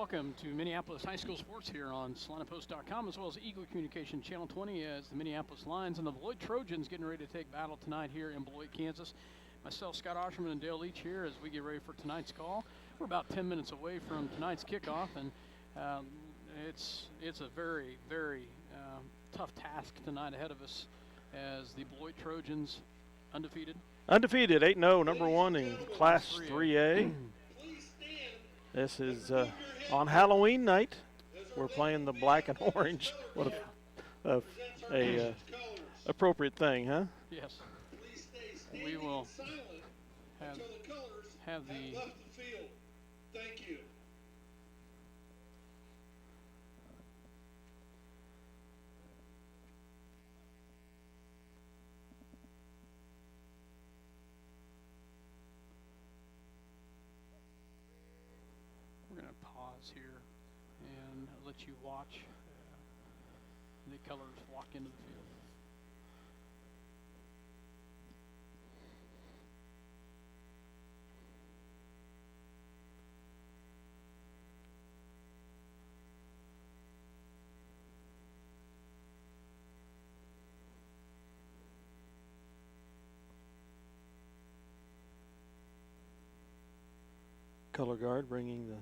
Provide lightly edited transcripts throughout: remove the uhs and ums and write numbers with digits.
welcome to Minneapolis High School Sports here on SalinaPost.com, as well as Eagle Communication Channel 20, as the Minneapolis Lions and the Beloit Trojans getting ready to take battle tonight here in Beloit, Kansas. Myself, Scott Osherman, and Dale Leach here as we get ready for tonight's call. We're about 10 minutes away from tonight's kickoff, and it's a very, very tough task tonight ahead of us as the Beloit Trojans undefeated. Undefeated, 8-0, number one in Class 3A. This is on Halloween night. We're playing the black and orange. What a appropriate thing, huh? Yes. We will have the field. Thank you. We're going to pause here and let you watch the colors walk into the field. Color guard bringing the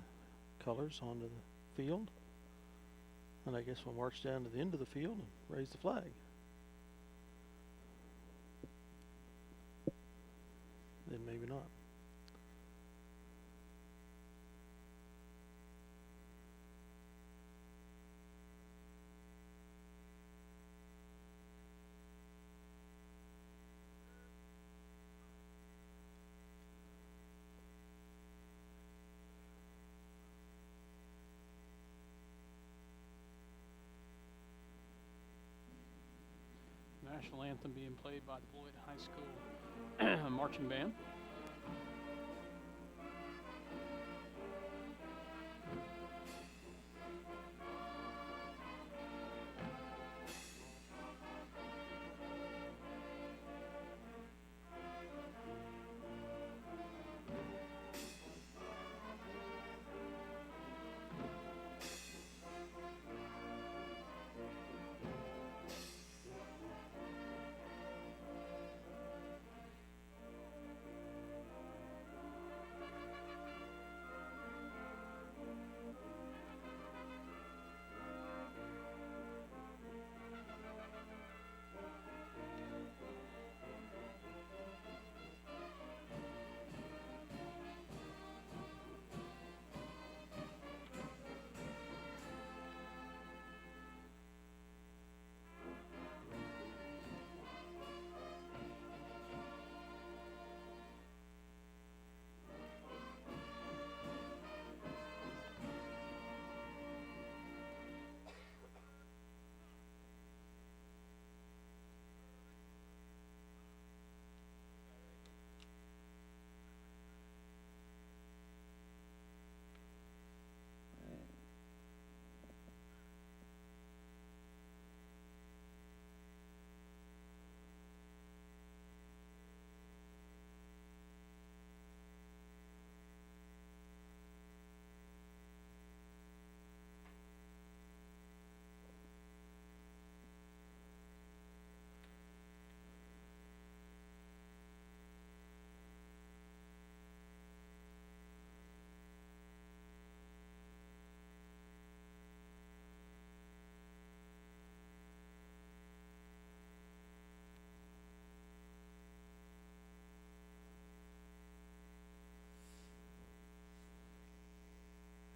colors onto the field. And I guess we'll march down to the end of the field and raise the flag. Then maybe not. National anthem being played by the Beloit High School marching band.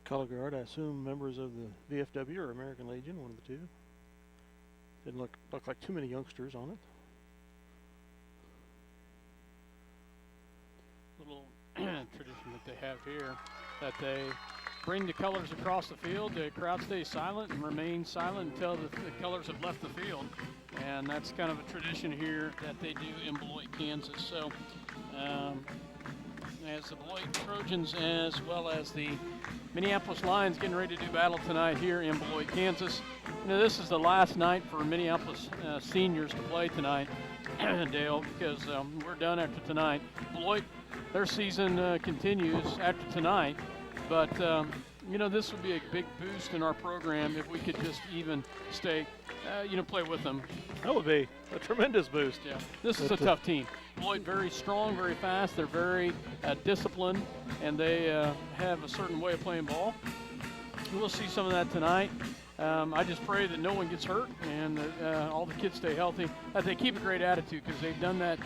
Color guard, I assume members of the VFW or American Legion, one of the two. Didn't look like too many youngsters on it. Little tradition that they have here, that they bring the colors across the field. The crowd stays silent and remains silent until the colors have left the field. And that's kind of a tradition here that they do in Beloit, Kansas. So as the Beloit Trojans as well as the Minneapolis Lions getting ready to do battle tonight here in Beloit, Kansas. You know, this is the last night for Minneapolis seniors to play tonight, Dale, because we're done after tonight. Beloit, their season continues after tonight, but this would be a big boost in our program if we could just even stay, play with them. That would be a tremendous boost. Yeah, this is a tough team. Beloit very strong, very fast. They're very disciplined, and they have a certain way of playing ball. We'll see some of that tonight. I just pray that no one gets hurt and that all the kids stay healthy, that they keep a great attitude, because they've done that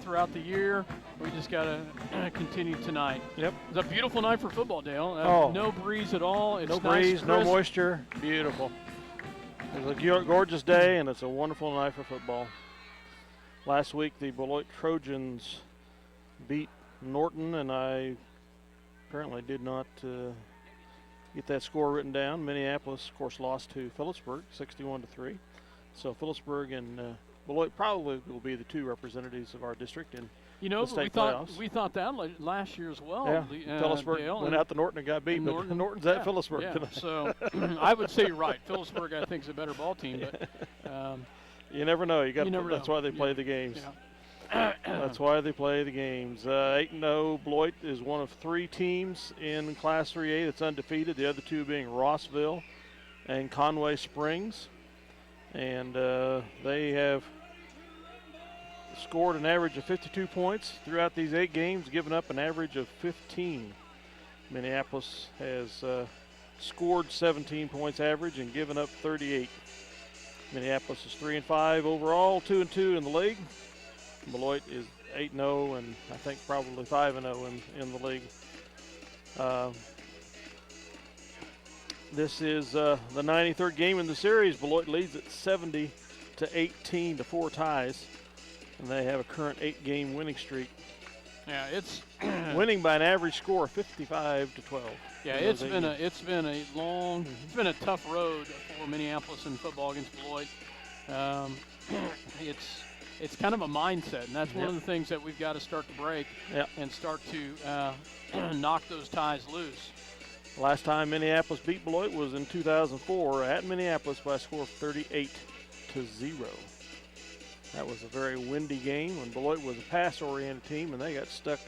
throughout the year. We just got to continue tonight. Yep. It's a beautiful night for football, Dale. No breeze at all. It's no nice, breeze, crisp. no moisture. Beautiful. It's a gorgeous day, and it's a wonderful night for football. Last week, the Beloit Trojans beat Norton, and I apparently did not get that score written down. Minneapolis, of course, lost to Phillipsburg, 61-3. So Phillipsburg and Beloit probably will be the two representatives of our district in the state playoffs. We thought that last year as well. Yeah, Phillipsburg went out to Norton and got beat, but Norton's at Phillipsburg tonight. So I would say you're right. Phillipsburg, I think, is a better ball team, but you never know. That's why they play Yeah. the games. Yeah. That's why they play the games. 8-0, Beloit is one of three teams in Class 3A that's undefeated, the other two being Rossville and Conway Springs. And they have scored an average of 52 points throughout these 8 games, giving up an average of 15. Minneapolis has scored 17 points average and given up 38. Minneapolis is 3-5 overall, 2-2 in the league. Beloit is 8-0 and I think probably 5-0 in the league. This is the 93rd game in the series. Beloit leads at 70-18 to 4 ties, and they have a current 8-game winning streak. Yeah, it's winning by an average score of 55-12. Yeah, it's been a tough road for Minneapolis in football against Beloit. It's kind of a mindset, and that's one of the things that we've got to start to break and start to knock those ties loose. Last time Minneapolis beat Beloit was in 2004 at Minneapolis by a score of 38-0. That was a very windy game when Beloit was a pass-oriented team, and they got stuck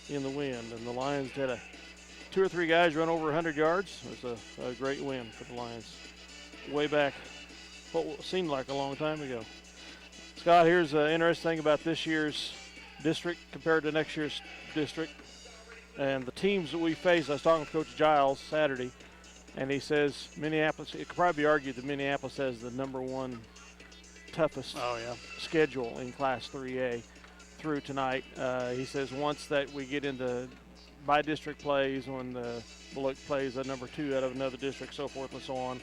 in the wind. And the Lions had 2 or 3 guys run over 100 yards. It was a great win for the Lions. Way back, what seemed like a long time ago. Scott, here's an interesting thing about this year's district compared to next year's district. And the teams that we face, I was talking to Coach Giles Saturday, and he says Minneapolis, it could probably be argued that Minneapolis has the #1 toughest schedule in Class 3A through tonight. He says once that we get into by-district plays, when the Beloit plays a #2 out of another district, so forth and so on,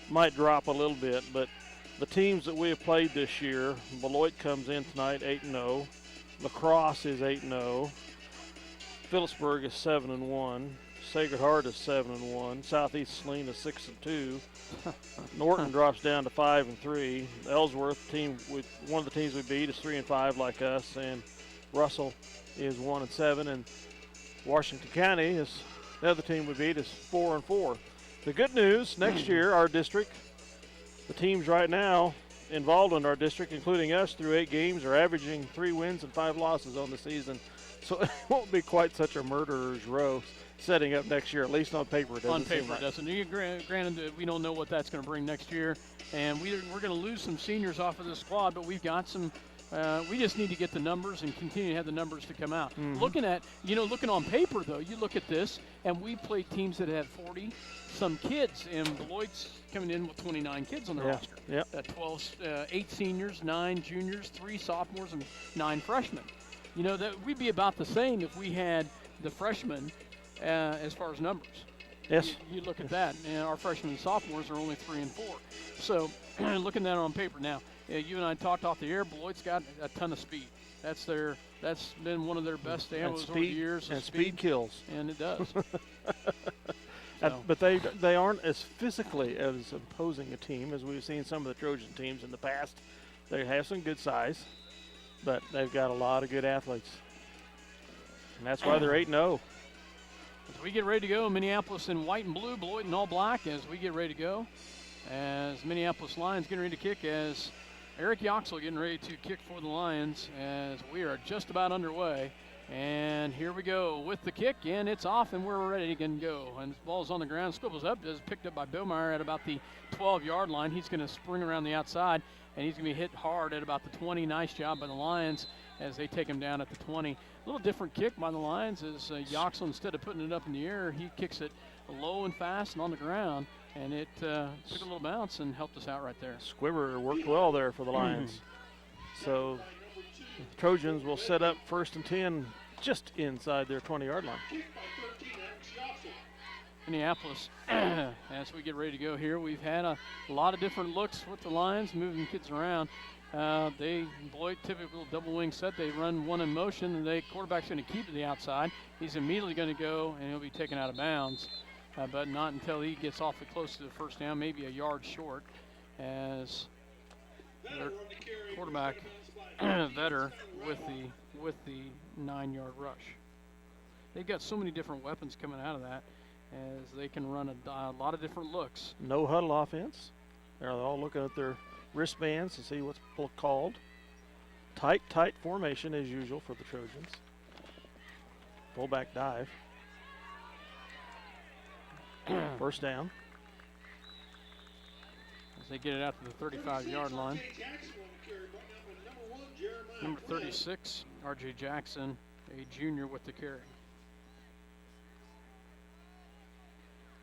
might drop a little bit, but the teams that we have played this year, Beloit comes in tonight 8-0. La Crosse is 8-0. Phillipsburg is 7-1. Sacred Heart is 7-1. Southeast Saline is 6-2. Norton drops down to 5-3. Ellsworth, one of the teams we beat, is 3-5 like us, and Russell is 1-7. And Washington County is the other team we beat is 4-4. The good news, next year our district, the teams right now involved in our district, including us, through 8 games, are averaging 3 wins and 5 losses on the season. So it won't be quite such a murderer's row setting up next year, at least on paper. It doesn't on paper, seem like. it doesn't. Granted, we don't know what that's going to bring next year, and we're going to lose some seniors off of this squad, but we've got some. We just need to get the numbers and continue to have the numbers to come out. Mm-hmm. Looking on paper, though, you look at this, and we play teams that have 40-some kids, and Beloit's coming in with 29 kids on the roster. Yep. 8 seniors, 9 juniors, 3 sophomores, and 9 freshmen. That we'd be about the same if we had the freshmen as far as numbers. Yes. You look at that, and our freshmen and sophomores are only 3 and 4. So looking at it on paper now, you and I talked off the air. Beloit's got a ton of speed. That's been one of their best ammos over the years. And speed kills. And it does. But they aren't as physically as imposing a team as we've seen some of the Trojan teams in the past. They have some good size, but they've got a lot of good athletes. And that's why they're 8-0. As we get ready to go, Minneapolis in white and blue, Beloit in all black, as we get ready to go. As Minneapolis Lions getting ready to kick, as Eric Yoxel getting ready to kick for the Lions, as we are just about underway. And here we go with the kick, and it's off, and we're ready to go. And the ball's on the ground, squibbles up, is picked up by Billmeyer at about the 12-yard line. He's going to spring around the outside, and he's going to be hit hard at about the 20. Nice job by the Lions as they take him down at the 20. A little different kick by the Lions is Yoxel, instead of putting it up in the air, he kicks it low and fast and on the ground, and it took a little bounce and helped us out right there. Squibber worked well there for the Lions. So the Trojans will set up 1st and 10 just inside their 20-yard line. Minneapolis, as we get ready to go here, we've had a lot of different looks with the Lions, moving kids around. Beloit, typical double wing set. They run one in motion, and the quarterback's going to keep to the outside. He's immediately going to go, and he'll be taken out of bounds, but not until he gets awfully close to the first down, maybe a yard short, as their quarterback, Vetter, with the 9-yard rush. They've got so many different weapons coming out of that, as they can run a lot of different looks. No huddle offense. They're all looking at their wristbands to see what's called. Tight formation as usual for the Trojans. Fullback dive. First down. As they get it out to the 35-yard line. Number 36, R.J. Jackson, a junior with the carry.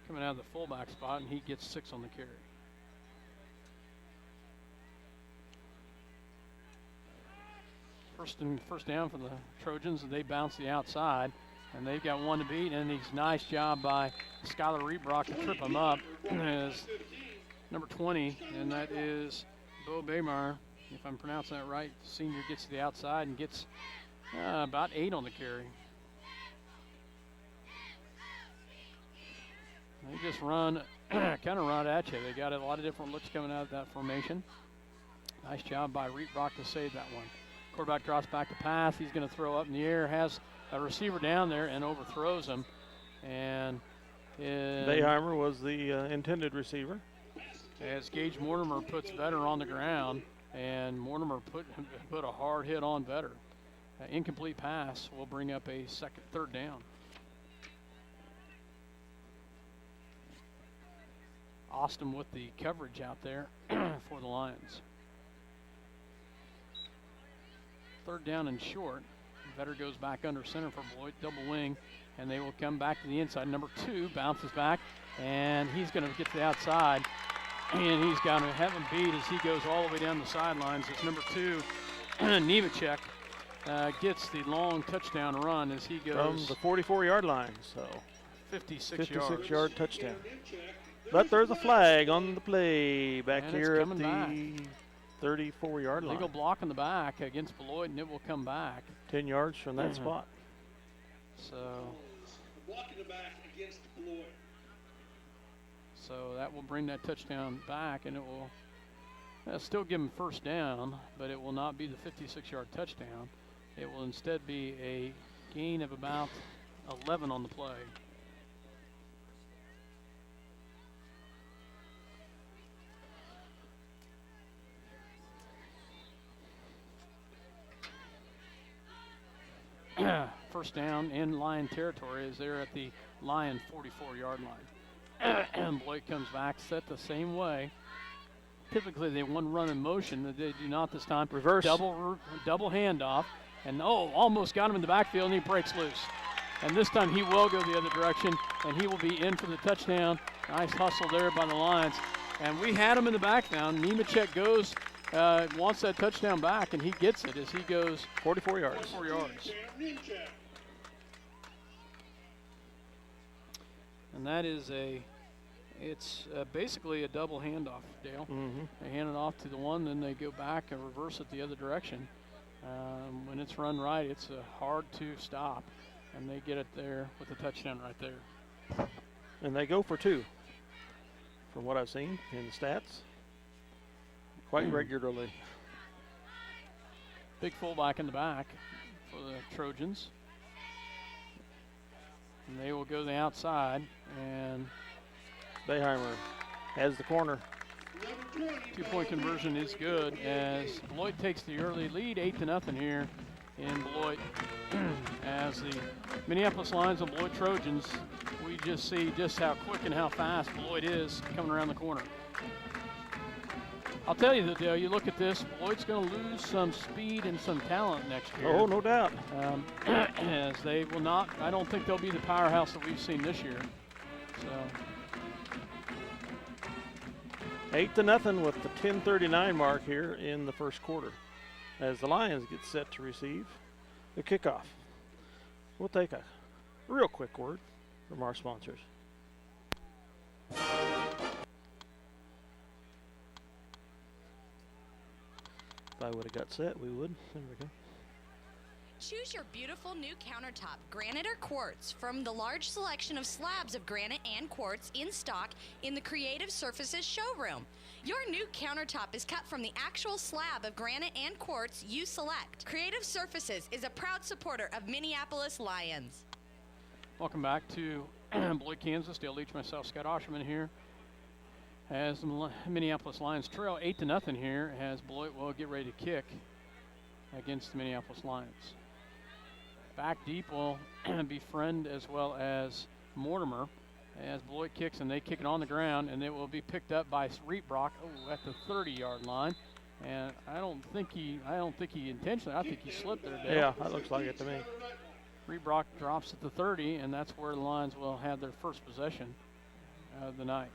Coming out of the fullback spot, and he gets 6 on the carry. First down for the Trojans, and they bounce the outside, and they've got one to beat, and it's nice job by Skylar Rebrock to trip him up as number 20, and that is Bo Baymar, if I'm pronouncing that right. The senior gets to the outside and gets about 8 on the carry. They just run, kind of run at you. They got a lot of different looks coming out of that formation. Nice job by Rebrock to save that one. Quarterback drops back to pass. He's going to throw up in the air, has a receiver down there and overthrows him. And Bayheimer was the intended receiver. As Gage Mortimer puts Vetter on the ground, and Mortimer put a hard hit on Vetter. Incomplete pass will bring up a third down. Austin with the coverage out there for the Lions. Third down and short. Vetter goes back under center for Beloit, double wing, and they will come back to the inside. Number 2 bounces back, and he's going to get to the outside, and he's got to have him beat as he goes all the way down the sidelines. It's number 2, Nemechek, gets the long touchdown run as he goes from the 44-yard line. So 56-yard touchdown. But there's a flag on the play back here at the 34-yard line. Legal block in the back against Beloit, and it will come back 10 yards from that spot. So Block in the back against Beloit. So that will bring that touchdown back, and it will still give him first down, but it will not be the 56-yard touchdown. It will instead be a gain of about 11 on the play. First down in Lion territory as they're at the Lion 44-yard line. And Beloit comes back, set the same way. Typically they run in motion. They do not this time. Reverse. Double handoff. And almost got him in the backfield, and he breaks loose. And this time he will go the other direction, and he will be in for the touchdown. Nice hustle there by the Lions. And we had him in the backfield. Nemechek goes, wants that touchdown back, and he gets it as he goes 44 yards. 44 yards. And that is it's basically a double handoff, Dale. Mm-hmm. They hand it off to the one, then they go back and reverse it the other direction. When it's run right, it's hard to stop, and they get it there with the touchdown right there. And they go for 2, from what I've seen in the stats, quite regularly. Big fullback in the back for the Trojans. And they will go to the outside, and Bayheimer has the corner. 2-point conversion is good as Beloit takes the early lead, 8-0 here in Beloit. as the Minneapolis Lions and Beloit Trojans, we just see just how quick and how fast Beloit is coming around the corner. I'll tell you, though, Dale, you look at this, Beloit's going to lose some speed and some talent next year. Oh, no doubt. As they will not, I don't think they'll be the powerhouse that we've seen this year. So 8-0 with the 10:39 mark here in the first quarter, as the Lions get set to receive the kickoff. We'll take a real quick word from our sponsors. If I would have got set, we would. There we go. Choose your beautiful new countertop, granite or quartz, from the large selection of slabs of granite and quartz in stock in the Creative Surfaces showroom. Your new countertop is cut from the actual slab of granite and quartz you select. Creative Surfaces is a proud supporter of Minneapolis Lions. Welcome back to Beloit, Kansas. Dale Leach, myself, Scott Osherman here. As the Minneapolis Lions trail 8-0 here, as Beloit will get ready to kick against the Minneapolis Lions. Back deep will be Friend as well as Mortimer, as Beloit kicks, and they kick it on the ground, and it will be picked up by Reetbrock at the 30-yard line. And I don't think he intentionally. I think he slipped there, Dale. Yeah, that looks like it to me. Reetbrock drops at the 30, and that's where the Lions will have their first possession of the night.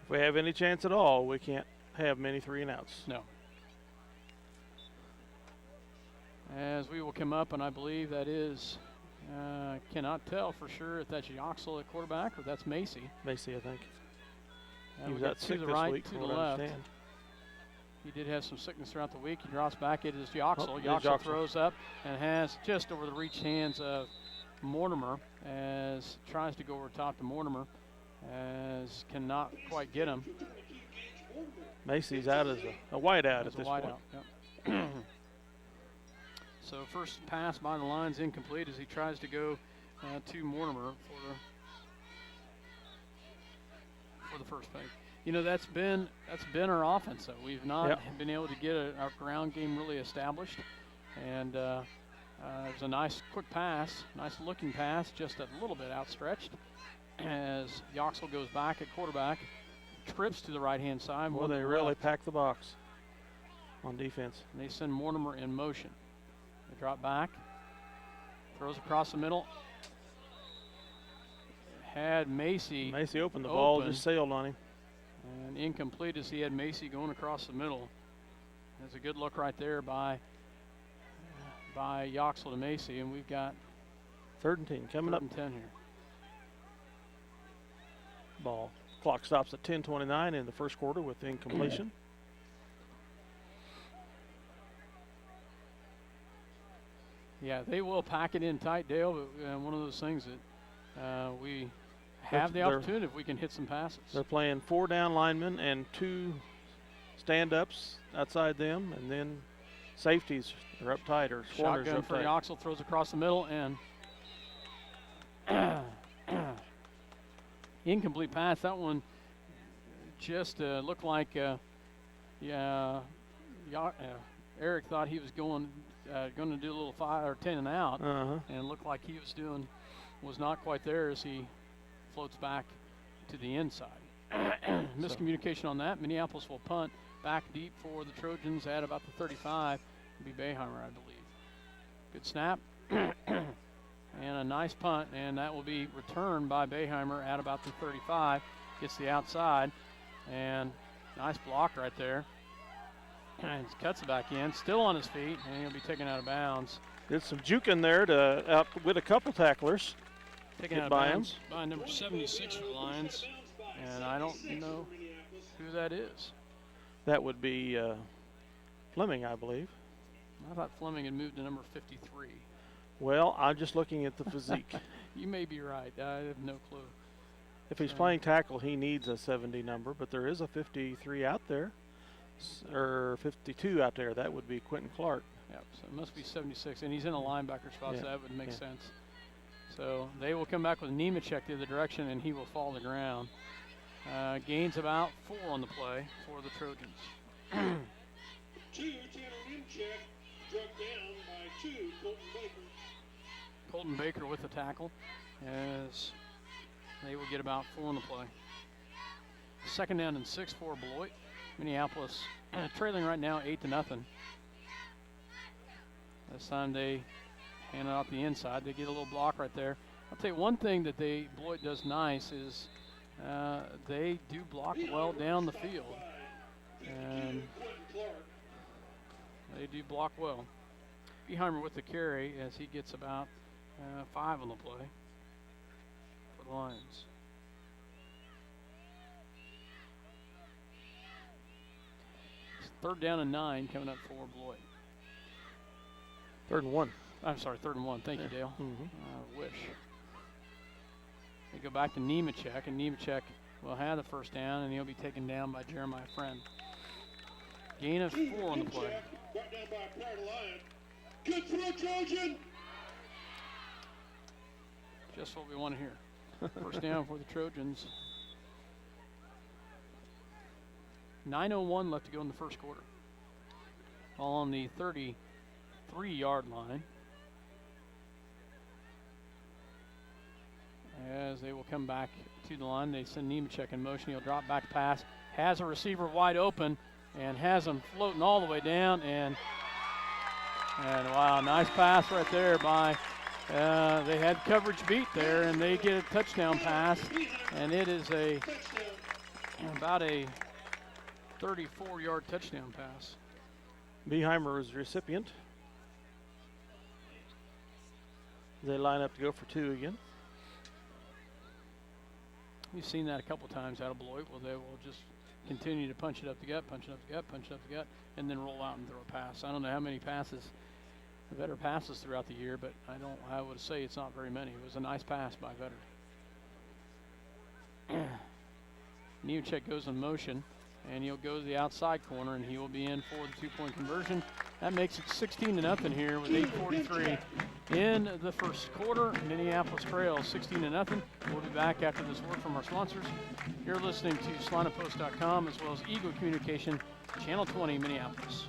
If we have any chance at all, we can't have many 3-and-outs. No. As we will come up, and I believe that is, cannot tell for sure if that's Yoxel at quarterback or that's Macy. Macy, I think. And He was we out got to sick the this right, week, to from the what I left. understand. He did have some sickness throughout the week. He drops back. It is Yoxel. Oh, it is Yoxel Yoxel. throws up and has just over the reach hands of Mortimer, as tries to go over top to Mortimer, as cannot quite get him. Macy's out as a whiteout As at a this wide point. out. Yep. So first pass by the Lions incomplete as he tries to go to Mortimer for the first play. You know, that's been our offense, though. We've not been able to get our ground game really established. And it was a nice quick pass, nice looking pass, just a little bit outstretched, as Yoxel goes back at quarterback, trips to the right-hand side. Well, they really pack the box on defense. And they send Mortimer in motion. They drop back, throws across the middle. Had Macy. Macy opened the ball, just sailed on him. And incomplete as he had Macy going across the middle. That's a good look right there by Yoxel to Macy, and we've got 3rd and 10 coming up. 10 here. Ball clock stops at 10:29 in the first quarter with incompletion. Yeah, they will pack it in tight, Dale, but one of those things that we have the opportunity if we can hit some passes. They're playing 4 down linemen and 2 stand-ups outside them, and then safeties are up tight, or corners Shotgun up for tight. Yoxel, throws across the middle, and incomplete pass. That one just looked like Eric thought he was going to do a little 5 or 10 and out, and it looked like he was not quite there as he floats back to the inside. Miscommunication on that. Minneapolis will punt back deep for the Trojans at about the 35. It'll be Bayheimer, I believe. Good snap. And a nice punt, and that will be returned by Bayheimer at about the 35. Gets the outside, and nice block right there. And cuts it back in, still on his feet, and he'll be taken out of bounds. Did some juking there to out with a couple tacklers. Taken out of bounds by number 76 for the Lions, and I don't know who that is. That would be Fleming, I believe. I thought Fleming had moved to number 53. Well, I'm just looking at the physique. You may be right. I have no clue. If he's playing tackle, he needs a 70 number, but there is a 53 out there, or 52 out there. That would be Quentin Clark. Yep, so it must be 76, and he's in a linebacker spot, so that would make sense. So they will come back with Nemechek the other direction, and he will fall to the ground. Gains about 4 on the play for the Trojans. 2 channel check, struck down by 2, Colton Baker. Colton Baker with the tackle as they will get about 4 on the play. 2nd down and 6 for Beloit. Minneapolis trailing right now 8-0. This time they hand it out the inside. They get a little block right there. I'll tell you one thing that Beloit does nice is they do block well down the field. And they do block well. Beheimer with the carry as he gets about 5 on the play for the Lions. It's 3rd down and 9 coming up for Beloit. 3rd and 1. I'm sorry, 3rd and 1. Thank you, Dale. Mm-hmm. I wish. They go back to Nemechek, and Nemechek will have the 1st down, and he'll be taken down by Jeremiah Friend. Gain of 4 on the play. Brought down by a Pride Lion. Good throw, Trojan. Just what we want to hear. 1st down for the Trojans. 9:01 left to go in the 1st quarter. All on the 33-yard line. As they will come back to the line, they send Nemechek in motion. He'll drop back pass. Has a receiver wide open and has him floating all the way down. And wow, nice pass right there by, they had coverage beat there, and they get a touchdown pass. And it is about a 34-yard touchdown pass. Beheimer is recipient. They line up to go for 2 again. We've seen that a couple times out of Beloit, where they will just continue to punch it up the gut, punch it up the gut, punch it up the gut, and then roll out and throw a pass. I don't know how many passes, Vetter passes throughout the year, but I would say it's not very many. It was a nice pass by Vetter. Nemechek goes in motion, and he'll go to the outside corner, and he will be in for the 2-point conversion. That makes it 16-0 here with 8:43 in the 1st quarter. Minneapolis trails 16-0. We'll be back after this word from our sponsors. You're listening to SalinaPost.com as well as Eagle Communication, Channel 20, Minneapolis.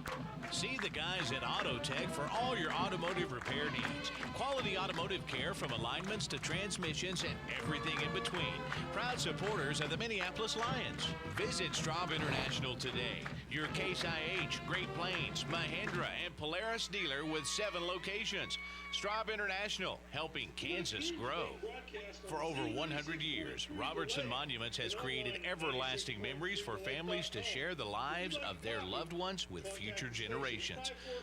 See the guys at AutoTech for all your automotive repair needs. Quality automotive care from alignments to transmissions and everything in between. Proud supporters of the Minneapolis Lions. Visit Straub International today. Your Case IH, Great Plains, Mahindra, and Polaris dealer with 7 locations. Straub International, helping Kansas grow. For over 100 years, Robertson Monuments has created everlasting memories for families to share the lives of their loved ones with future generations.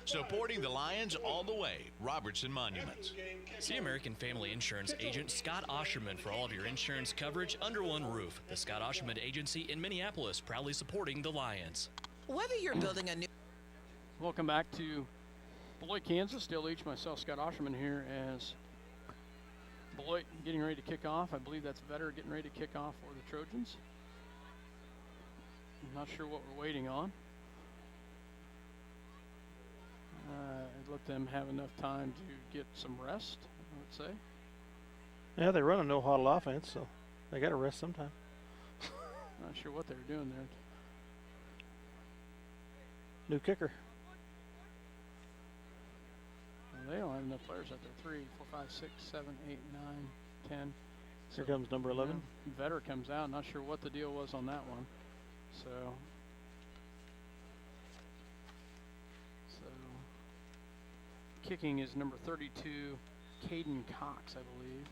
Supporting the Lions all the way, Robertson Monuments. See American Family Insurance agent Scott Osherman for all of your insurance coverage under one roof. The Scott Osherman Agency in Minneapolis, proudly supporting the Lions. Whether you're building a new... Welcome back to Beloit, Kansas. Dale Leach, myself, Scott Osherman here as Beloit getting ready to kick off. I believe that's Vetter getting ready to kick off for the Trojans. I'm not sure what we're waiting on. Let them have enough time to get some rest, I would say. Yeah, they run a no-huddle offense, so they got to rest sometime. Not sure what they were doing there. New kicker. Well, they don't have enough players out there. 3, 4, 5, 6, 7, 8, 9, 10. Here comes number 11. Vetter comes out. Not sure what the deal was on that one. So kicking is number 32, Caden Cox, I believe.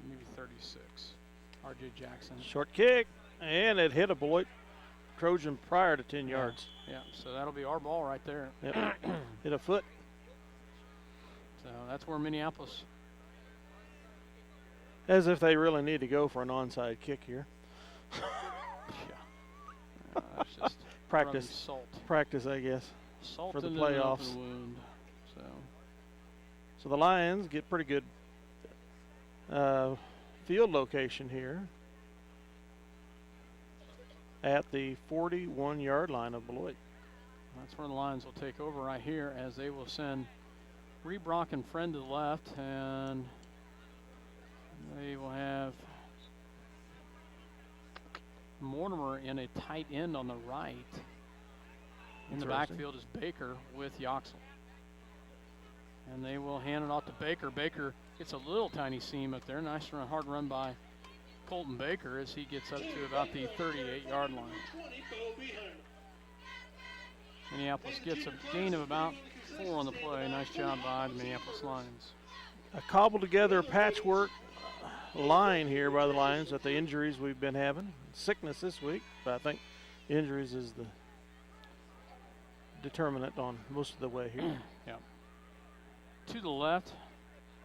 Maybe 36. R.J. Jackson. Short kick, and it hit a Beloit Trojan prior to 10 yards. Yeah, so that'll be our ball right there. Yep. Hit a foot. So that's where Minneapolis. As if they really need to go for an onside kick here. Yeah. That's just Practice. Salt. Practice, I guess. Salt for the in playoffs. An open wound. So the Lions get pretty good field location here at the 41-yard line of Beloit. That's where the Lions will take over right here as they will send Rebrock and Friend to the left, and they will have Mortimer in a tight end on the right. In the backfield is Baker with Yoxel. And they will hand it off to Baker. Baker gets a little tiny seam up there. Nice run, hard run by Colton Baker as he gets up to about the 38-yard line. Minneapolis gets a gain of about 4 on the play. Nice job by the Minneapolis Lions. A cobbled together patchwork line here by the Lions at the injuries we've been having. Sickness this week, but I think injuries is the determinant on most of the way here. Yeah. To the left,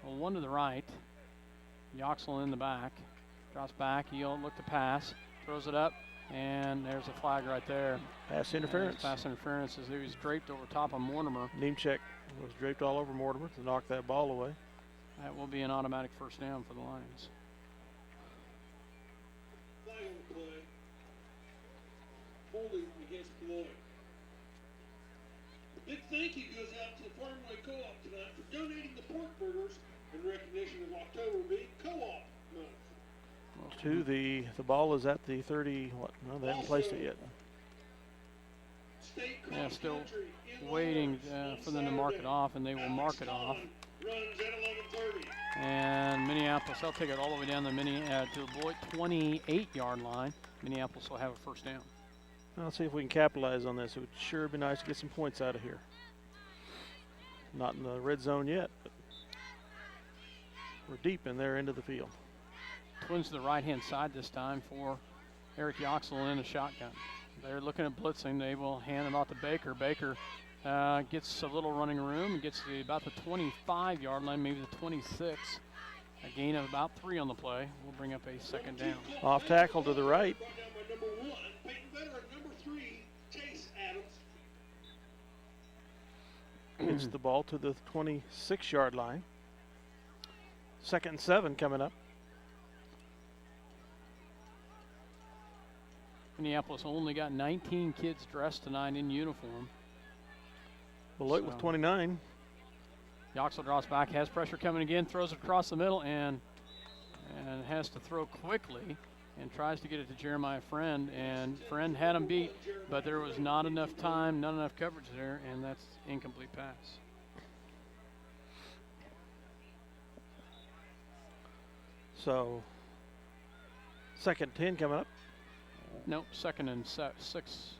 one to the right. Yoxel in the back. Drops back, he'll look to pass, throws it up, and there's a flag right there. Pass interference. Pass interference as he was draped over top of Mortimer. Nemechek was draped all over Mortimer to knock that ball away. That will be an automatic first down for the Lions. Flag on the play. Holding against Beloit. A big thank you goes out to the Farmway Co-op tonight for donating the pork burgers in recognition of October being Co-op month. To the ball is at the 30. What? No, they haven't placed it yet. Yeah, still waiting for them to mark it off, and they will mark it off. Runs at 11:30. And Minneapolis, they'll take it all the way down to the Beloit 28-yard line. Minneapolis will have a first down. Let's see if we can capitalize on this. It would sure be nice to get some points out of here. Not in the red zone yet, but we're deep in their end of the field. Twins to the right-hand side this time for Eric Yoxel in a shotgun. They're looking at blitzing. They will hand it off to Baker. Baker gets a little running room and gets to about the 25-yard line, maybe the 26. A gain of about 3 on the play. We'll bring up a second down. Off tackle to the right. Brought down by number 1, Peyton Veteran, number 3, Chase Adams. Gets the ball to the 26-yard line. 2nd and 7 coming up. Minneapolis only got 19 kids dressed tonight in uniform. Beloit with 29. Yoxel drops back, has pressure coming again, throws it across the middle, and has to throw quickly and tries to get it to Jeremiah Friend. And Friend had him beat, but there was not enough time, not enough coverage there, and that's incomplete pass. So, 2nd 10 coming up. Nope, 2nd and 6.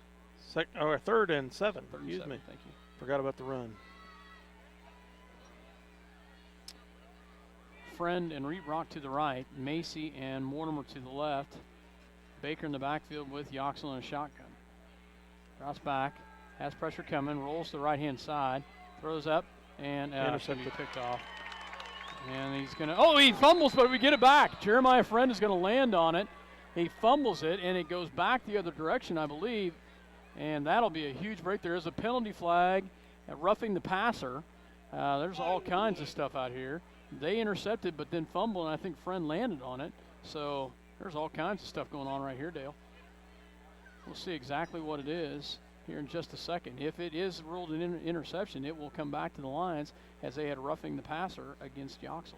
Or 3rd and 7. Third and Excuse 7, me. thank you. Forgot about the run. Friend and Reebrock to the right, Macy and Mortimer to the left. Baker in the backfield with Yoxel in a shotgun. Drops back, has pressure coming, rolls to the right-hand side, throws up, and should be picked off. And he's going to, he fumbles, but we get it back. Jeremiah Friend is going to land on it. He fumbles it, and it goes back the other direction, I believe. And that'll be a huge break. There is a penalty flag at roughing the passer. There's all kinds of stuff out here. They intercepted, but then fumbled, and I think Friend landed on it. So there's all kinds of stuff going on right here, Dale. We'll see exactly what it is here in just a second. If it is ruled an interception, it will come back to the Lions as they had roughing the passer against Yoxel.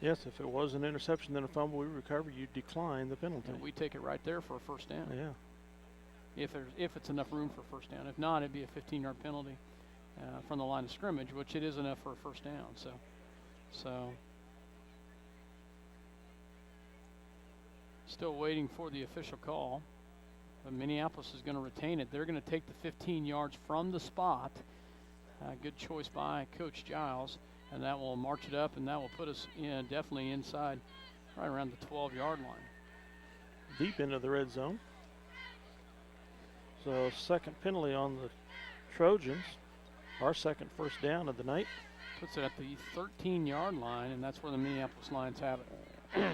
Yes, if it was an interception, then a fumble, we recover, you decline the penalty. And we take it right there for a first down. Yeah. If it's enough room for a first down. If not, it'd be a 15-yard penalty from the line of scrimmage, which it is enough for a first down. So still waiting for the official call. But Minneapolis is going to retain it. They're going to take the 15 yards from the spot. Good choice by Coach Giles. And that will march it up, and that will put us definitely inside, right around the 12-yard line. Deep into the red zone. So 2nd penalty on the Trojans. Our 2nd first down of the night. Puts it at the 13-yard line, and that's where the Minneapolis Lions have it.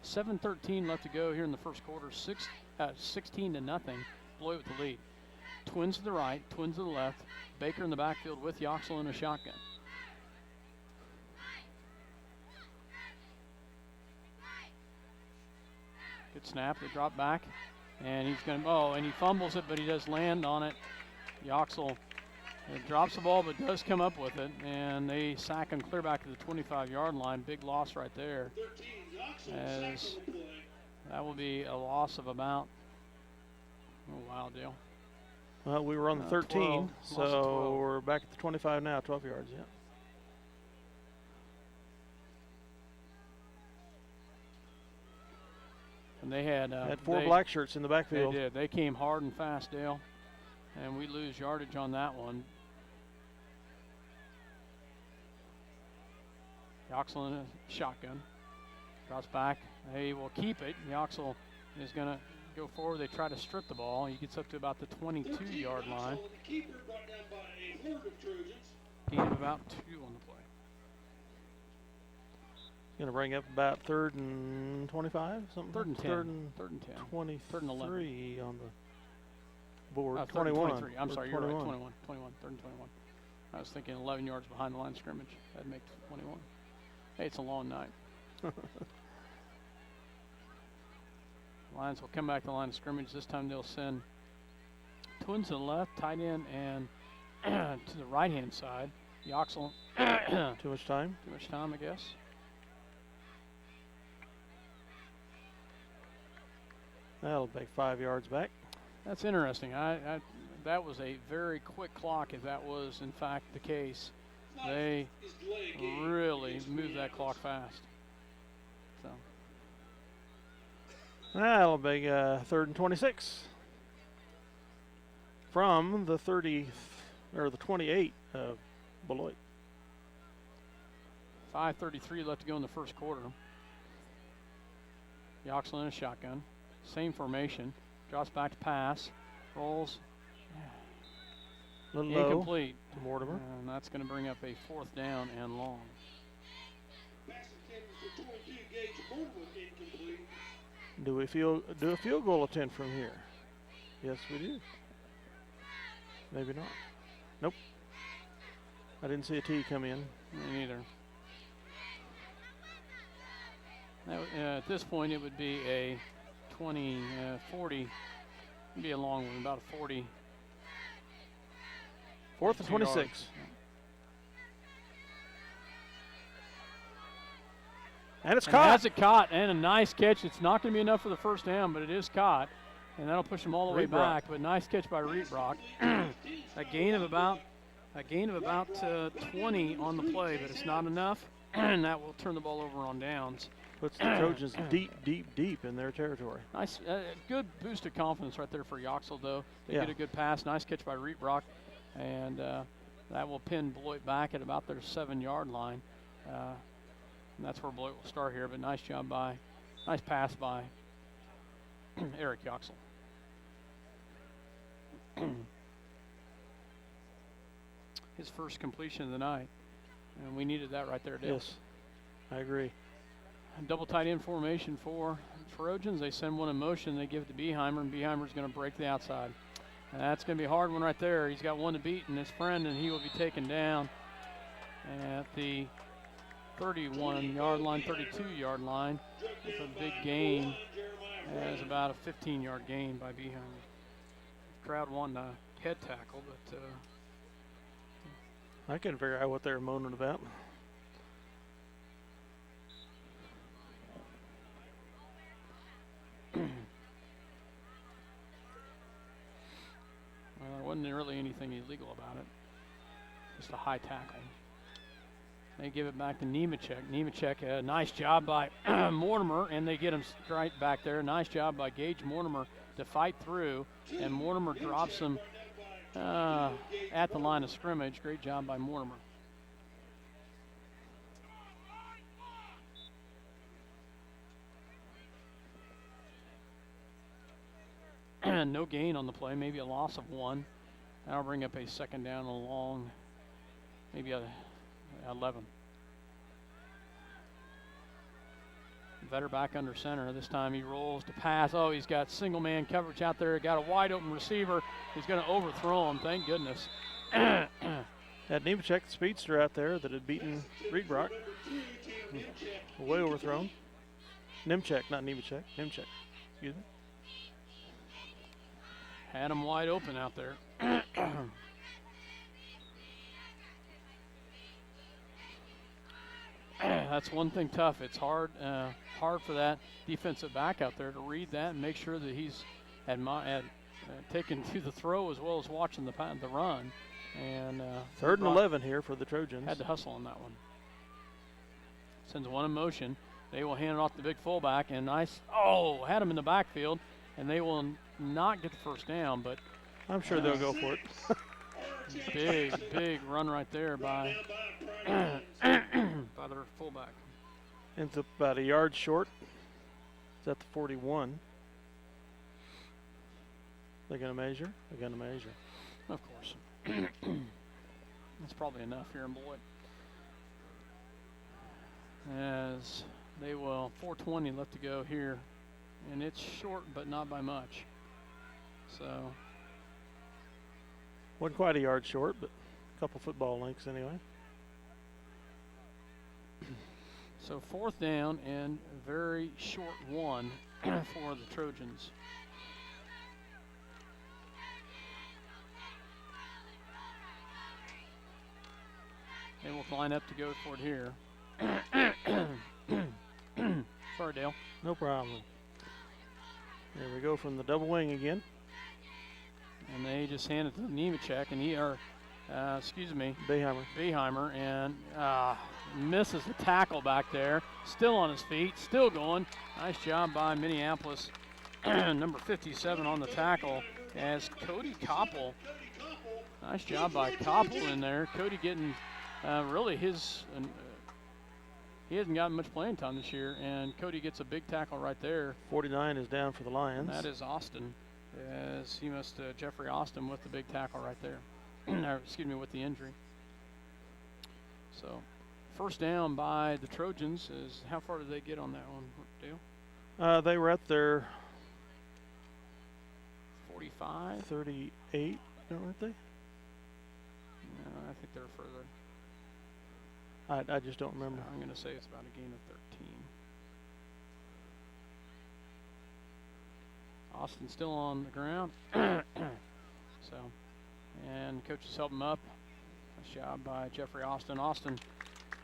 7:13 left to go here in the first quarter. 16-0. Beloit with the lead. Twins to the right, twins to the left. Baker in the backfield with Yoxel in a shotgun. Good snap. They drop back, and he's going to. And he fumbles it, but he does land on it. Yoxel drops the ball, but does come up with it, and they sack him clear back to the 25-yard line. Big loss right there. 13, As that will be a loss of about. Oh wow, Dale. Well, we were on the 13, 12. Lost so 12. we're back at the 25 now, 12 yards, yeah. And they had Four black shirts in the They backfield. did. They came hard and fast, Dale. And we lose yardage on that one. Yoxel in a shotgun. Drops back. They will keep it. Yoxel is going to go forward. They try to strip the ball. He gets up to about the 22-yard line. The keeper brought down by a horde of Trojans. Gain of about 2 on the play. Going to bring up about 3rd and 25, something? 3rd and 10. 3rd and 3rd and 10. 23 3rd and 11. on the board. 3rd and 21. 23. I'm sorry, you're right. 21. 21. 21. 3rd and 21. I was thinking 11 yards behind the line of scrimmage. That'd make 21. Hey, it's a long night. Lions will come back to the line of scrimmage. This time they'll send twins to the left, tight end, and to the right-hand side. Yoxel. Too much time? Too much time, I guess. That'll take 5 yards back. That's interesting. That was a very quick clock if that was, in fact, the case. They really moved that clock fast. So. That'll be 3rd and 26 from the 30 or the 28 of Beloit. 5:33 left to go in the first quarter. Yoxel in a shotgun. Same formation. Drops back to pass. Rolls. A little low Incomplete. to Mortimer. And that's going to bring up a 4th down and long. Pass intended for 22 Gage Mortimer incomplete. Do a field goal attempt from here? Yes, we do. Maybe not. Nope. I didn't see a tee come in. Me neither. At this point, it would be a 20, 40. It'd be a long one, about a 40. 4th and 26. yards. And it's And caught. has it caught, and a nice catch. It's not going to be enough for the first down, but it is caught, and that'll push them all the way Reebrock. back. But nice catch by Reebrock. a gain of about 20 on the play, but it's not enough, and that will turn the ball over on downs. Puts the Trojans deep in their territory. Nice, good boost of confidence right there for Yoxel, though. They Yeah. get a good pass, nice catch by Reebrock, and that will pin Beloit back at about their 7-yard line. And that's where Beloit will start here, but nice pass by Eric Yoxel. His first completion of the night, and we needed that right there, Dale. Yes, I agree. Double tight end formation for Trojans. They send one in motion. They give it to Beheimer, and Beheimer's going to break the outside. And that's going to be a hard one right there. He's got one to beat in his friend, and he will be taken down at the 31-yard line, 32-yard line. That's a big gain. It's about a 15-yard gain by Beheimer. Crowd wanting a head tackle, but I couldn't figure out what they were moaning about. there wasn't really anything illegal about it. Just a high tackle. They give it back to Nemechek. Nemechek, a nice job by Mortimer, and they get him right back there. Nice job by Gage Mortimer to fight through, and Mortimer drops him at the line of scrimmage. Great job by Mortimer. No gain on the play, maybe a loss of 1. That'll bring up a 2nd down and long, maybe a 11. Vetter back under center. This time he rolls to pass. Oh, he's got single man coverage out there. Got a wide open receiver. He's going to overthrow him. Thank goodness. Had Nemechek, the speedster, out there that had beaten Reebrock. Way overthrown. Nemechek, not Nemechek. Nemechek. Excuse me. Had him wide open out there. That's one thing tough. It's hard for that defensive back out there to read that and make sure that he's had taken to the throw as well as watching the run. And 3rd and 11 here for the Trojans. Had to hustle on that one. Sends one in motion. They will hand it off to the big fullback, and had him in the backfield, and they will not get the first down, but I'm sure they'll go for it. big run right there by their fullback. Ends up about a yard short. It's at the 41. They're going to measure? They're going to measure. Of course. That's probably enough here in Beloit. As they will, 4:20 left to go here. And it's short, but not by much. So. Wasn't quite a yard short, but a couple football lengths anyway. So 4th down and a very short one for the Trojans. They will line up to go for it here. Sorry, Dale. No problem. There we go from the double wing again. And they just hand it to Nemechek, and Beheimer, and misses the tackle back there. Still on his feet, still going. Nice job by Minneapolis. Number 57 on the tackle as Cody Koppel. Nice job by Koppel in there. Cody getting really he hasn't gotten much playing time this year, and Cody gets a big tackle right there. 49 is down for the Lions. And that is Austin, as he must Jeffrey Austin with the big tackle right there. With the injury. So, 1st down by the Trojans is, how far did they get on that one, Dale? They were at their 45? 38, weren't they? No, I think they're further. I just don't remember. I'm going to say it's about a gain of 13. Austin still on the ground. And coaches help him up. Nice job by Jeffrey Austin. Austin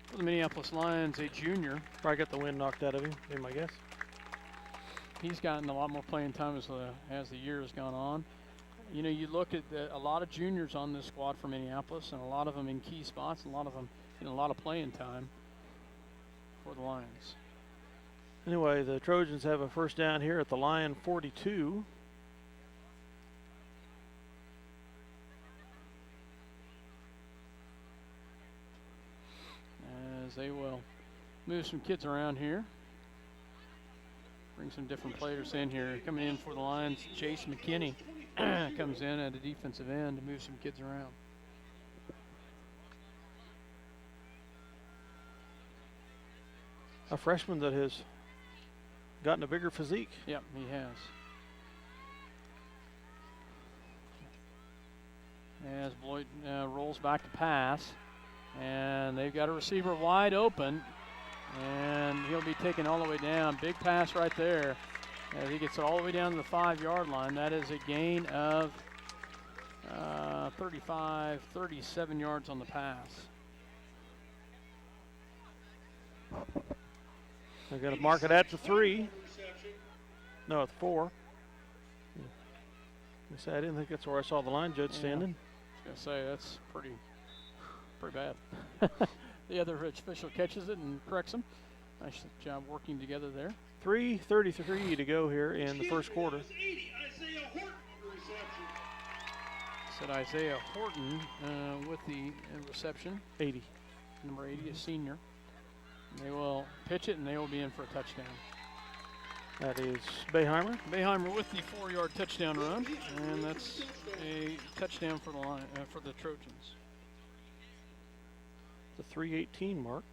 for the Minneapolis Lions, a junior. Probably got the wind knocked out of him, be my guess. He's gotten a lot more playing time as the year has gone on. You know, you look at a lot of juniors on this squad for Minneapolis, and a lot of them in key spots, and a lot of them getting a lot of playing time for the Lions. Anyway, the Trojans have a 1st down here at the Lion 42. As they will move some kids around here. Bring some different players in here. Coming in for the Lions, Chase McKinney comes in at a defensive end to move some kids around. A freshman that has gotten a bigger physique. Yep, he has. As Beloit rolls back to pass, and they've got a receiver wide open, and he'll be taken all the way down. Big pass right there as he gets it all the way down to the 5-yard line. That is a gain of 37 yards on the pass. They're going to mark it at the 3. No, it's 4. I didn't think that's where I saw the line judge standing. I was going to say, that's pretty bad. The other official catches it and corrects him. Nice job working together there. 3:33 to go here in the 1st quarter. Said Isaiah Horton with the reception. 80. Number 80, a senior. They will pitch it, and they will be in for a touchdown. That is Beheimer. Beheimer with the 4-yard touchdown run, and that's a touchdown for the Trojans. The 3:18 mark.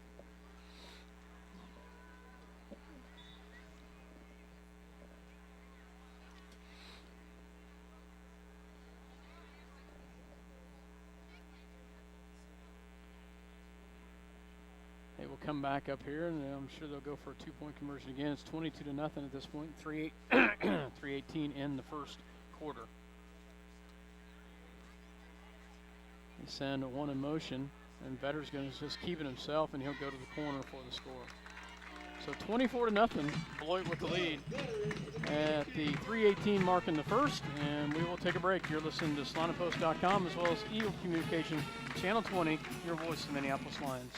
They will come back up here, and I'm sure they'll go for a 2-point conversion again. It's 22-0 at this point. 3:18 in the 1st quarter. They send one in motion, and Vetter's going to just keep it himself, and he'll go to the corner for the score. So 24-0, Beloit with the lead at the 3:18 mark in the first, and we will take a break. You're listening to SolanaPost.com as well as Eagle Communication Channel 20, your voice of the Minneapolis Lions.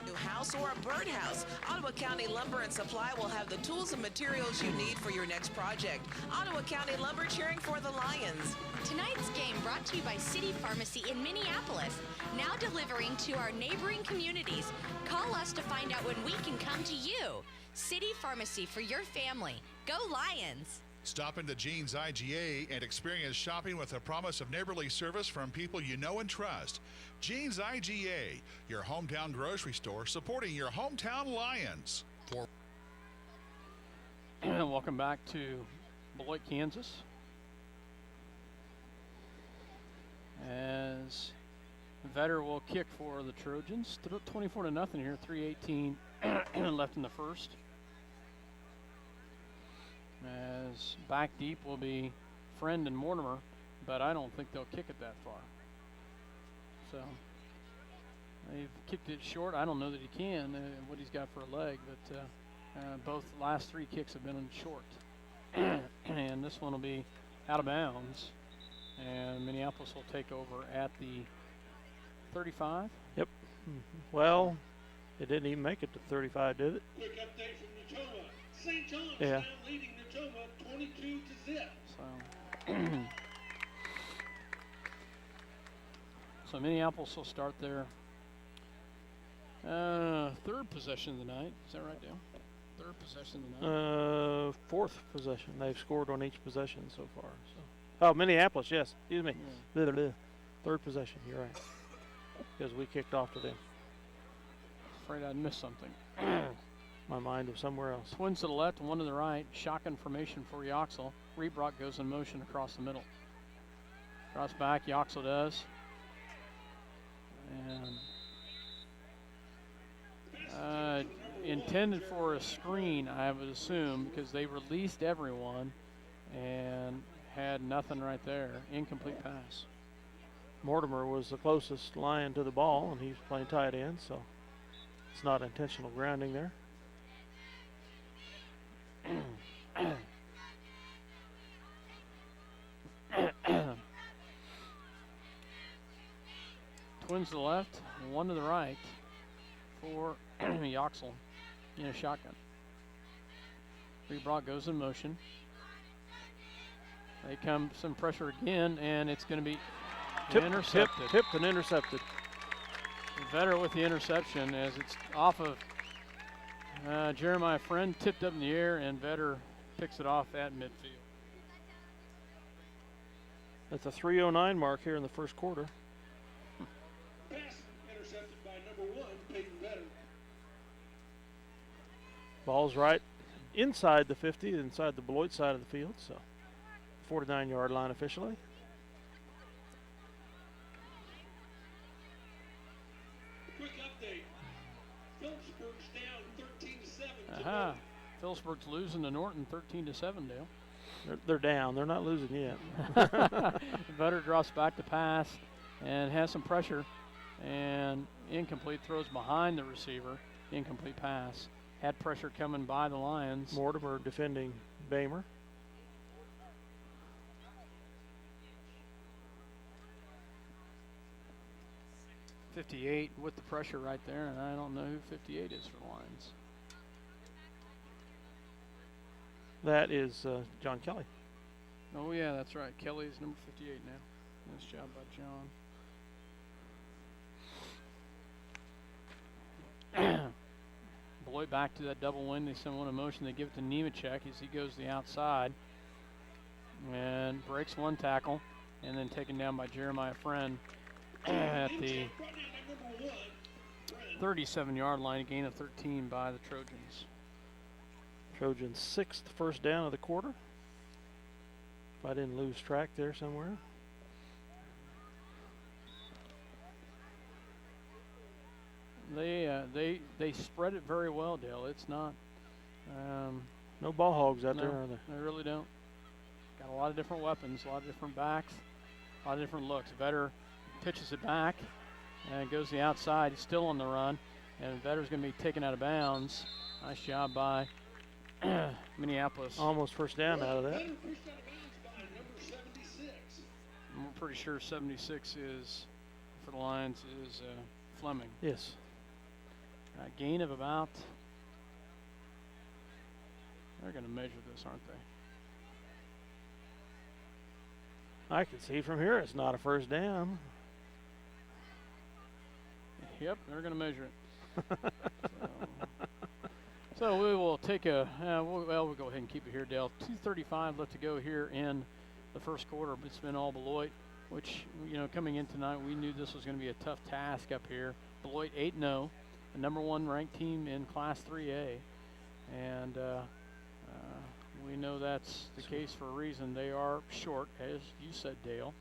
New house or a birdhouse, Ottawa County Lumber and Supply will have the tools and materials you need for your next project. Ottawa County Lumber cheering for the Lions. Tonight's game brought to you by City Pharmacy in Minneapolis, now delivering to our neighboring communities. Call us to find out when we can come to you. City Pharmacy for your family. Go Lions! Stop into Jean's IGA and experience shopping with a promise of neighborly service from people you know and trust. Jean's IGA, your hometown grocery store supporting your hometown Lions. Welcome back to Beloit, Kansas. As Vetter will kick for the Trojans. 24-0 here, 3:18 left in the first. As back deep will be Friend and Mortimer, but I don't think they'll kick it that far. So they've kicked it short. I don't know that he can, what he's got for a leg, but both last three kicks have been short. And this one will be out of bounds, and Minneapolis will take over at the 35. Yep. Well, it didn't even make it to 35, did it? Quick update from Natoma. St. John's Yeah. now leading Natoma 22-0. So Minneapolis will start their third possession of the night. Is that right, Dale? Third possession of the night. Fourth possession. They've scored on each possession so far. So, Minneapolis, yes. Excuse me. Yeah. Third possession. You're right. Because we kicked off to them. Afraid I'd missed something. My mind was somewhere else. Twins to the left, one to the right. Shotgun formation for Yoxel. Rebrock goes in motion across the middle. Cross back, Yoxel does. And intended for a screen, I would assume, because they released everyone and had nothing right there. Incomplete pass. Mortimer was the closest Lion to the ball, and he's playing tight end, so it's not intentional grounding there. Twins to the left, one to the right for Yoxel in a shotgun. Rebrock goes in motion. They come some pressure again, and it's going to be intercepted. Tipped and intercepted. Vetter with the interception as it's off of Jeremiah Friend, tipped up in the air, and Vetter picks it off at midfield. That's a 3:09 mark here in the first quarter. Pass intercepted by number 1, Peyton Vetter. Ball's right inside the 50, inside the Beloit side of the field, so 49-yard line officially. Quick update. Phillipsburg's down 13-7. to Phillipsburg's losing to Norton 13-7, Dale. They're down. They're not losing yet. Vetter drops back to pass and has some pressure, and incomplete, throws behind the receiver. Incomplete pass. Had pressure coming by the Lions. Mortimer defending Bamer. .58 with the pressure right there, and I don't know who 58 is for the Lions. That is John Kelly. Oh, yeah, that's right. Kelly's number 58 now. Nice job by John. Beloit back to that double wing. They send one in motion. They give it to Nemechek as he goes to the outside and breaks one tackle, and then taken down by Jeremiah Friend at the 37-yard line, a gain of 13 by the Trojans. Trojans' 6th first down of the quarter. If I didn't lose track there somewhere. They spread it very well, Dale. It's not no ball hogs out no, there, are there? They really don't. Got a lot of different weapons, a lot of different backs, a lot of different looks. Vetter pitches it back and goes the outside. He's still on the run. And Vetter's going to be taken out of bounds. Nice job by Minneapolis. Almost first down out of that. Vetter pushed out of bounds by number 76. And we're pretty sure 76 is, for the Lions, is Fleming. Yes. Gain of about, they're going to measure this, aren't they? I can see from here it's not a first down. Yep, they're going to measure it. So we will take a, we'll go ahead and keep it here, Dale. 2:35 left to go here in the first quarter. It's been all Beloit, which, you know, coming in tonight, we knew this was going to be a tough task up here. Beloit 8-0, the number 1 ranked team in Class 3A. And we know that's the case for a reason. They are short, as you said, Dale.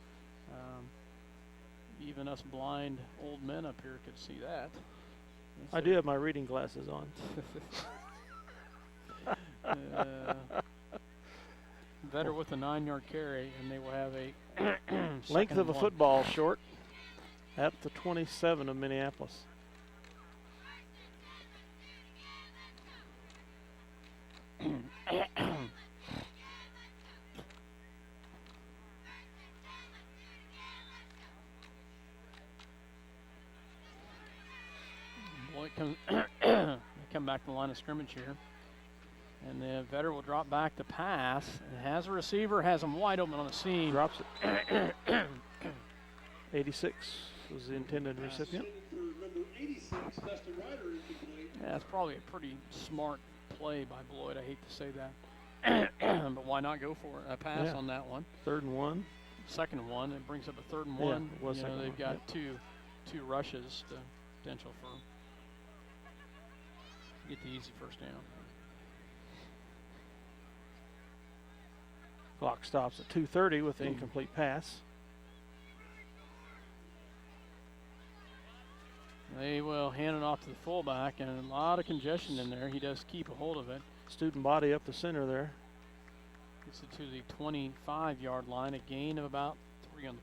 Even us blind old men up here could see that. I do have my reading glasses on. Vetter with a 9-yard carry, and they will have a Length of a football short at the 27 of Minneapolis. Boy, come back to the line of scrimmage here. And the Vetter will drop back to pass. And has a receiver, has him wide open on the seam. Drops it. 86 was the intended recipient. For number 86, Dustin Ryder is complete. Yeah, that's probably a pretty smart play by Beloit. I hate to say that. But why not go for it? A pass on that one. 3rd and 1. 2nd and 1. It brings up a 3rd and Yeah, 1. it was You know, 2nd they've one, got two rushes, the potential for get the easy first down. Clock stops at 2:30 with the incomplete pass. They will hand it off to the fullback, and a lot of congestion in there. He does keep a hold of it. Student body up the center there. Gets it to the 25-yard line, a gain of about 3 on the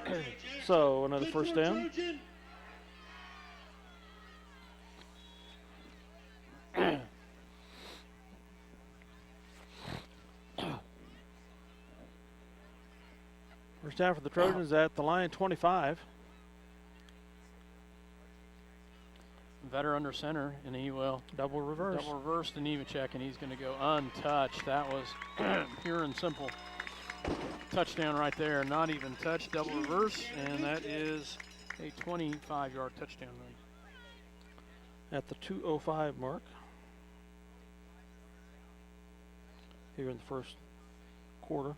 play. So another first down. First down for the Trojans at the line 25. Vetter under center, and he will Double reverse. double reverse the Nemechek, and he's going to go untouched. That was pure and simple touchdown right there. Not even touched, double reverse, and that is a 25-yard touchdown run. At the 2:05 mark. Here in the first quarter.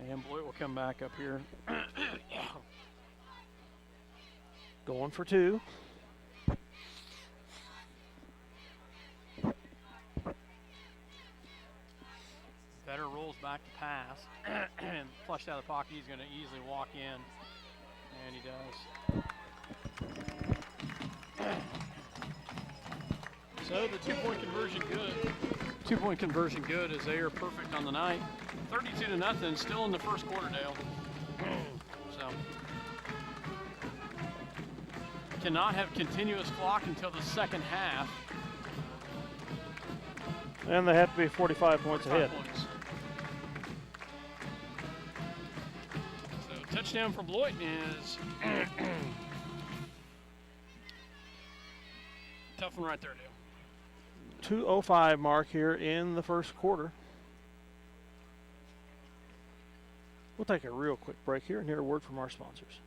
And Beloit will come back up here. Going for 2. Vetter rolls back to pass and flushed out of the pocket. He's going to easily walk in, and he does. So the 2-point conversion good. 2-point conversion good as they are perfect on the night. 32-0, still in the first quarter, Dale. So cannot have continuous clock until the second half. And they have to be 45 points ahead. Points. So touchdown for Beloit is tough one right there, Dale. 2:05 mark here in the first quarter. We'll take a real quick break here and hear a word from our sponsors.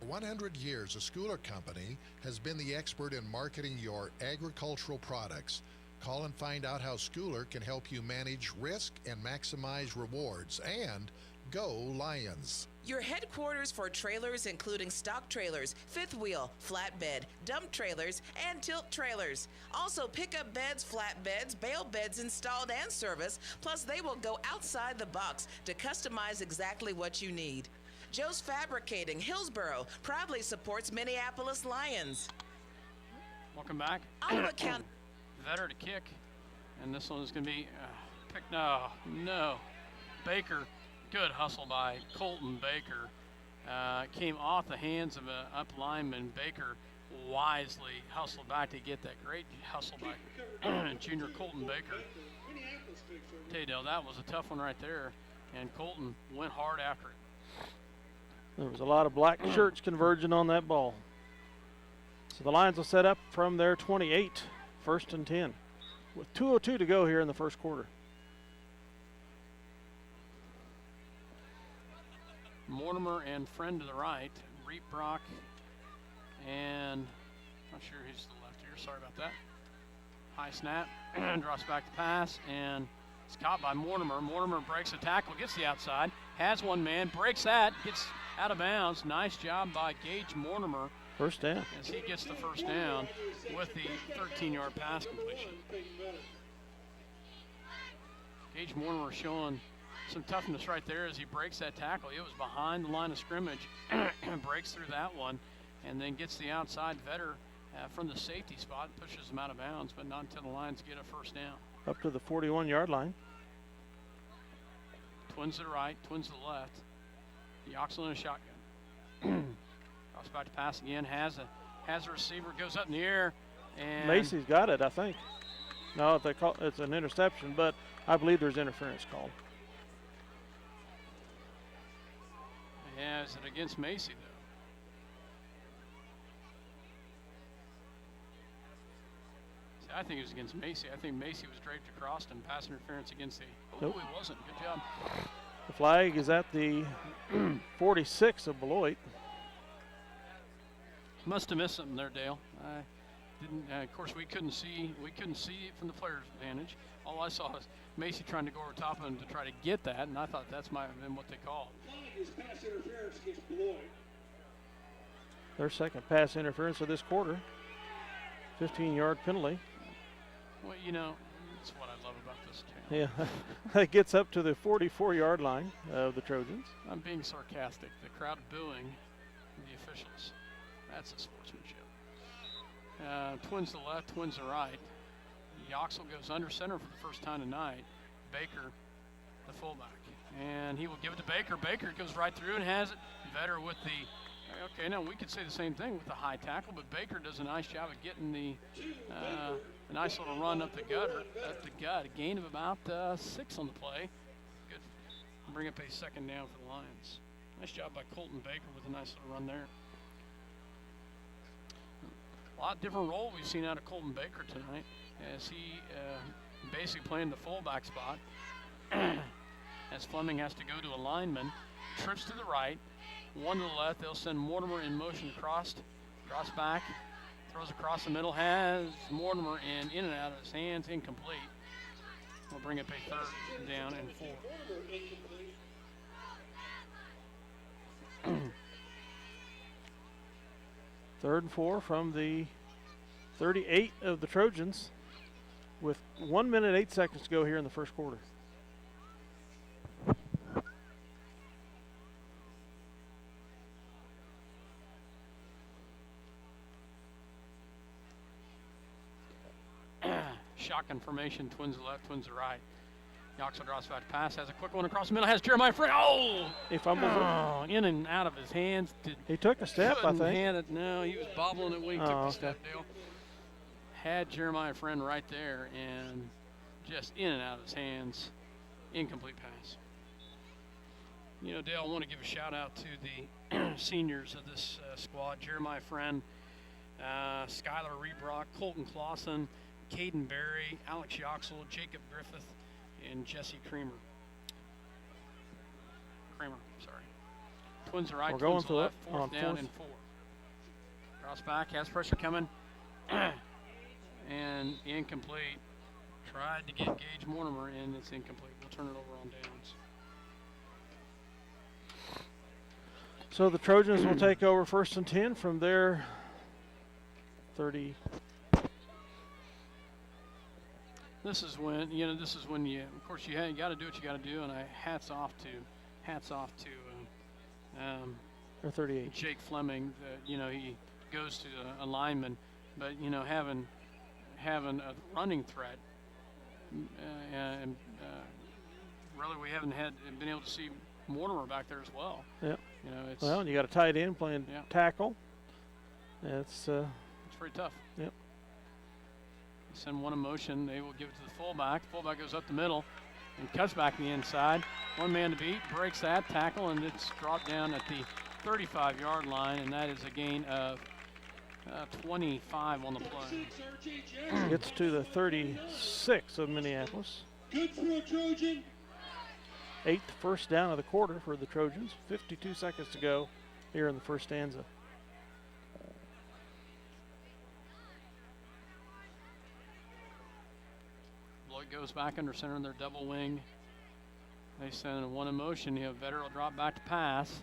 For 100 years, the Schooler Company has been the expert in marketing your agricultural products. Call and find out how Schooler can help you manage risk and maximize rewards. And go Lions. Your headquarters for trailers, including stock trailers, fifth wheel, flatbed, dump trailers, and tilt trailers. Also, pickup beds, flatbeds, bale beds installed and serviced, plus they will go outside the box to customize exactly what you need. Joe's Fabricating, Hillsboro, proudly supports Minneapolis Lions. Welcome back. Ottawa County. Vetter to kick, and this one is going to be picked. No, Baker Good hustle by Colton Baker. Came off the hands of an up lineman. Baker wisely hustled back to get that. Great hustle by junior Colton Baker. Tell you, Dale, that was a tough one right there, and Colton went hard after it. There was a lot of black shirts converging on that ball. So the Lions will set up from their 28, 1st and 10, with 2:02 to go here in the first quarter. Mortimer and Friend to the right, Reap Brock, and not sure who's to the left here. Sorry about that. High snap, drops back to pass, and it's caught by Mortimer. Mortimer breaks a tackle, gets the outside, has one man, breaks that, gets out of bounds. Nice job by Gage Mortimer. First down. As he gets the first down with the 13-yard pass completion. Gage Mortimer showing some toughness right there as he breaks that tackle. It was behind the line of scrimmage, breaks through that one, and then gets the outside Vetter from the safety spot, pushes him out of bounds, but not until the Lions get a first down. Up to the 41-yard line. Twins to the right, twins to the left. Yoxel in a shotgun. Cross back to pass again, has a receiver, goes up in the air, and Macy's got it, I think. No, they call it's an interception, but I believe there's interference called. Yeah, is it against Macy, though? See, I think it was against Macy. I think Macy was draped across him. Pass interference against the... Oh, Nope. It wasn't. Good job. The flag is at the 46 of Beloit. Must have missed something there, Dale. I didn't. Of course, we couldn't see it from the player's vantage. All I saw was Macy trying to go over top of him to try to get that, and I thought that's might have been what they called. Is pass interference against Beloit. Their second pass interference of this quarter. 15-yard penalty. Well, you know, that's what I love about this channel. Yeah, that gets up to the 44-yard line of the Trojans. I'm being sarcastic. The crowd booing the officials. That's a sportsmanship. Twins to the left, twins to the right. Yoxel goes under center for the first time tonight. Baker, the fullback. And he will give it to Baker. Baker goes right through and has it. Vetter with the, okay, now we could say the same thing with the high tackle, but Baker does a nice job of getting the, a nice little run up the gut. A gain of about 6 on the play. Good. Bring up a second down for the Lions. Nice job by Colton Baker with a nice little run there. A lot different role we've seen out of Colton Baker tonight as he basically playing the fullback spot. As Fleming has to go to a lineman, trips to the right, one to the left. They'll send Mortimer in motion cross back, throws across the middle, has Mortimer in and out of his hands, incomplete. We'll bring up a third down and 4. 3rd and 4 from the 38 of the Trojans with 1 minute 8 seconds to go here in the first quarter. Shotgun formation, twins to the left, twins to the right. Yoxel draws back to pass, has a quick one across the middle, has Jeremiah Friend. Oh! He fumbles it. In and out of his hands. He took a step, I think. Hand it. No, he was bobbling it when he took the step, Dale. Had Jeremiah Friend right there and just in and out of his hands. Incomplete pass. You know, Dale, I want to give a shout out to the seniors of this squad. Jeremiah Friend, Skylar Rebrock, Colton Clausen, Caden Berry, Alex Yoxel, Jacob Griffith, and Jesse Kramer, sorry. Twins are right, We're twins going to left, fourth down fourth. and 4. Cross back, has pressure coming, and incomplete. Tried to get Gage Mortimer, and it's incomplete. We'll turn it over on downs. So the Trojans will take over 1st and 10 from their 30. This is when you, of course, you got to do what you got to do, and hats off to Or 38. Jake Fleming. He goes to a lineman, but having a running threat, and really we haven't been able to see Mortimer back there as well. Yep. You know, it's Well, and you got a tight end playing tackle. It's pretty tough. Yep. Send one in motion. They will give it to the fullback. Fullback goes up the middle and cuts back the inside. One man to beat, breaks that tackle, and it's dropped down at the 35-yard line, and that is a gain of 25 on the play. Gets to the 36 of Minneapolis. Good for a Trojan. 8th first down of the quarter for the Trojans. 52 seconds to go here in the first stanza. Beloit goes back under center in their double wing. They send one in motion. Vetter will drop back to pass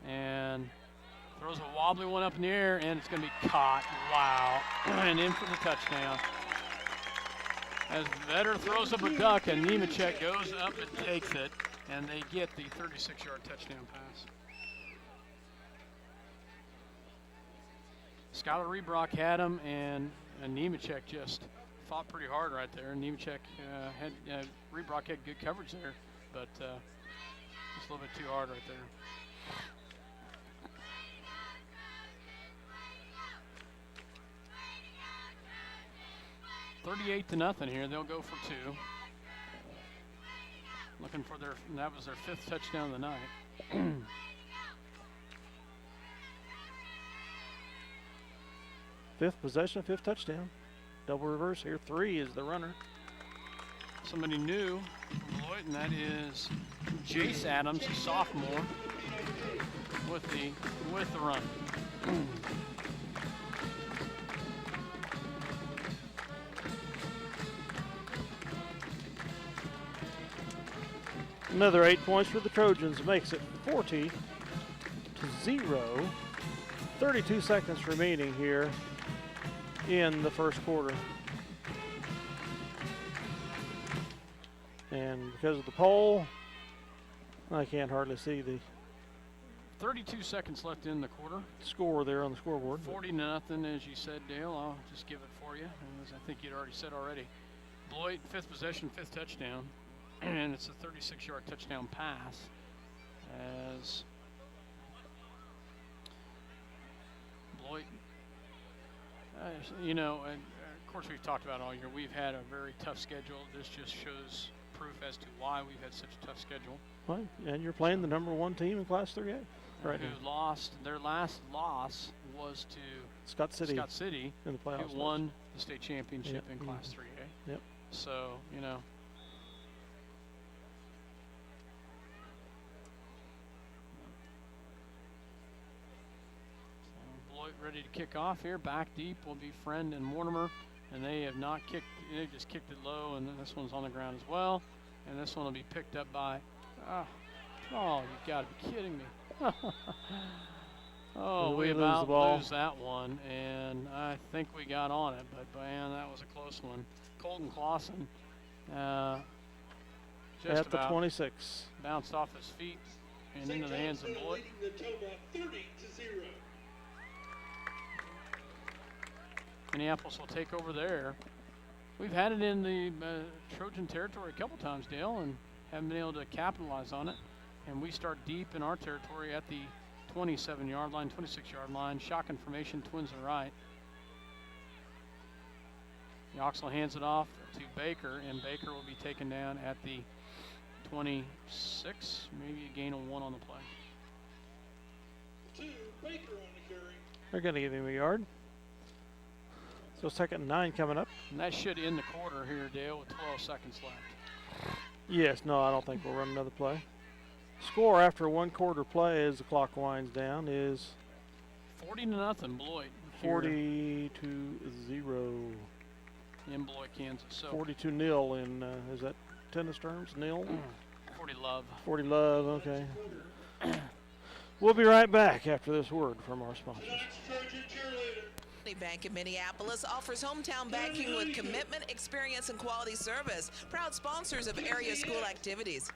and throws a wobbly one up in the air, and it's going to be caught. Wow. And in for the touchdown. As Vetter throws up a duck, and Nemechek goes up and takes it, and they get the 36-yard touchdown pass. Skylar Rebrock had him, and Nemechek just fought pretty hard right there. Nemechek Rebrock had good coverage there, but just a little bit too hard right there. $38-0 here. They'll go for 2. Looking for that was their 5th touchdown of the night. Fifth possession, 5th touchdown. Double reverse here. 3 is the runner. Somebody new from Beloit, and that is Jace Adams, a sophomore, with the run. Another 8 points for the Trojans, makes it 40-0. 32 seconds remaining here in the first quarter. And because of the pole, I can't hardly see the 32 seconds left in the quarter. Score there on the scoreboard. 40-0, as you said, Dale. I'll just give it for you, as I think you'd already said already. Beloit, 5th possession, 5th touchdown. And it's a 36-yard touchdown pass as Beloit, and of course we've talked about all year, we've had a very tough schedule. This just shows proof as to why we've had such a tough schedule. Right, and you're playing the #1 team in Class 3A. Right. Who lost, their last loss was to Scott City in the playoffs. Who won the state championship in Class 3A. Yep. So, ready to kick off here. Back deep will be Friend and Mortimer, and they have not kicked. They just kicked it low, and then this one's on the ground as well. And this one will be picked up by. Oh, you got to be kidding me! We about lose that one, and I think we got on it, but man, that was a close one. Colton Clausen, just at the 26, bounced off his feet and into the hands of Beloit. Minneapolis will take over there. We've had it in the Trojan territory a couple times, Dale, and haven't been able to capitalize on it. And we start deep in our territory at the 27-yard line, 26-yard line. Shotgun formation, twins and right. Yoxel hands it off to Baker, and Baker will be taken down at the 26, maybe a gain of 1 on the play. 2, Baker on the carry. They're going to give him a yard. So 2nd and 9 coming up. And that should end the quarter here, Dale, with 12 seconds left. Yes, no, I don't think we'll run another play. Score after 1 quarter play as the clock winds down is 40-0 Beloit. 40-0 in Beloit, Kansas. So 42-0 in is that tennis terms? Nil. 40 love. 40 love. Okay. We'll be right back after this word from our sponsors. Bank in Minneapolis offers hometown banking with commitment, experience, and quality service. Proud sponsors of area school activities.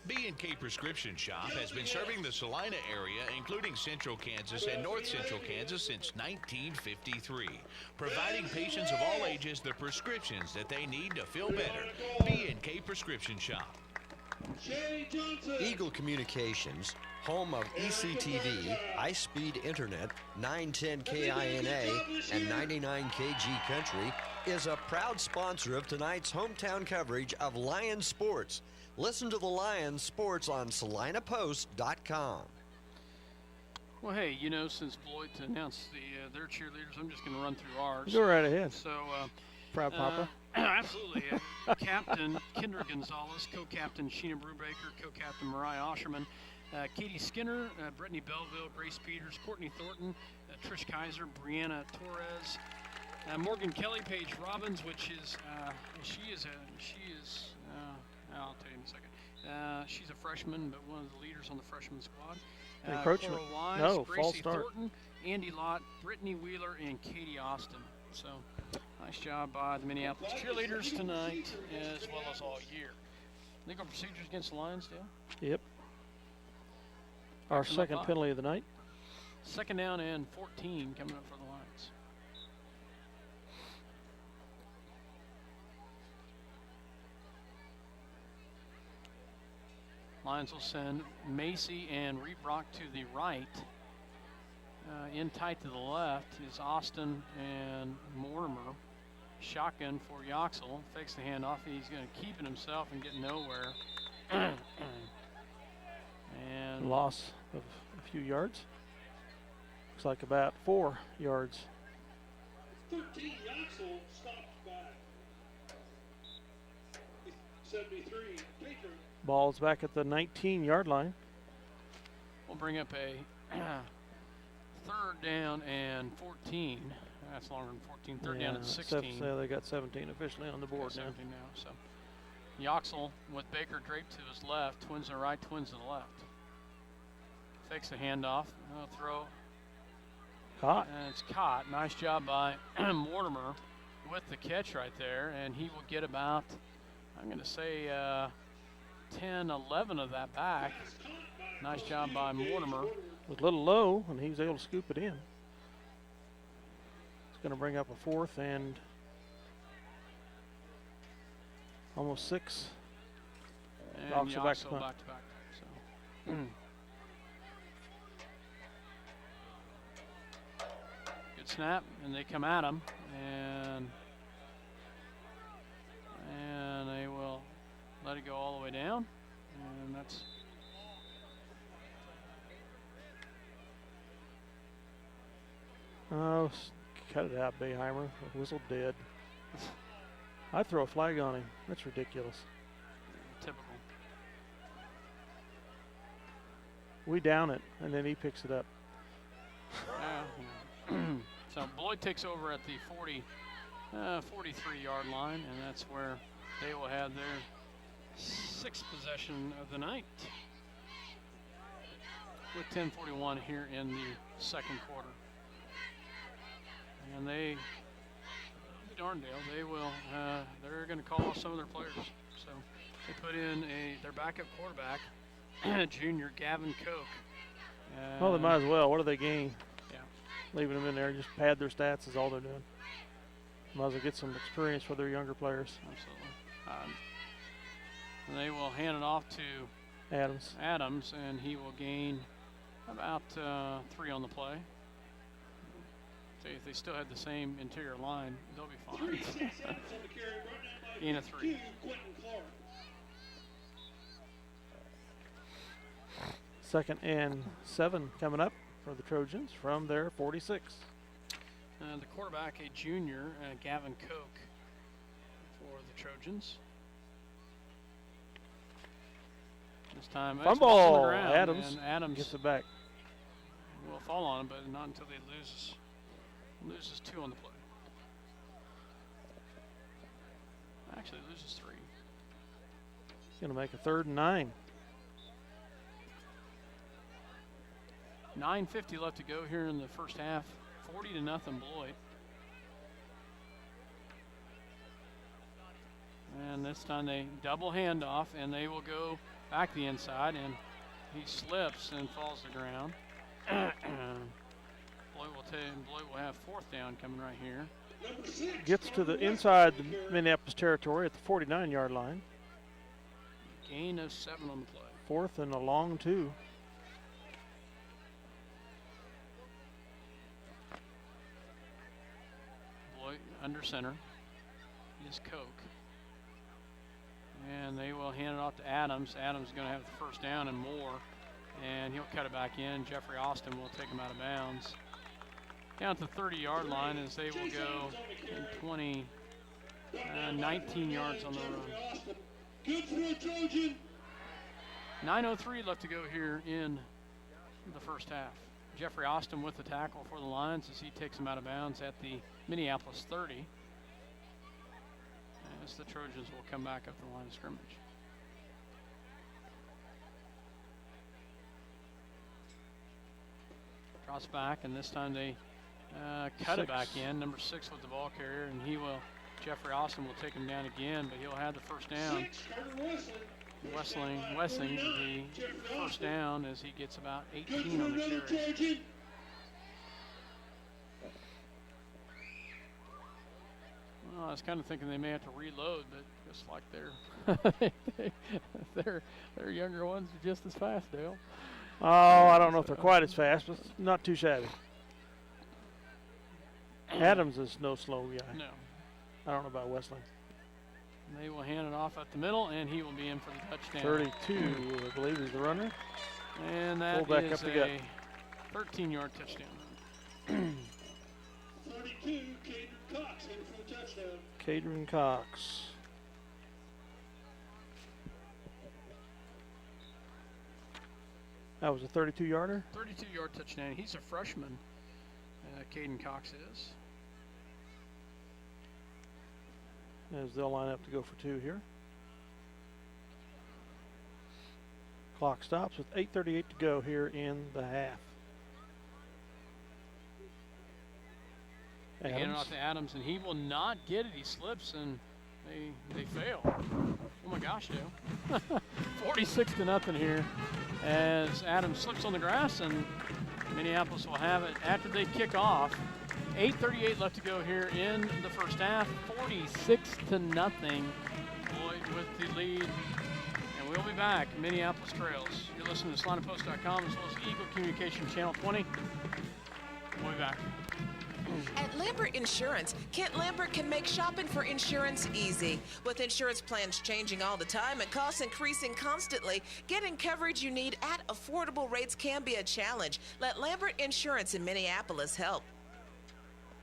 B&K Prescription Shop has been serving the Salina area, including Central Kansas and North Central Kansas, since 1953, providing patients of all ages the prescriptions that they need to feel better. B&K Prescription Shop. Shay Johnson. Eagle Communications, home of ECTV, high-speed internet, 910 KINA, and 99 KG Country, is a proud sponsor of tonight's hometown coverage of Lions sports. Listen to the Lions sports on SalinaPost.com. Well, hey, you know, since Beloit announced their cheerleaders, I'm just going to run through ours. Go right ahead. So, Proud Papa. Absolutely. Captain Kendra Gonzalez, co-captain Sheena Brubaker, co-captain Mariah Osherman, Katie Skinner, Brittany Belleville, Grace Peters, Courtney Thornton, Trish Kaiser, Brianna Torres, Morgan Kelly, Paige Robbins, which is I'll tell you in a second. She's a freshman, but one of the leaders on the freshman squad. Encroachment. Wise, No, Gracie false start. Thornton, Andy Lott, Brittany Wheeler, and Katie Austin. So, nice job by the Minneapolis cheerleaders tonight, as well as all year. Legal procedures against the Lions, Dale? Yep. Our From the second clock. penalty of the night. Second down and 14 coming up for the Lions. Lions will send Macy and Reed Brock to the right. In tight to the left is Austin and Mortimer. Shotgun for Yoxel. Fakes the handoff. He's going to keep it himself and get nowhere. And Loss of a few yards. Looks like about 4 yards. 13 Yoxel stopped by 73 Patron. Ball's back at the 19-yard line. we'll bring up a third down and 14. That's longer than 14. Third down and 16. So they got 17 officially on the board now. 17 now. So Yoxel with Baker draped to his left, twins to the right, twins to the left. Fakes the handoff. Throw. Caught. And it's caught. Nice job by Mortimer with the catch right there. And he will get about, I'm going to say, 10, 11 of that back. Nice job by Mortimer. It was a little low, and he was able to scoop it in. It's going to bring up a fourth and almost 6. And Yoxel back to Yoxel punt. back to back. So. Good snap, and they come at him, and they will let it go all the way down, and that's cut it out, Bayheimer. The whistle dead. I'd throw a flag on him. That's ridiculous. typical. We down it, and then he picks it up. So Beloit takes over at the 43-yard line, and that's where they will have their 6th possession of the night with 10:41 here in the second quarter. And they, Darndale, they will, they're going to call off some of their players. So they put in their backup quarterback, junior Gavin Koch. Well, they might as well. What do they gain? Yeah. Leaving them in there, just pad their stats is all they're doing. Might as well get some experience for their younger players. Absolutely. And they will hand it off to Adams, and he will gain about 3 on the play. So if they still had the same interior line, they'll be fine. Gain of 3. Second and 7 coming up for the Trojans from their 46. The quarterback, a junior, Gavin Koch, for the Trojans. This time, Fumble. on the ground, Adams and Adams gets it back. will fall on him, but not until they loses 2 on the play. Actually, loses 3. Going to make a 3rd and 9. 9:50 left to go here in the first half. 40-0 Beloit. And this time they double handoff, and they will go back the inside, and he slips and falls to the ground. Beloit will have 4th down coming right here. Gets to the inside the Minneapolis territory at the 49-yard line. Gain of 7 on the play. 4th and a long 2. Beloit under center is Koch. And they will hand it off to Adams. Adams is going to have the first down and more. And he'll cut it back in. Jeffrey Austin will take him out of bounds. Down to the 30-yard line as they will go in 19 yards on the run. Good for a Trojan. 9:03 left to go here in the first half. Jeffrey Austin with the tackle for the Lions as he takes him out of bounds at the Minneapolis 30. As the Trojans will come back up the line of scrimmage. Drops back, and this time they cut it back in. Number 6 with the ball carrier, and Jeffrey Austin will take him down again, but he'll have the first down. Wessling the first down as he gets about 18 on the carry. Well, I was kind of thinking they may have to reload, but just like their younger ones are just as fast, Dale. Oh, I don't know if they're quite as fast, but not too shabby. Adams is no slow guy. No. I don't know about Wessling. They will hand it off up the middle, and he will be in for the touchdown. 32, I believe, is the runner. And that Fullback is up the gut. a 13-yard touchdown. 32, Caden Cox in for the touchdown. Cadron Cox. That was a 32-yarder? 32-yard touchdown. He's a freshman, Caden Cox is. As they'll line up to go for 2 here. Clock stops with 8:38 to go here in the half. They hand it off to Adams, and he will not get it. He slips, and they fail. Oh my gosh, Dale. 46-0 here as Adams slips on the grass, and Minneapolis will have it after they kick off. 8:38 left to go here in the first half. 46-0. Beloit with the lead. And we'll be back. Minneapolis Trails. You're listening to SalinaPost.com as well as Eagle Communication Channel 20. We'll be back. At Lambert Insurance, Kent Lambert can make shopping for insurance easy. With insurance plans changing all the time and costs increasing constantly, getting coverage you need at affordable rates can be a challenge. Let Lambert Insurance in Minneapolis help.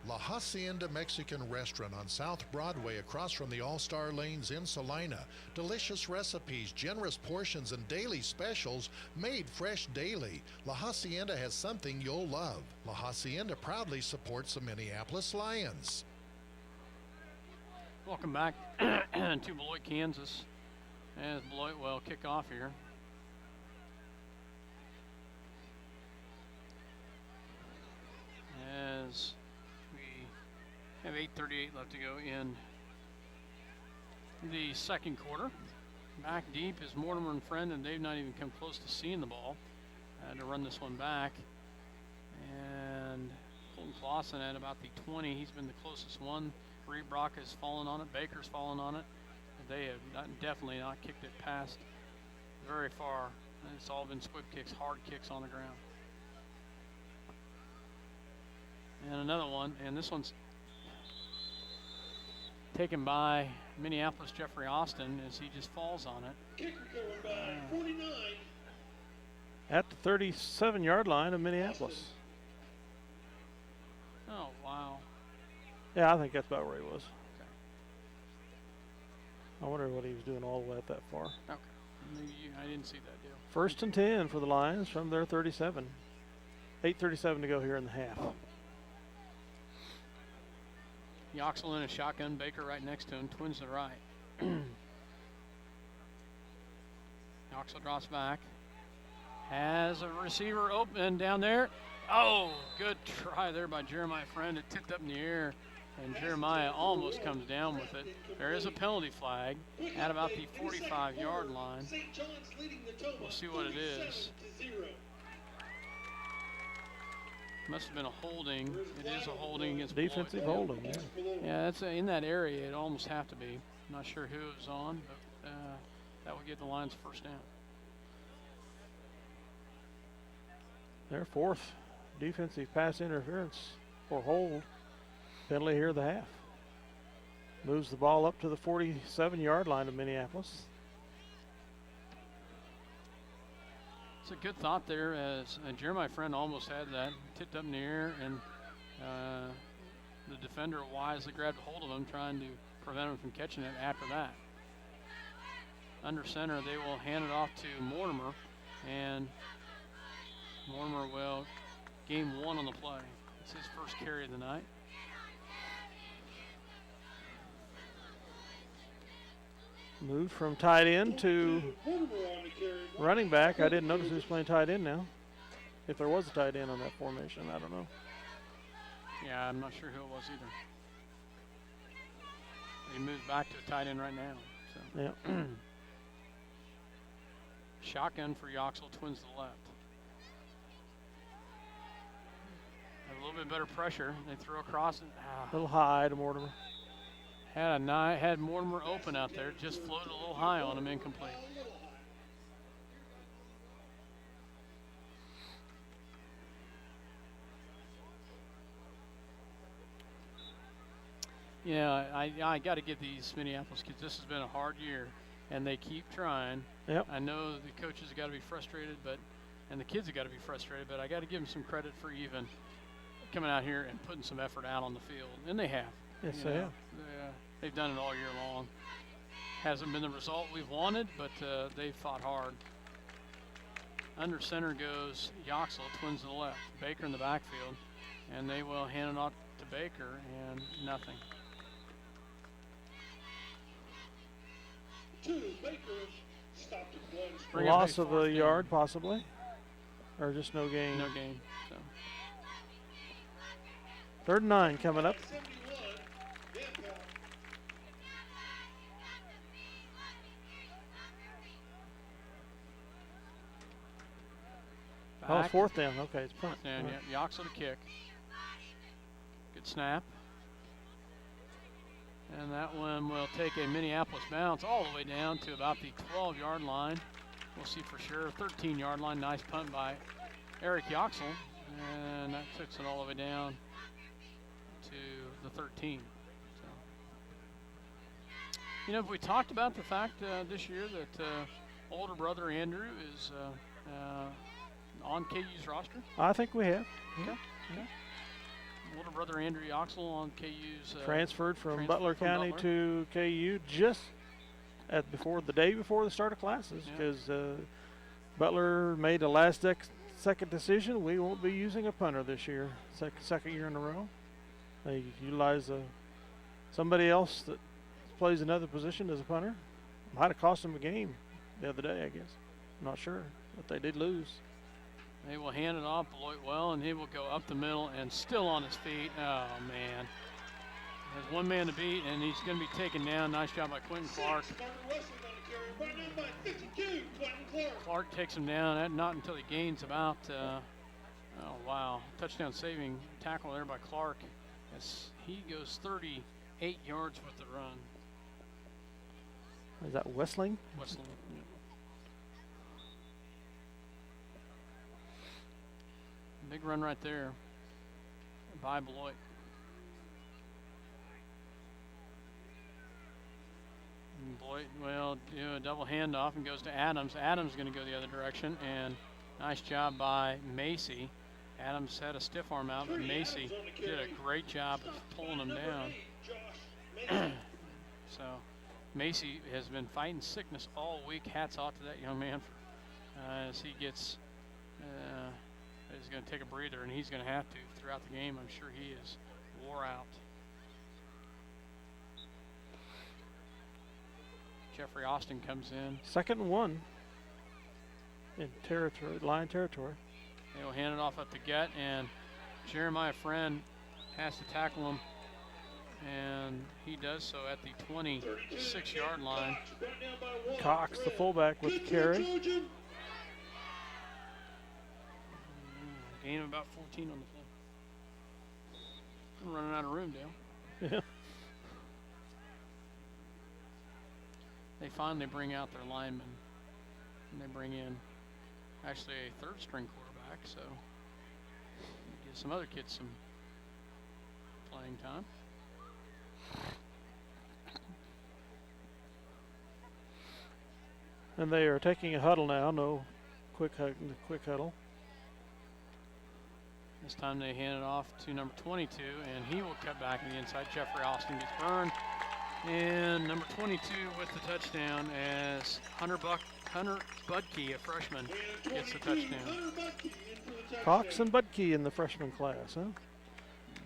La Hacienda Mexican Restaurant on South Broadway across from the All-Star Lanes in Salina. Delicious recipes, generous portions, and daily specials made fresh daily. La Hacienda has something you'll love. La Hacienda proudly supports the Minneapolis Lions. Welcome back to Beloit, Kansas. As Beloit will kick off here. As we have 8:38 left to go in the second quarter. Back deep is Mortimer and Friend, and they've not even come close to seeing the ball to run this one back. And Colton Clausen at about the 20. He's been the closest one. Reed Brock has fallen on it. Baker's fallen on it. They have definitely not kicked it past very far. It's all been squib kicks, hard kicks on the ground. And another one, and this one's taken by Minneapolis Jeffrey Austin as he just falls on it. Kick recovered by 49. At the 37-yard line of Minneapolis. Oh, wow. Yeah, I think that's about where he was. Okay. I wonder what he was doing all the way up that far. Okay. I didn't see that deal. 1st and 10 for the Lions from their 37. 8:37 to go here in the half. Yoxel in a shotgun, Baker right next to him, twins to the right. Yoxel drops back. Has a receiver open down there. Oh, good try there by Jeremiah Friend. It tipped up in the air, and Jeremiah almost comes down with it. There is a penalty flag at about the 45-yard line. We'll see what it is. Must have been a holding. It is a holding against defensive Beloit. holding. Yeah. Yeah, that's in that area. It almost have to be. I'm not sure who it was on, but that would get the Lions first down. Their fourth defensive pass interference or hold. Penalty here at the half. Moves the ball up to the 47-yard line of Minneapolis. It's a good thought there, as Jeremiah Friend almost had that, tipped up in the air, and the defender wisely grabbed hold of him, trying to prevent him from catching it after that. Under center, they will hand it off to Mortimer, and Mortimer will gain 1 on the play. It's his first carry of the night. Moved from tight end to running back. I didn't notice he was playing tight end now. If there was a tight end on that formation, I don't know. Yeah, I'm not sure who it was either. He moved back to a tight end right now. So. Yeah. Shotgun for Yoxel, twins to the left. A little bit better pressure. They throw across it. A little high to Mortimer. Had Mortimer open out there, just floated a little high on him, incomplete. Yeah, I got to give these Minneapolis kids, this has been a hard year, and they keep trying. Yep. I know the coaches have got to be frustrated, and the kids have got to be frustrated, but I got to give them some credit for even coming out here and putting some effort out on the field, and they have. Yes, they have. They've done it all year long. Hasn't been the result we've wanted, but they've fought hard. Under center goes Yoxel, twins to the left. Baker in the backfield, and they will hand it off to Baker, and nothing. Loss of a yard, possibly, or just no gain. No gain. So. 3rd and 9 coming up. Oh, 4th down. Okay, it's punt. 4th down, yeah. Yoxel to kick. Good snap. And that one will take a Minneapolis bounce all the way down to about the 12-yard line. We'll see for sure. 13-yard line. Nice punt by Eric Yoxel. And that takes it all the way down to the 13. So. You know, we talked about the fact this year that older brother Andrew is on KU's roster? I think we have. Okay. Okay. Older brother Andrew Yoxel on KU's transferred from Butler County to KU just before the day before the start of classes, because Butler made a last-second decision. We won't be using a punter this year, second year in a row. They utilize somebody else that plays another position as a punter. Might have cost them a game the other day, I guess. I'm not sure, but they did lose. They will hand it off Beloit well, and he will go up the middle and still on his feet. Oh, man. There's one man to beat, and he's going to be taken down. Nice job by Quentin Clark. Clark takes him down, not until he gains about, touchdown saving tackle there by Clark as he goes 38 yards with the run. Is that Westling? Westling, yeah. Big run right there by Beloit. And Beloit will do a double handoff and goes to Adams. Adams is going to go the other direction, and nice job by Macy. Adams had a stiff arm out, but Macy did a great job of pulling him down. So Macy has been fighting sickness all week. Hats off to that young man as he gets he's going to take a breather, and he's going to have to throughout the game. I'm sure he is wore out. Jeffrey Austin comes in. 2nd and 1 in territory, line territory. They will hand it off up the gut, and Jeremiah Friend has to tackle him, and he does so at the 26-yard line. Cox, the fullback, with the carry. Gain of about 14 on the play. I'm running out of room, Dale. Yeah. they finally bring out their linemen. And they bring in actually a third-string quarterback, so give some other kids some playing time. And they are taking a huddle now. No quick huddle. This time they hand it off to number 22, and he will cut back in the inside. Jeffrey Austin gets burned. And number 22 with the touchdown as Hunter Budke, a freshman, gets the touchdown. Cox and Budke in the freshman class, huh?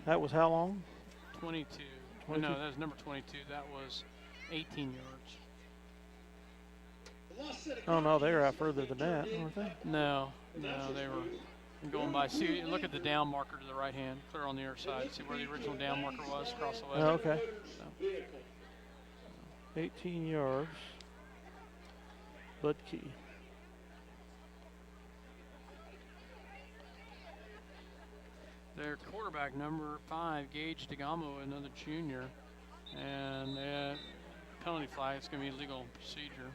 That was how long? 22. 22. No, that was number 22. That was 18 yards. Oh, no, they were out further than that, weren't they? No, they were going by. See, look at the down marker to the right hand, clear on the other side. See where the original down marker was across the way. Oh, okay. So. 18 yards. Budke. Their quarterback, number 5, Gage DeGamo, another junior. And penalty flag, it's going to be legal procedure.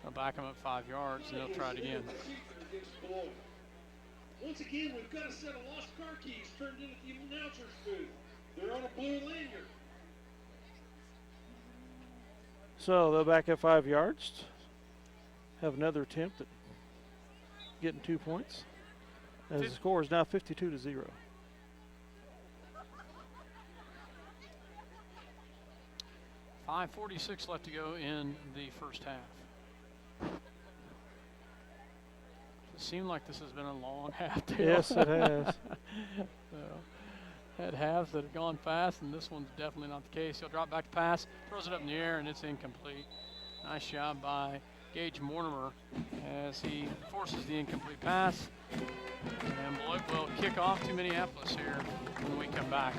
They'll back him up 5 yards, and they'll try it again. Once again, we've got a set of lost car keys turned in at the announcer's booth. They're on a blue lanyard. So they'll back up 5 yards. Have another attempt at getting 2 points. As the score is now 52-0. .546 left to go in the first half. It seemed like this has been a long half. Yes, it has. Had halves that have gone fast, and this one's definitely not the case. He'll drop back to pass, throws it up in the air, and it's incomplete. Nice job by Gage Mortimer as he forces the incomplete pass. And Beloit will kick off to Minneapolis here when we come back.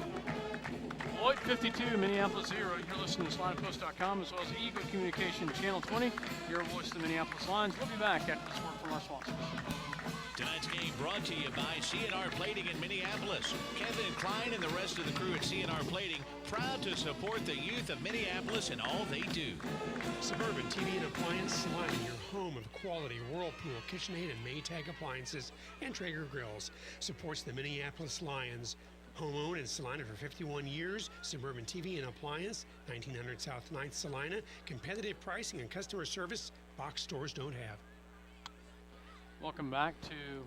Beloit 52, Minneapolis 0. You're listening to SlinePost.com as well as Eagle Communication Channel 20. Your voice of the Minneapolis Lions. We'll be back after this word from our sponsors. Tonight's game brought to you by C&R Plating in Minneapolis. Kevin Klein and the rest of the crew at C&R Plating, proud to support the youth of Minneapolis in all they do. Suburban TV and Appliance Salon, your home of quality Whirlpool, KitchenAid, and Maytag appliances and Traeger grills, supports the Minneapolis Lions. Home-owned in Salina for 51 years, Suburban TV and Appliance, 1900 South 9th Salina. Competitive pricing and customer service box stores don't have. Welcome back to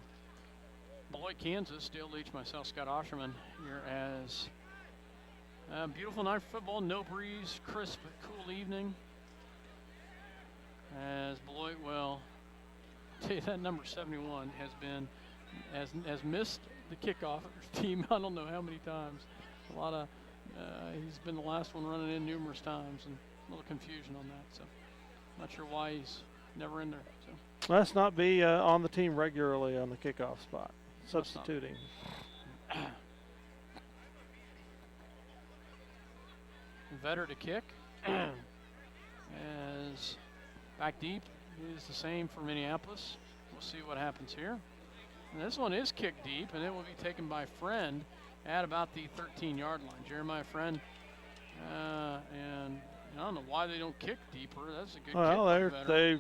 Beloit, Kansas. Dale Leach, myself, Scott Osherman here as a beautiful night for football. No breeze, crisp, cool evening. As Beloit, well, tell you that number 71 has missed the kickoff team. I don't know how many times. A lot of he's been the last one running in numerous times, and a little confusion on that. So, not sure why he's never in there. So. Let's not be on the team regularly on the kickoff spot. Substituting. Vetter to kick. As back deep is the same for Minneapolis. We'll see what happens here. And this one is kicked deep, and it will be taken by Friend at about the 13-yard line. Jeremiah Friend. And I don't know why they don't kick deeper. That's a good kick. Well, they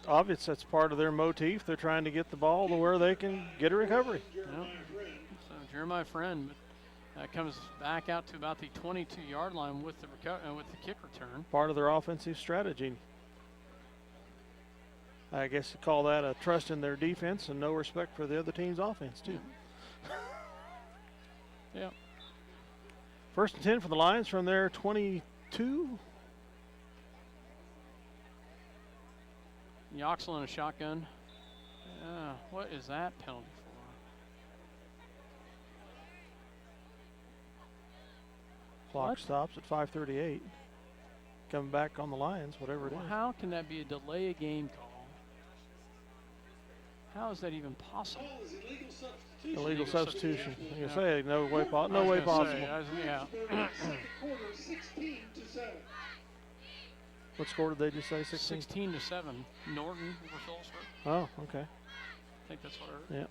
obvious that's part of their motif. They're trying to get the ball to where they can get a recovery. Yep. So Jeremiah Friend comes back out to about the 22-yard line with the kick return. Part of their offensive strategy. I guess you call that a trust in their defense and no respect for the other team's offense, too. Yeah. First and 10 for the Lions from their 22. Yoxel in a shotgun. What is that penalty for? Clock stops at 5:38. Coming back on the Lions, whatever it is. How can that be a delay of game call? How is that even possible? Illegal substitution. You say no way possible. Yeah. What score did they just say? 16 to 7. Norton over Phillipsburg. Oh, okay. I think that's what I heard.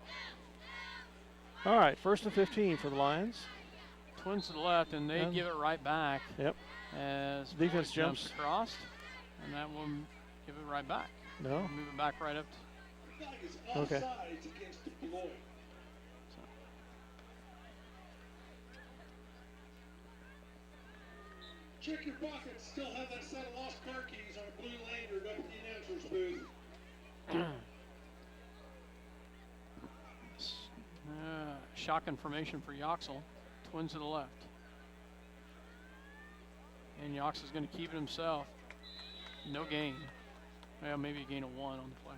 Yeah. All right, first and 15 for the Lions. Twins to the left, and they give it right back. Yep. As defense jumps across. And that will give it right back. No. Move it back right up. Okay. Offsides against Beloit. Check your pockets. Still have that set of lost car keys on a blue lanyard up at the announcer's booth. Shotgun formation for Yoxel. Twins to the left. And Yoxel's going to keep it himself. No gain. Well, maybe a gain of 1 on the play.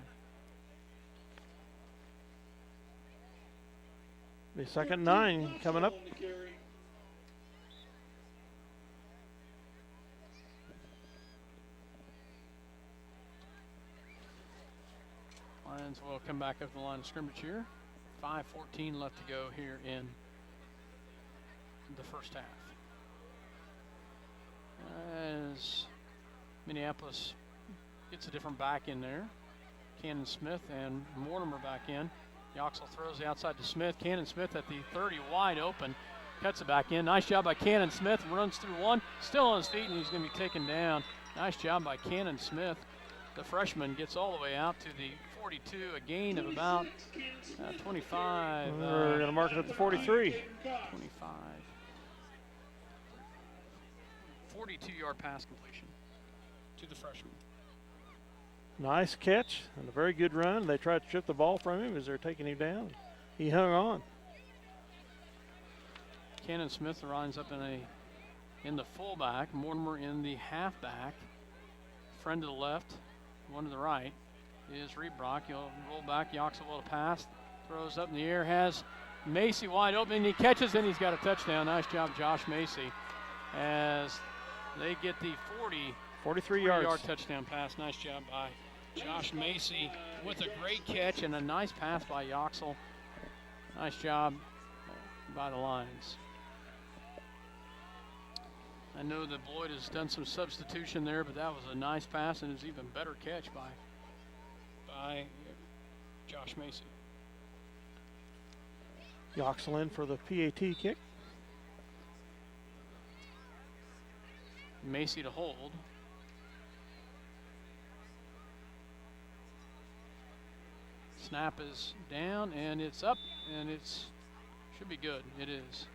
The second 9 coming up. Lions will come back up the line of scrimmage here. 5:14 left to go here in the first half. As Minneapolis gets a different back in there. Cannon Smith and Mortimer back in. Yoxel throws the outside to Smith. Cannon Smith at the 30, wide open. Cuts it back in. Nice job by Cannon Smith. Runs through one. Still on his feet, and he's going to be taken down. Nice job by Cannon Smith. The freshman gets all the way out to the 42, a gain of about 25. We're going to mark it at the 43. 25. 42-yard pass completion to the freshman. Nice catch and a very good run. They tried to strip the ball from him as they're taking him down. He hung on. Cannon Smith lines up in the fullback. Mortimer in the halfback. Friend to the left, one to the right is Reebrock. He'll roll back. Yoxel will pass. Throws up in the air. Has Macy wide open. He catches and he's got a touchdown. Nice job, Josh Macy. As they get the 43-yard touchdown pass. Nice job by Josh Macy with a great catch and a nice pass by Yoxel. Nice job by the Lions. I know that Beloit has done some substitution there, but that was a nice pass and it's even better catch by Josh Macy. Yoxel in for the PAT kick. Macy to hold. Snap is down and it's up and it's should be good. It is.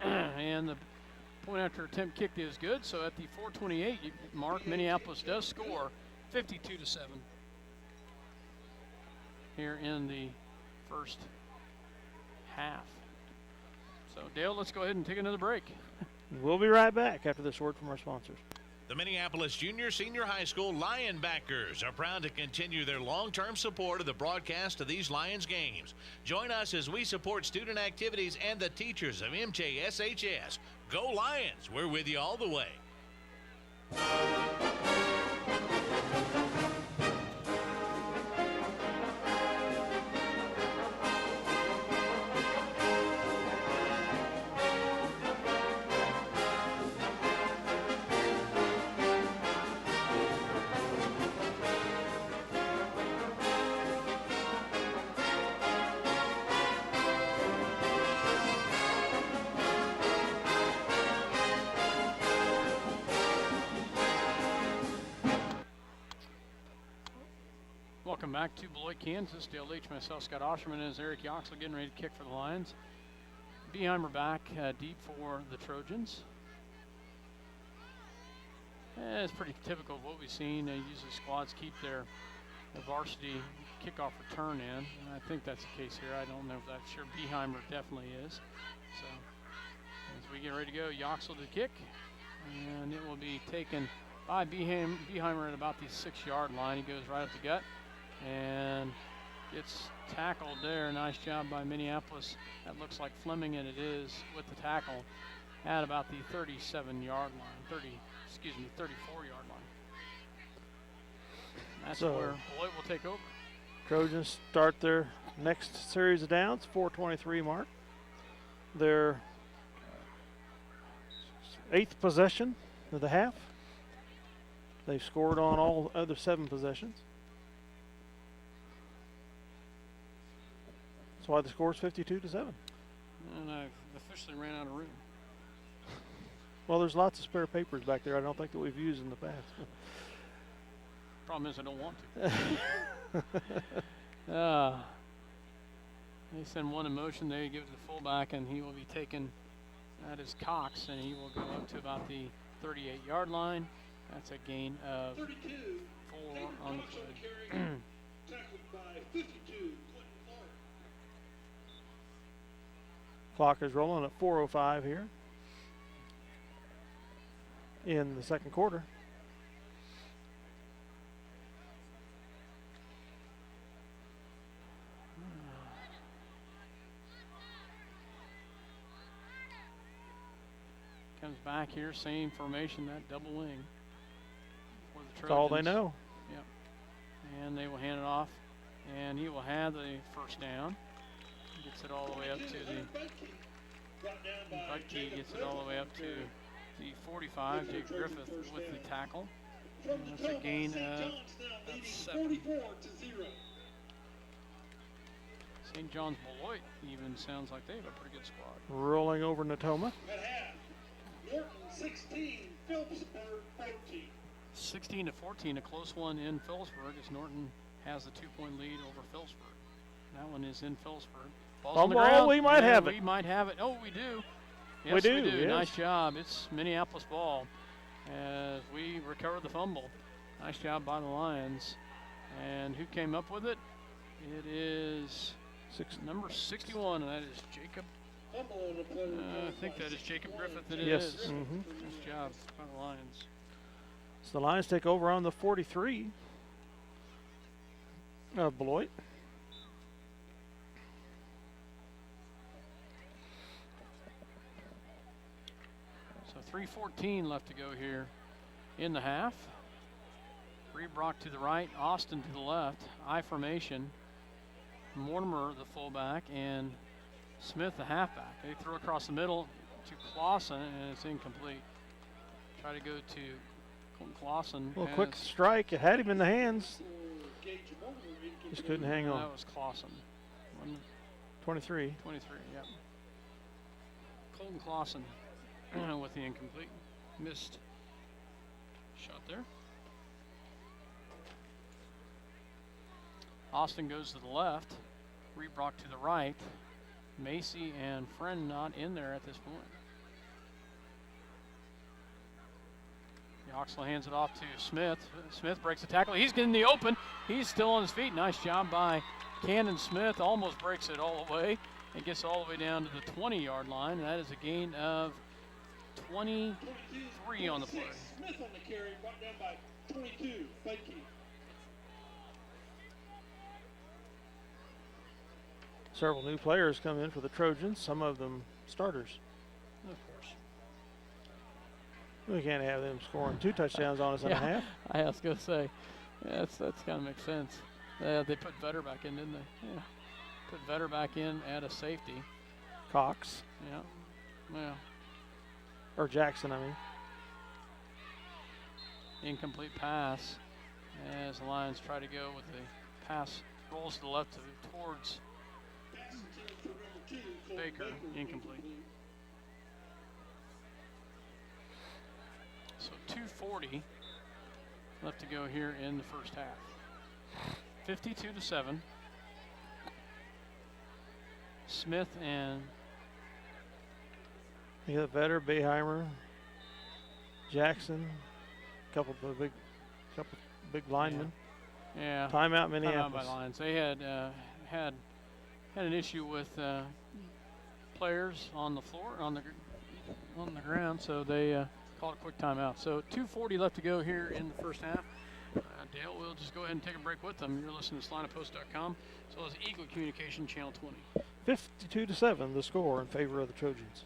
And the point after attempt kick is good. So at the 4:28 mark, Minneapolis does score 52-7 here in the first half. So Dale, let's go ahead and take another break. We'll be right back after this word from our sponsors. The Minneapolis Junior Senior High School Lionbackers are proud to continue their long-term support of the broadcast of these Lions games. Join us as we support student activities and the teachers of MJSHS. Go Lions! We're with you all the way. Welcome back to Beloit, Kansas. Dale Leach, myself, Scott Osherman, as Eric Yoxel getting ready to kick for the Lions. Beheimer back deep for the Trojans. It's pretty typical of what we've seen. Usually squads keep their varsity kickoff return in, and I think that's the case here. I don't know if that's sure. Beheimer definitely is. So as we get ready to go, Yoxel to kick, and it will be taken by Beheimer at about the 6-yard line. He goes right up the gut and gets tackled there. Nice job by Minneapolis. That looks like Fleming, and it is with the tackle at about the 37-yard line, 34-yard line. That's where Beloit will take over. Trojans start their next series of downs, 4:23 mark. Their 8th possession of the half. They've scored on all other 7 possessions. That's why the score is 52-7. And I've officially ran out of room. Well, there's lots of spare papers back there I don't think that we've used in the past. Problem is I don't want to. They send one in motion. They give it to the fullback, and he will be taken. That is Cox, and he will go up to about the 38-yard line. That's a gain of 32. 4 on the play. Tackled by 52. Clinton Clark. Clock is rolling at 4:05 here in the second quarter. Comes back here, same formation, that double wing. For the That's all they Trojans. know. Yep. And they will hand it off, and he will have the first down. Gets it all the way up to the Budke gets it all the way up to the 45. Jake Griffith with the tackle. And that's a gain of 7. St. John's Beloit even sounds like they have a pretty good squad. Rolling over Natoma. At half, Norton 16, Phillipsburg 14. 16-14, a close one in Phillipsburg as Norton has the 2-point lead over Phillipsburg. That one is in Phillipsburg. Ball's on the ground. We might have it. We might have it. Oh, we do. Yes, we do. Yes. Yes. Nice job. It's Minneapolis ball as we recover the fumble. Nice job by the Lions. And who came up with it? It is number 61, and that is Jacob. I think that is Jacob Griffith. It yes. is. Mm-hmm. Nice job by the Lions. So the Lions take over on the 43 of Beloit. So 3:14 left to go here in the half. Rebrock to the right, Austin to the left, I formation. Mortimer, the fullback, and Smith, the halfback. They throw across the middle to Clausen, and it's incomplete. Try to go to Clausen. Well, quick strike. It had him in the hands. Just couldn't hang on. That was Clausen. 23. 23, yep. Colton Clausen with the incomplete. Missed shot there. Austin goes to the left. Rebrock to the right. Macy and Friend not in there at this point. Yoxel hands it off to Smith. Smith breaks the tackle. He's getting the open. He's still on his feet. Nice job by Cannon Smith. Almost breaks it all the way. It gets all the way down to the 20-yard line. And that is a gain of 23 on the play. Smith on the carry, brought down by 22. Budke. Several new players come in for the Trojans, some of them starters. Of course. We can't have them scoring 2 touchdowns on us in a half. I was going to say, that's kind of makes sense. They put Vetter back in, didn't they? Yeah. Put Vetter back in at a safety. Cox. Yeah. Or Jackson, I mean. Incomplete pass as the Lions try to go with the pass. Rolls to the left towards Baker, incomplete. So 2:40 left to go here in the first half. 52-7. Smith and You got Vetter, Beheimer, Jackson, couple big linemen. Yeah. Timeout Minneapolis. Timeout by Lions. They had an issue with players on the floor, on the ground, so they called a quick timeout. So 2:40 left to go here in the first half. Dale, we'll just go ahead and take a break with them. You're listening to SalinaPost.com, as well as Eagle Communication Channel 20. 52-7, the score in favor of the Trojans.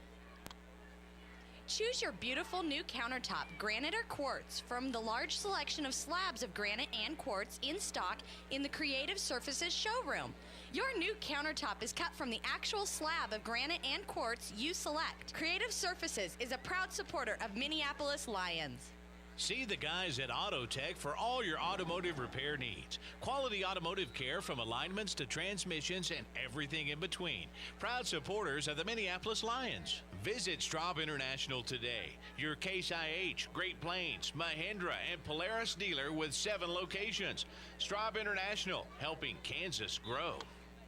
Choose your beautiful new countertop, granite or quartz, from the large selection of slabs of granite and quartz in stock in the Creative Surfaces showroom. Your new countertop is cut from the actual slab of granite and quartz you select. Creative Surfaces is a proud supporter of Minneapolis Lions. See the guys at Auto Tech for all your automotive repair needs. Quality automotive care from alignments to transmissions and everything in between. Proud supporters of the Minneapolis Lions. Visit Straub International today. Your Case IH, Great Plains, Mahindra, and Polaris dealer with 7 locations. Straub International, helping Kansas grow.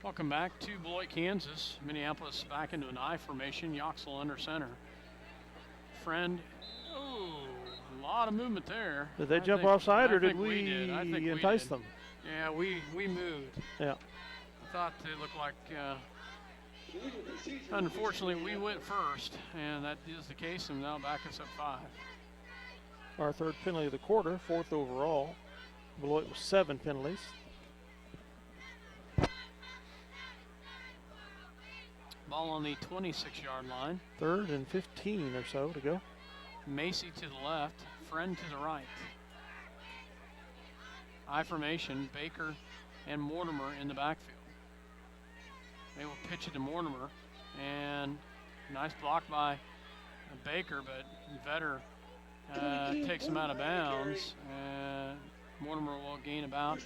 Welcome back to Beloit, Kansas. Minneapolis back into an I formation. Yoxel under center. Friend. Oh, a lot of movement there. Did they jump offside, or did we entice them? Yeah, we moved. Yeah. I thought they looked like, unfortunately, we went first, and that is the case, and now back us up 5. Our 3rd penalty of the quarter, 4th overall. Beloit with 7 penalties. Ball on the 26-yard line. 3rd and 15 or so to go. Macy to the left, Friend to the right. I formation, Baker and Mortimer in the backfield. They will pitch it to Mortimer, and nice block by Baker, but Vetter takes him out of bounds. Mortimer will gain about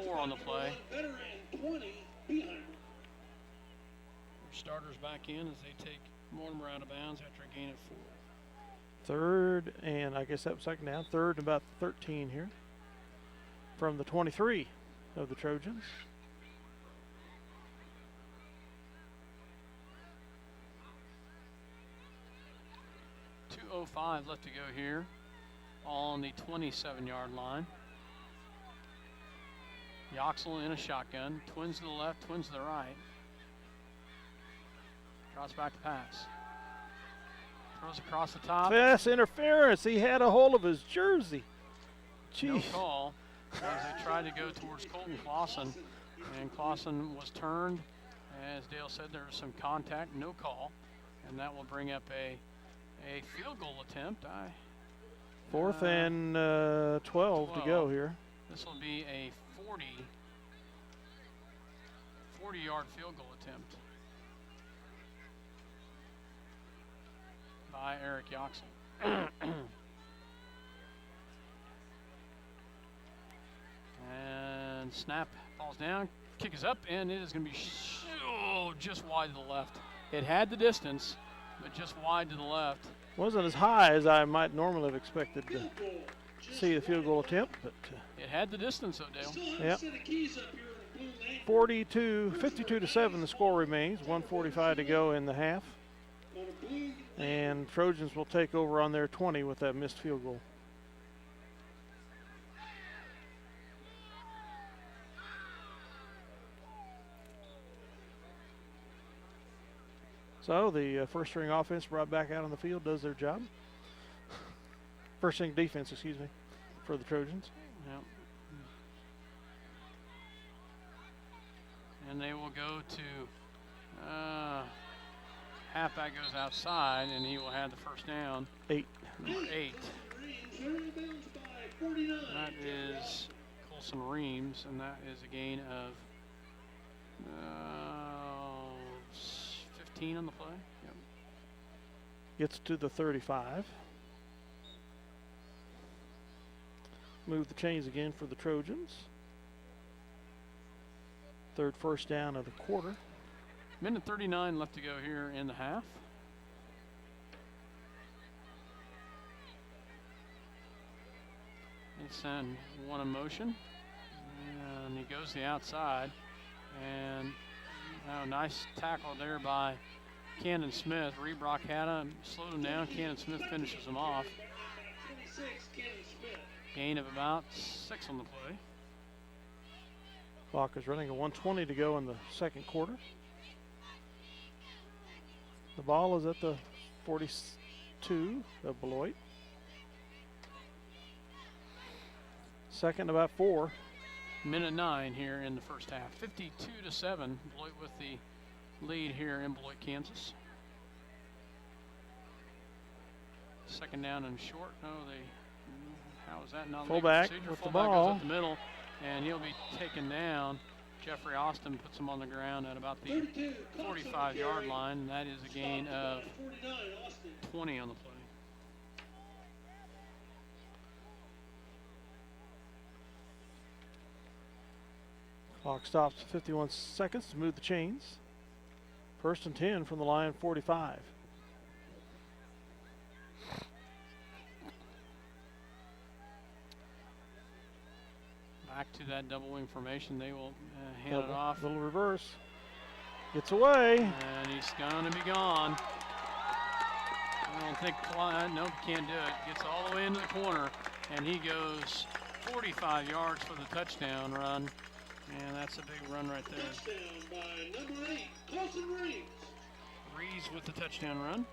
4 on the play. Starters back in as they take Mortimer out of bounds after a gain of 4. 3rd, and I guess that was 2nd down. 3rd and about 13 here from the 23 of the Trojans. .205 left to go here on the 27-yard line. Yoxel in a shotgun. Twins to the left, twins to the right. Drops back to pass. Throws across the top. Pass interference. He had a hold of his jersey. Jeez. No call as they tried to go towards Colton Clausen. And Clausen was turned. As Dale said, there was some contact, no call. And that will bring up a field goal attempt. 4th and 12 to go here. This will be a 40-yard field goal attempt by Eric Yoxel. And snap, falls down, kick is up, and it is going to be just wide to the left. It had the distance, but just wide to the left. Wasn't as high as I might normally have expected to see the field goal attempt, but it had the distance, though, Dale. Yeah. 52-7 the score remains. 1:45 to go in the half. And Trojans will take over on their 20 with that missed field goal. So the first string offense brought back out on the field does their job. First string defense, excuse me, for the Trojans. Yep. And they will go to halfback goes outside, and he will have the first down. 8. Number 8. That is Colson Reams, and that is a gain of 15 on the play. Yep. Gets to the 35. Move the chains again for the Trojans. 3rd first down of the quarter. Minute 39 left to go here in the half. They send one in motion, and he goes to the outside, and nice tackle there by Cannon Smith. Rebrock had him, slowed him down. Cannon Smith finishes him off. Gain of about 6 on the play. Clock is running. A 1:20 to go in the second quarter. The ball is at the 42 of Beloit. 2nd about 4. Minute 9 here in the first half. 52-7. Beloit with the lead here in Beloit, Kansas. 2nd down and short. How is that not fullback legal procedure? with Fullback the ball. goes up the middle, and he'll be taken down. Jeffrey Austin puts him on the ground at about the 45-yard line, and that is a gain of 20 on the play. Clock stops at 51 seconds to move the chains. 1st and 10 from the Lion 45. Back to that double wing formation. They will hand it off. Little reverse. Gets away. And he's going to be gone. I don't think, nope, can't do it. Gets all the way into the corner, and he goes 45 yards for the touchdown run. And that's a big run right there. Touchdown by number 8, Colton Reeves. Reeves with the touchdown run.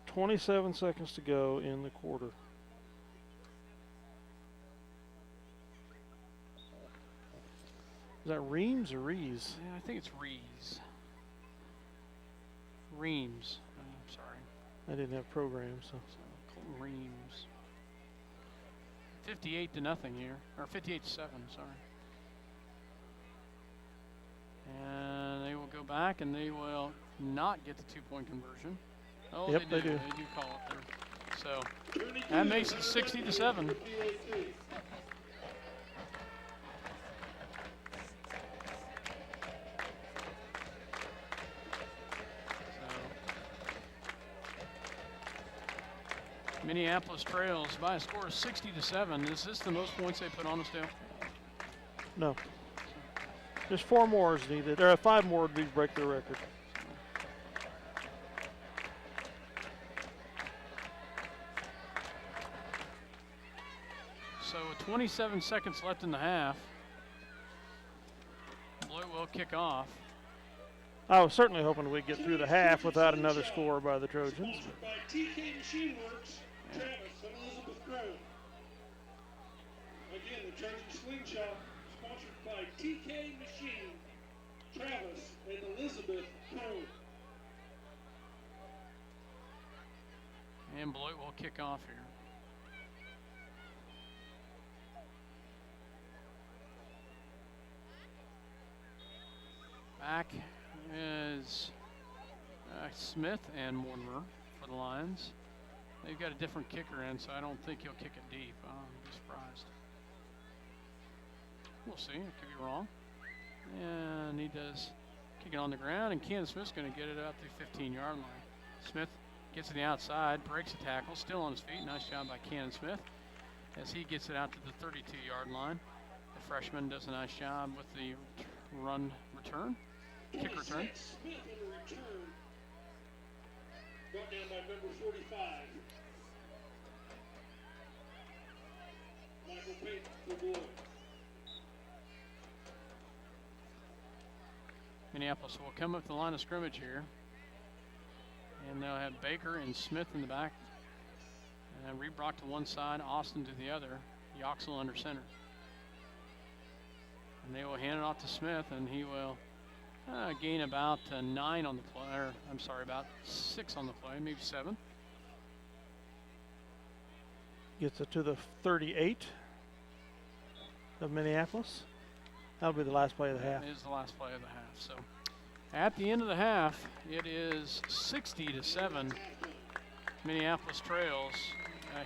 27 seconds to go in the quarter. Is that Reams or Rees? Yeah, I think it's Rees. Reams. I'm sorry. I didn't have programs, so. Colton Reams. 58-0 here, or 58-7. Sorry. And they will go back, and they will not get the 2-point conversion. Oh, yep, they do. They do Call it there. So that makes it 60-7. Minneapolis trails by a score of 60-7. Is this the most points they put on us, Dale? No. There's 4 more is needed. There are 5 more to break the record. So 27 seconds left in the half. Beloit will kick off. I was certainly hoping we'd get through the half without another score by the Trojans. Sponsored by TK Machine Works, Travis and Elizabeth Grove. Again, the Trojan Slingshot, sponsored by TK Machine, Travis and Elizabeth Grove. And Beloit will kick off here. Back is Smith and Mortimer for the Lions. They've got a different kicker in, so I don't think he'll kick it deep. I'll be surprised. We'll see. I could be wrong. And he does kick it on the ground, and Cannon Smith's going to get it out to the 15-yard line. Smith gets to the outside, breaks the tackle, still on his feet. Nice job by Cannon Smith as he gets it out to the 32-yard line. The freshman does a nice job with the run return. Kick return. Smith on a return. Brought down by number 45. Michael Payton for Beloit. Minneapolis will come up the line of scrimmage here. And they'll have Baker and Smith in the back. And Reebrock to one side, Austin to the other. Yoxel under center. And they will hand it off to Smith, and he will gain about 9 on the play, or I'm sorry, about 6 on the play, maybe 7. Gets it to the 38 of Minneapolis. That'll be the last play of the half. It is the last play of the half. So at the end of the half, it is 60-7. Minneapolis trails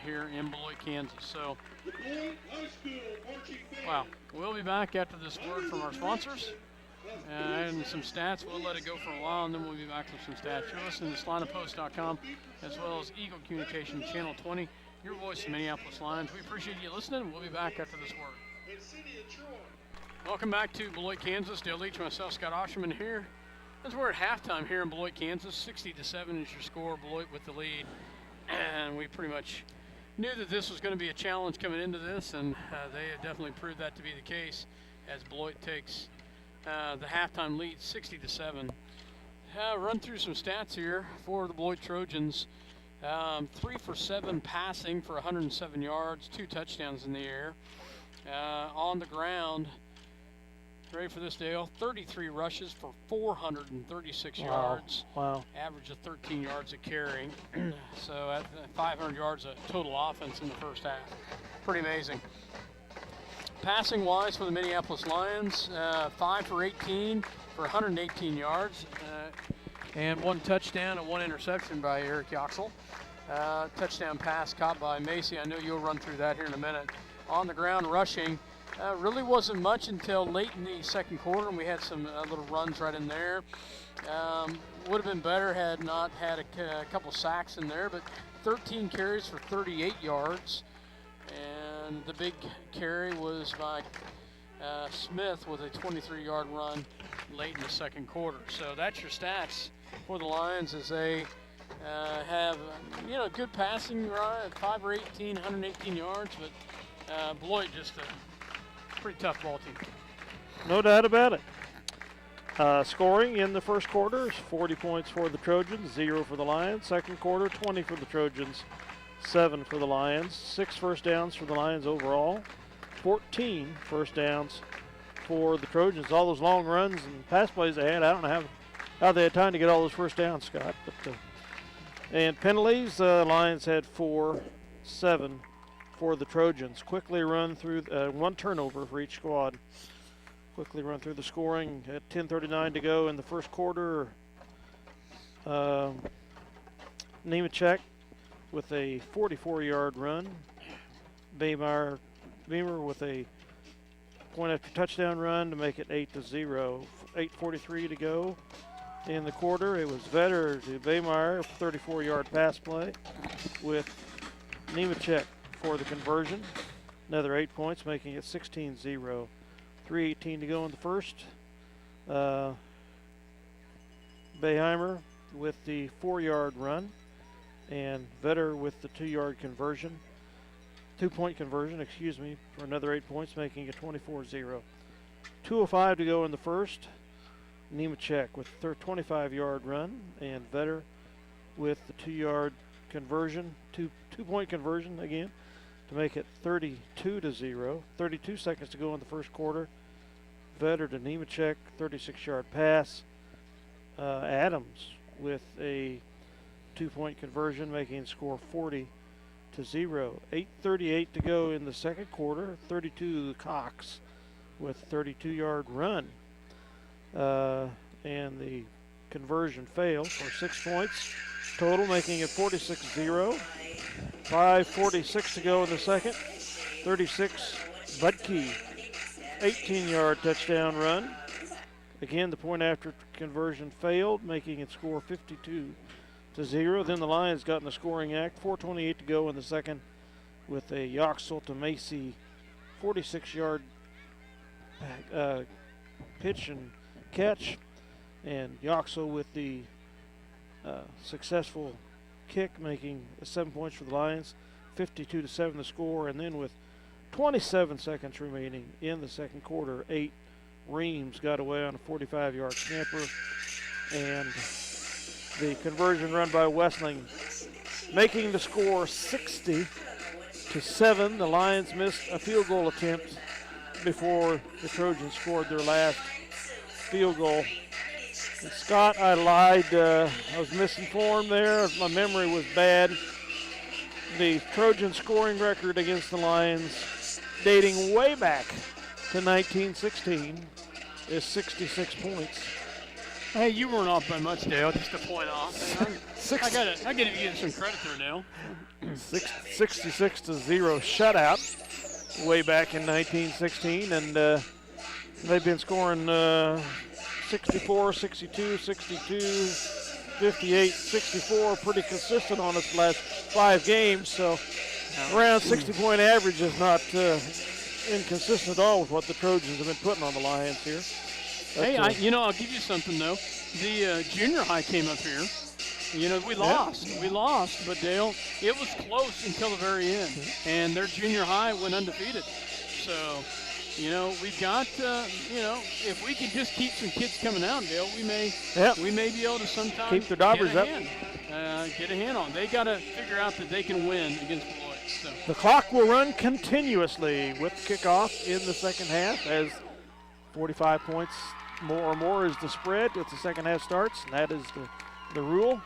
here in Beloit, Kansas. So, wow. We'll be back after this word from our sponsors. And some stats. We'll let it go for a while, and then we'll be back with some stats. You're listening to SalinaPost.com as well as Eagle Communication Channel 20, your voice of Minneapolis Lions. We appreciate you listening. We'll be back after this word. Welcome back to Beloit, Kansas. Dale Leach, myself, Scott Osherman here. As we're at halftime here in Beloit, Kansas. 60-7 is your score. Beloit with the lead. And we pretty much knew that this was going to be a challenge coming into this, and they have definitely proved that to be the case as Beloit takes the halftime lead 60-7. Run through some stats here for the Beloit Trojans. 3 for 7 passing for 107 yards, 2 touchdowns in the air. On the ground, ready for this, Dale? 33 rushes for 436 yards. Wow. Average of 13 yards a carry. So at 500 yards of total offense in the first half. Pretty amazing. Passing wise for the Minneapolis Lions, 5 for 18 for 118 yards, and 1 touchdown and 1 interception by Eric Yoxel. Touchdown pass caught by Macy. I know you'll run through that here in a minute. on the ground rushing. Really wasn't much until late in the second quarter, and we had some little runs right in there. Would have been better had not had a couple sacks in there, but 13 carries for 38 yards. And the big carry was by Smith with a 23-yard run late in the second quarter. So that's your stats for the Lions as they have, good passing, 5 or 18, 118 yards, but Beloit just a pretty tough ball team. No doubt about it. Scoring in the first quarter is 40 points for the Trojans, 0 for the Lions. Second quarter, 20 for the Trojans, 7 for the Lions. 6 first downs for the Lions overall, 14 first downs for the Trojans. All those long runs and pass plays they had, I don't know how they had time to get all those first downs, Scott. But and penalties, Lions had 7 for the Trojans. Quickly run through one turnover for each squad. Quickly run through the scoring at 10:39 to go in the first quarter. Nemechek with a 44-yard run. Beamer with a point after touchdown run to make it 8-0. 8:43 to go in the quarter. It was Vetter to Beamer, 34-yard pass play with Nemechek for the conversion. Another 8 points, making it 16-0. 3:18 to go in the first. Beheimer with the 4-yard run, and Vetter with the 2-yard conversion. 2-point conversion, for another 8 points, making it 24-0. 2:05 to go in the first. Nemechek with a 25-yard run, and Vetter with the 2-yard conversion, two-point conversion again, to make it 32-0. 32 seconds to go in the first quarter. Vetter to Nemechek, 36-yard pass. Adams with a 2-point conversion, making the score 40-0. 8:38 to go in the second quarter. 32 Cox with 32-yard run. And the conversion failed for 6 points total, making it 46-0. 5:46 to go in the second. 36 Budke, 18-yard touchdown run. Again, the point after conversion failed, making it score 52-0. Then the Lions got in the scoring act. 4:28 to go in the second with a Yoxel to Macy 46-yard pitch and catch. And Yoxel with the successful kick, making 7 points for the Lions. 52-7 the score. And then with 27 seconds remaining in the second quarter, 8 Reams got away on a 45-yard camper, and the conversion run by Wessling, making the score 60-7. The Lions missed a field goal attempt before the Trojans scored their last field goal. And Scott, I lied. I was misinformed there. My memory was bad. The Trojan scoring record against the Lions, dating way back to 1916, is 66 points. Hey, you weren't off by much, Dale. Just a point off. I gotta give you some credit there, Dale. 66-0 shutout way back in 1916, and they've been scoring 64, 62, 62, 58, 64, pretty consistent on its last 5 games. So around 60-point average is not inconsistent at all with what the Trojans have been putting on the Lions here. Hey, I'll give you something, though. The junior high came up here. We lost. We lost, but Dale, it was close until the very end. And their junior high went undefeated. So, we've got, if we can just keep some kids coming out, Dale, we may be able to sometime keep the Daubers up. Get a hand on. They got to figure out that they can win against Beloit. So. The clock will run continuously with kickoff in the second half, as 45 points or more is the spread if the second half starts, and that is the rule.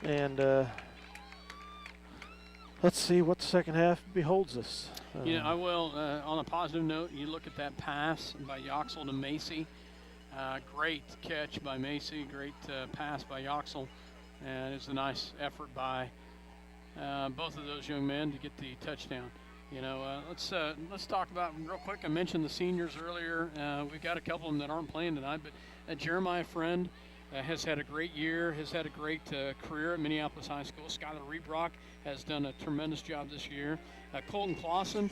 And let's see what the second half beholds us. I will, on a positive note, you look at that pass by Yoxel to Macy. Great catch by Macy, great pass by Yoxel. And it's a nice effort by both of those young men to get the touchdown. You know, let's talk about real quick. I mentioned the seniors earlier. We've got a couple of them that aren't playing tonight, but Jeremiah Friend has had a great year, has had a great career at Minneapolis High School. Skylar Rebrock has done a tremendous job this year. Colton Clausen.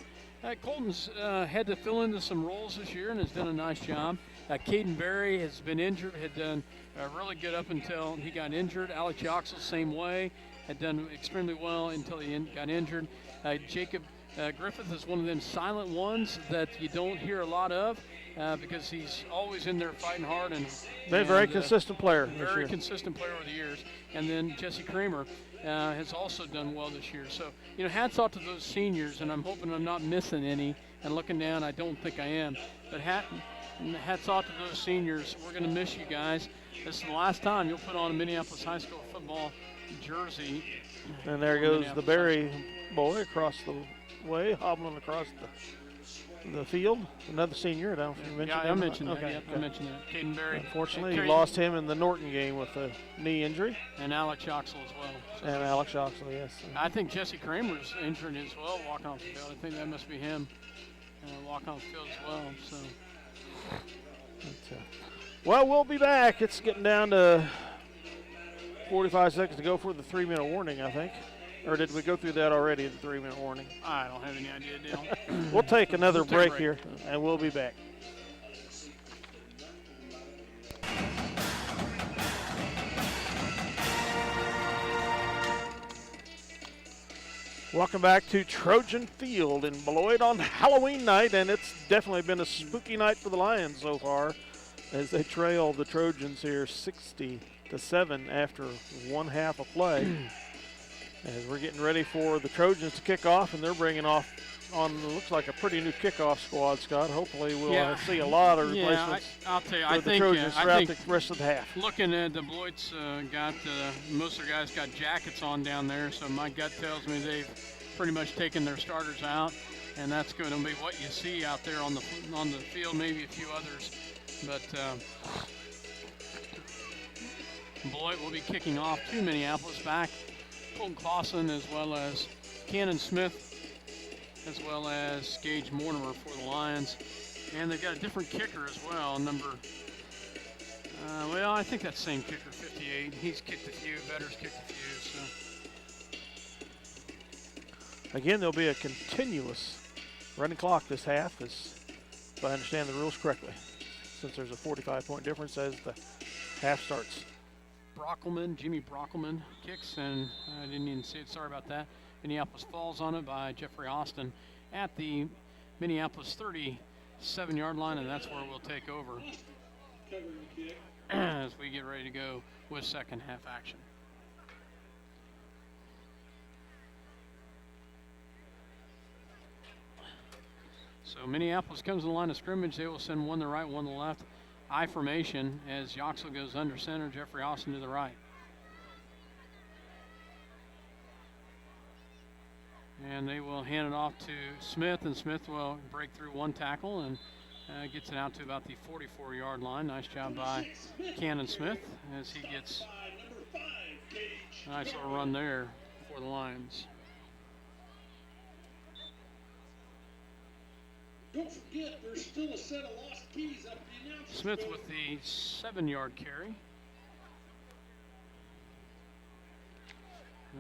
Colton's had to fill into some roles this year and has done a nice job. Caden Berry has been injured, had done really good up until he got injured. Alex Yoxel, same way, had done extremely well until he got injured. Jacob Griffith is one of them silent ones that you don't hear a lot of because he's always in there fighting hard and been a very consistent player. Very consistent player over the years. And then Jesse Kramer has also done well this year. So, you know, hats off to those seniors, and I'm hoping I'm not missing any. And looking down, I don't think I am. But hats off to those seniors. We're going to miss you guys. This is the last time you'll put on a Minneapolis High School football jersey. And there goes the Berry boy across the way, hobbling across the field. Another senior. I don't know if you mentioned I mentioned that. Okay, Yep, I mentioned that. Caden Berry. Unfortunately, you lost him in the Norton game with a knee injury. And Alex Yoxel as well. So and Alex Yoxel, yes. I think Jesse Kramer's injured as well, walking off the field. I think that must be him walking off the field as well. So. Well, we'll be back. It's getting down to 45 seconds to go for the 3-minute warning, I think. Or did we go through that already, the 3-minute warning? I don't have any idea, Dale. We'll take another break here, and we'll be back. Welcome back to Trojan Field in Beloit on Halloween night, and it's definitely been a spooky night for the Lions so far as they trail the Trojans here 60-7 after one half of play. As we're getting ready for the Trojans to kick off, and they're bringing off on looks like a pretty new kickoff squad, Scott. Hopefully we'll see a lot of replacements I'll tell you, for the Trojans throughout the rest of the half. Looking at the Beloit's got most of their guys got jackets on down there, so my gut tells me they've pretty much taken their starters out, and that's going to be what you see out there on the field, maybe a few others. But Beloit will be kicking off to Minneapolis back. Colton Clausen as well as Cannon Smith as well as Gage Mortimer for the Lions. And they've got a different kicker as well, I think that's the same kicker, 58. He's kicked a few, Better's kicked a few. So. Again, there'll be a continuous running clock this half, if I understand the rules correctly, since there's a 45-point difference as the half starts. Jimmy Brockelman kicks, and I didn't even see it. Sorry about that. Minneapolis falls on it by Jeffrey Austin at the Minneapolis 37-yard line, and that's where we'll take over as we get ready to go with second half action. So Minneapolis comes to the line of scrimmage. They will send one to the right, one to the left. I formation as Yoxel goes under center, Jeffrey Austin to the right. And they will hand it off to Smith, and Smith will break through one tackle and gets it out to about the 44-yard line. Nice job by Cannon Smith as he gets a nice little run there for the Lions. Don't forget, there's still a set of lost keys up the announcer's Smith booth. with the 7-yard carry.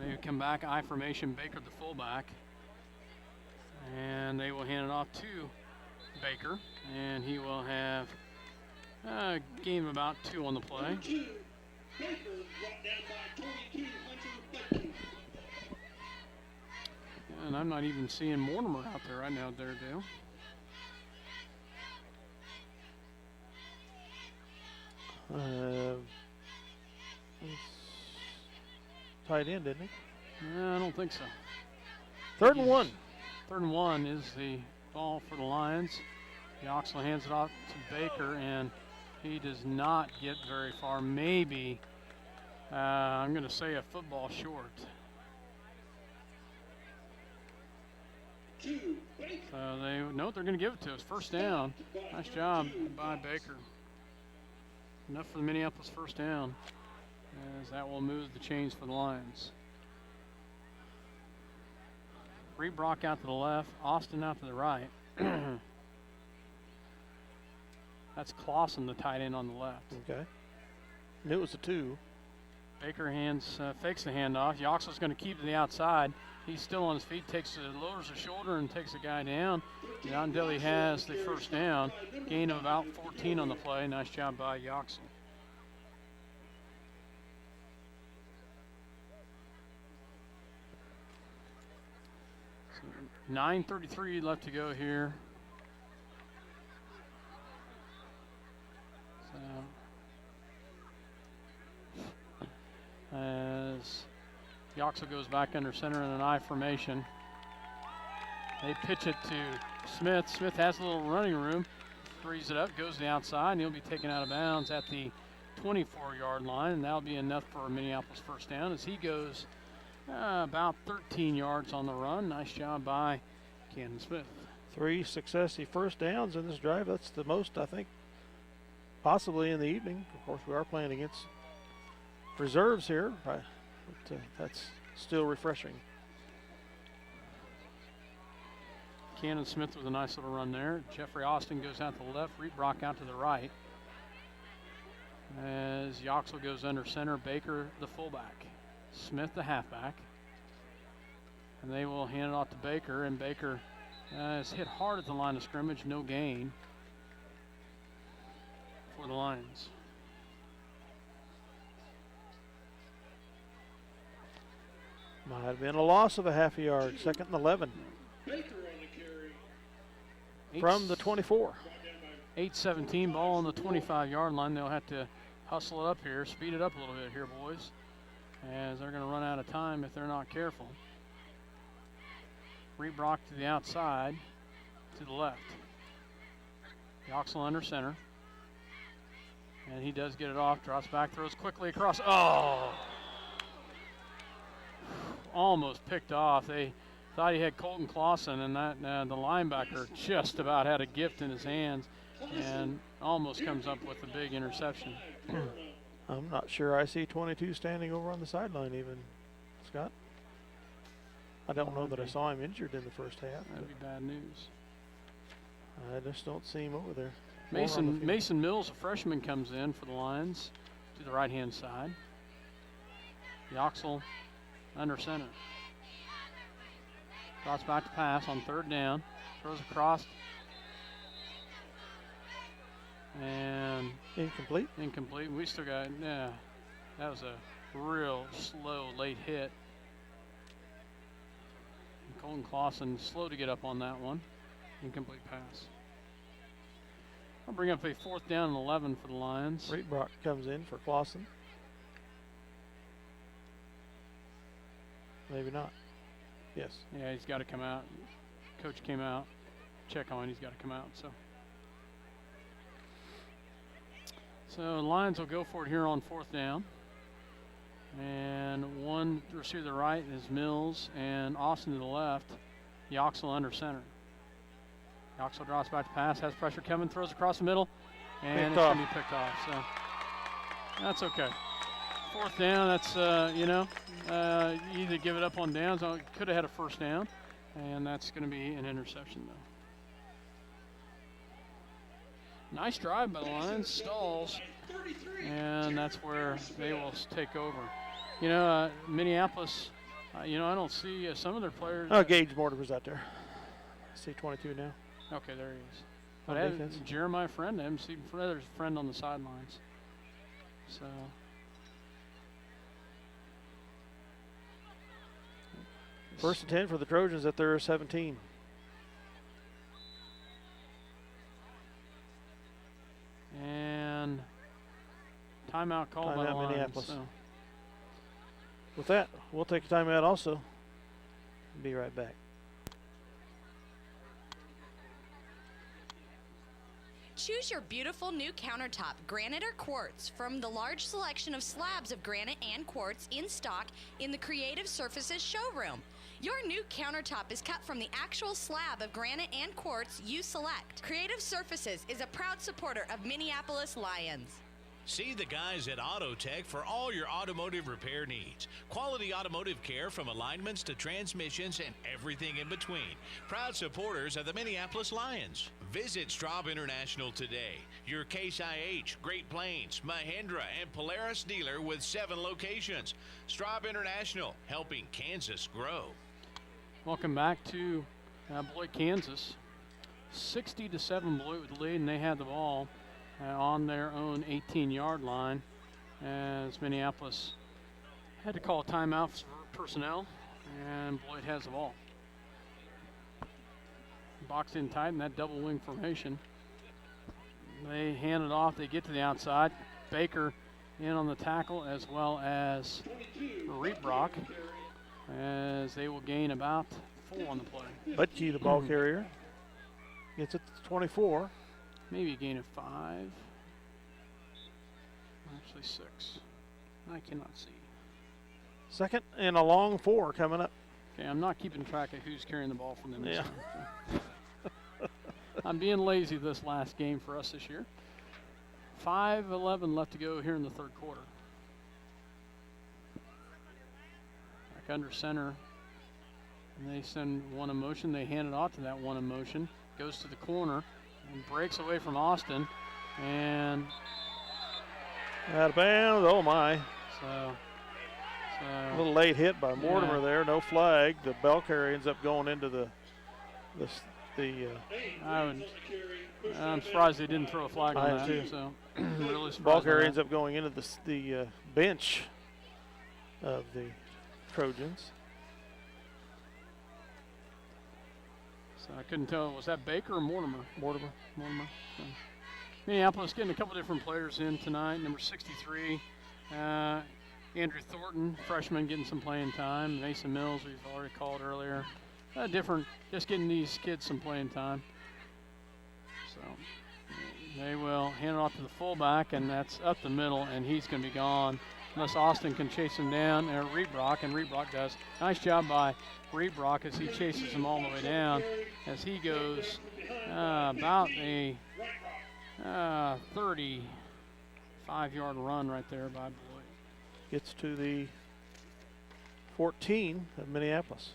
They come back, I formation, Baker the fullback. And they will hand it off to Baker. And he will have a gain of about 2 on the play. Baker brought down by 22, Hunter Baker. And I'm not even seeing Mortimer out there right now, Dale. Tight end, didn't he? I don't think so. Third and 1. Third and 1 is the ball for the Lions. Yoxel hands it off to Baker, and he does not get very far. Maybe, I'm going to say a football short. So they're going to give it to us. First down. Nice job by Baker. Enough for the Minneapolis first down, as that will move the chains for the Lions. Rebrock out to the left. Austin out to the right. That's Clausen, the tight end on the left. Okay. Knew it was a 2. Baker fakes the handoff. Yoxel's going to keep to the outside. He's still on his feet, lowers the shoulder and takes the guy down. Yondelli has the first down. Gain of about 14 on the play. Nice job by Yoxel. So 9:33 left to go here. As Yoxel goes back under center in an I formation. They pitch it to Smith. Smith has a little running room, frees it up, goes to the outside, and he'll be taken out of bounds at the 24-yard line, and that'll be enough for a Minneapolis first down as he goes about 13 yards on the run. Nice job by Cannon Smith. 3 successive first downs in this drive. That's the most, I think, possibly in the evening. Of course, we are playing against reserves here, but that's still refreshing. Cannon Smith with a nice little run there. Jeffrey Austin goes out to the left, Rebrock out to the right. As Yoxel goes under center, Baker the fullback, Smith the halfback. And they will hand it off to Baker, and Baker is hit hard at the line of scrimmage, no gain for the Lions. Might have been a loss of a half a yard. 2nd and 11. Baker on the carry. From the 24. 8:17, ball on the 25-yard line. They'll have to hustle it up here, speed it up a little bit here, boys, as they're going to run out of time if they're not careful. Rebrock to the outside, to the left. Yoxel under center. And he does get it off, drops back, throws quickly across. Oh! Almost picked off. They thought he had Colton Clausen, and that the linebacker just about had a gift in his hands and almost comes up with a big interception. I'm not sure I see 22 standing over on the sideline even, Scott. I don't know that I saw him injured in the first half. That'd be bad news. I just don't see him over there. Mason Mills, a freshman, comes in for the Lions to the right-hand side. Yoxel under center. Drops back to pass on 3rd down. Throws across. And incomplete. We still got, that was a real slow late hit. And Colton Clausen slow to get up on that one. Incomplete pass. I'll bring up a 4th down and 11 for the Lions. Rebrock comes in for Clausen. Maybe not. Yes. Yeah, he's got to come out. Coach came out. Check on, he's got to come out. So the Lions will go for it here on 4th down. And one receiver to the right is Mills, and Austin to the left. Yoxel under center. Yoxel drops back to pass, has pressure coming, throws across the middle, and it's going to be picked off. So that's okay. 4th down, that's, you either give it up on downs. Could have had a first down, and that's going to be an interception, though. Nice drive by the Lions, stalls, and that's where they will take over. Minneapolis, I don't see some of their players. Oh, Gage Mortimer's out there. I see 22 now. Okay, there he is. But I have Jeremiah Friend. I haven't seen there's a friend on the sidelines. So. First and 10 for the Trojans at their 17. And timeout called by the Lions. Minneapolis. So. With that, we'll take a timeout also. Be right back. Choose your beautiful new countertop, granite or quartz, from the large selection of slabs of granite and quartz in stock in the Creative Surfaces showroom. Your new countertop is cut from the actual slab of granite and quartz you select. Creative Surfaces is a proud supporter of Minneapolis Lions. See the guys at Auto Tech for all your automotive repair needs. Quality automotive care from alignments to transmissions and everything in between. Proud supporters of the Minneapolis Lions. Visit Straub International today. Your Case IH, Great Plains, Mahindra, and Polaris dealer with 7 locations. Straub International, helping Kansas grow. Welcome back to Beloit, Kansas. 60-7 Beloit with the lead, and they had the ball on their own 18-yard line as Minneapolis had to call a timeout for personnel, and Beloit has the ball. Boxed in tight in that double wing formation. They hand it off. They get to the outside. Baker in on the tackle, as well as Reebrock, as they will gain about 4 on the play. Butke, the ball carrier, gets it to 24. Maybe a gain of 5. Actually 6. I cannot see. Second and a long 4 coming up. Okay, I'm not keeping track of who's carrying the ball from them. Yeah. I'm being lazy this last game for us this year. 5:11 left to go here in the third quarter. Back under center. And they send one in motion. They hand it off to that one in motion. Goes to the corner and breaks away from Austin. And out of bounds. Oh, my. So a little late hit by Mortimer there. No flag. The ball carrier ends up going into I'm surprised they didn't throw a flag on that. Too. So really surprised. Ball carrier ends up going into the bench of the Trojans. So I couldn't tell, was that Baker or Mortimer? Mortimer. So Minneapolis getting a couple different players in tonight. Number 63, Andrew Thornton, freshman, getting some playing time. Mason Mills, we've already called earlier. Just getting these kids some playing time. So they will hand it off to the fullback, and that's up the middle, and he's going to be gone unless Austin can chase him down, or Reebrock, and Reebrock does. Nice job by Reebrock as he chases him all the way down as he goes about a 35-yard run right there by Beloit. Gets to the 14 of Minneapolis.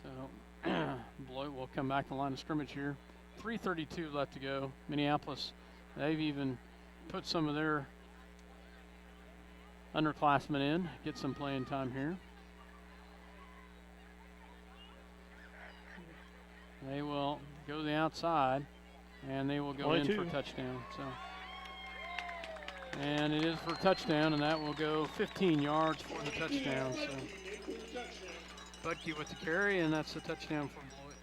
So Beloit will come back to the line of scrimmage here. 3:32 left to go. Minneapolis, they've even put some of their underclassmen in, get some playing time here. They will go to the outside, and they will go 22. in for a touchdown. And it is for a touchdown, and that will go 15 yards for the touchdown. So Butke with the carry, and that's a touchdown for Beloit.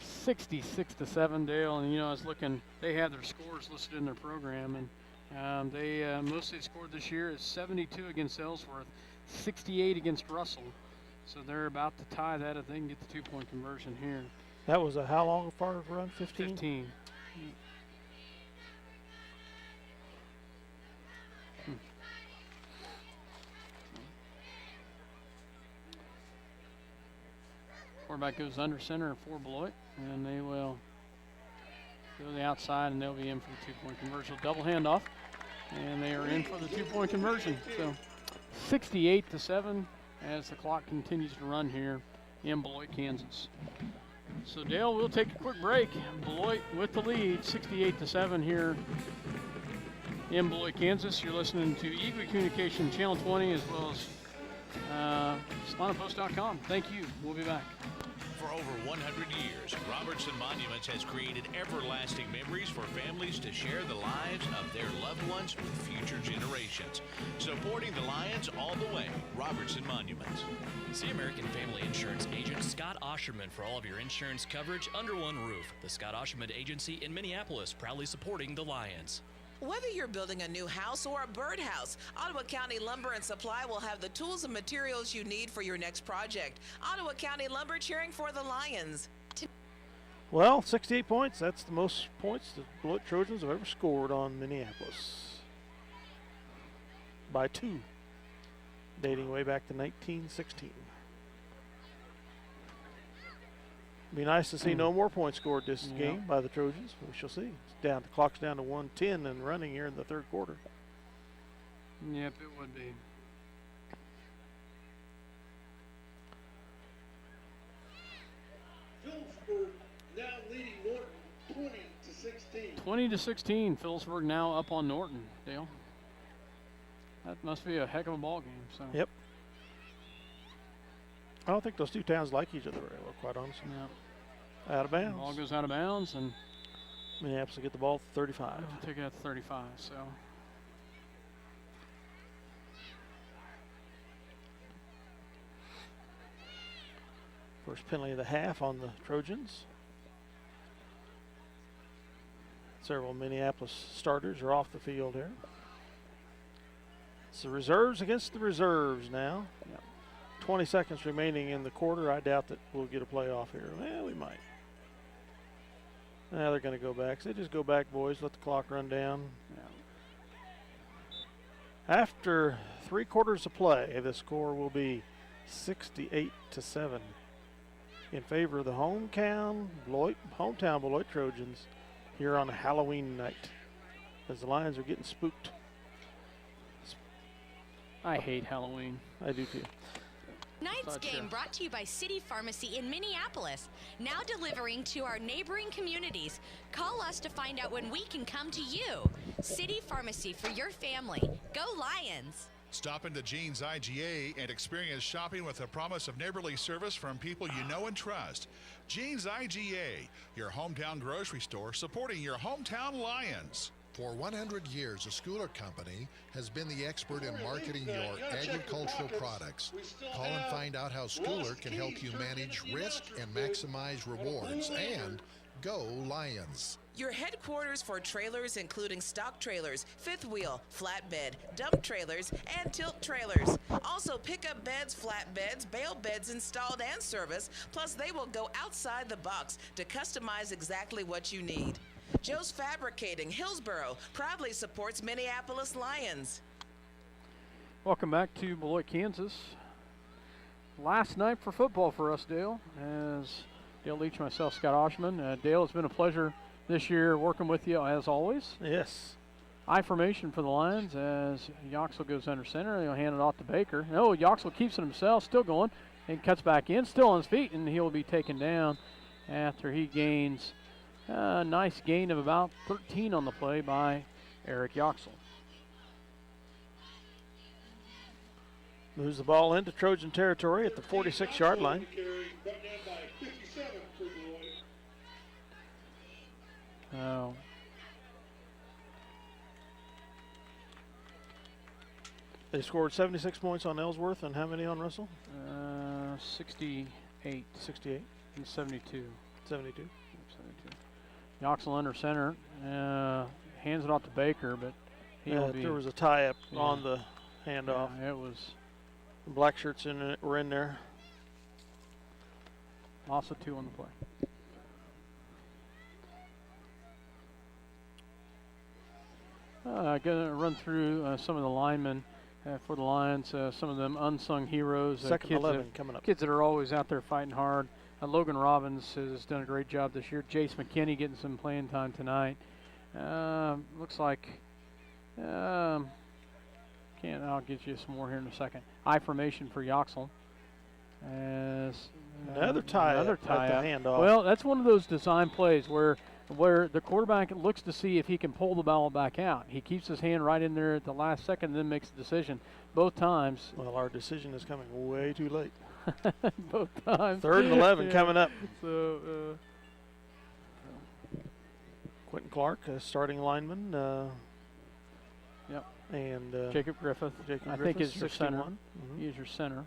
66-7, Dale. And I was looking; they had their scores listed in their program, and they mostly scored this year is 72 against Ellsworth, 68 against Russell. So they're about to tie that if they can get the 2-point conversion here. That was a how long far run? 15? 15. Quarterback goes under center for Beloit, and they will go to the outside, and they'll be in for the 2-point conversion. Double handoff, and they are in for the 2-point conversion. So 68-7 as the clock continues to run here in Beloit, Kansas. So Dale, we'll take a quick break. Beloit with the lead, 68-7 here in Beloit, Kansas. You're listening to Eagle Communication Channel 20 as well as SolanaPost.com. Thank you. We'll be back. For over 100 years, Robertson Monuments has created everlasting memories for families to share the lives of their loved ones with future generations. Supporting the Lions all the way, Robertson Monuments. See American Family Insurance agent Scott Osherman for all of your insurance coverage under one roof. The Scott Osherman Agency in Minneapolis, proudly supporting the Lions. Whether you're building a new house or a birdhouse, Ottawa County Lumber and Supply will have the tools and materials you need for your next project. Ottawa County Lumber, cheering for the Lions. Well, 68 points. That's the most points the Beloit Trojans have ever scored on Minneapolis. by 2, dating way back to 1916. Be nice to see no more points scored this game by the Trojans. We shall see. It's down. The clock's down to 1:10 and running here in the third quarter. Yep, it would be. Phillipsburg now leading Norton 20-16. 20-16. Phillipsburg now up on Norton, Dale. That must be a heck of a ball game. So. Yep. I don't think those two towns like each other very well, quite honestly. Yeah. Out of bounds. Ball goes out of bounds, and Minneapolis will get the ball at 35. They'll take it at 35. So. First penalty of the half on the Trojans. Several Minneapolis starters are off the field here. It's the reserves against the reserves now. Yep. 20 seconds remaining in the quarter. I doubt that we'll get a playoff here. Well, we might. Now they're going to go back. So they just go back, boys. Let the clock run down. Yeah. After 3 quarters of play, the score will be 68-7 in favor of the hometown Beloit Trojans here on Halloween night, as the Lions are getting spooked. I hate Halloween. I do too. Tonight's game brought to you by City Pharmacy in Minneapolis, now delivering to our neighboring communities. Call us to find out when we can come to you. City Pharmacy for your family. Go Lions! Stop into Jean's IGA and experience shopping with a promise of neighborly service from people you know and trust. Jean's IGA, your hometown grocery store supporting your hometown Lions. For 100 years, the Schooler Company has been the expert in marketing your agricultural products. Call and find out how Schooler can help you manage risk and maximize rewards. And go Lions! Your headquarters for trailers, including stock trailers, fifth wheel, flatbed, dump trailers, and tilt trailers. Also, pickup beds, flatbeds, bale beds installed and serviced, plus they will go outside the box to customize exactly what you need. Joe's Fabricating, Hillsboro, proudly supports Minneapolis Lions. Welcome back to Beloit, Kansas. Last night for football for us, Dale. As Dale Leach, myself, Scott Oshman. Dale, it's been a pleasure this year working with you as always. Yes. I formation for the Lions as Yoxel goes under center. They'll hand it off to Baker. No, Yoxel keeps it himself, still going, and cuts back in, still on his feet, and he'll be taken down after he gains a nice gain of about 13 on the play by Eric Yoxel. Moves the ball into Trojan territory at the 46-yard line. Oh. They scored 76 points on Ellsworth, and how many on Russell? 68. 68. And 72. 72. 72. Yoxel under center, hands it off to Baker, but there was a tie-up on the handoff. Yeah, it was. The black shirts were in there. Loss of 2 on the play. I'm going to run through some of the linemen for the Lions, some of them unsung heroes. Second kids 11 coming up. Kids that are always out there fighting hard. Logan Robbins has done a great job this year. Jace McKinney getting some playing time tonight. Looks like, I'll get you some more here in a second. I formation for Yoxel. As another tie at the handoff. Well, that's one of those design plays where the quarterback looks to see if he can pull the ball back out. He keeps his hand right in there at the last second and then makes the decision. Both times. Well, our decision is coming way too late. Both times. 3rd and 11 coming up. So, Quentin Clark, starting lineman. Yep. And Jacob Griffith. I think is your center. Mm-hmm. He is your center.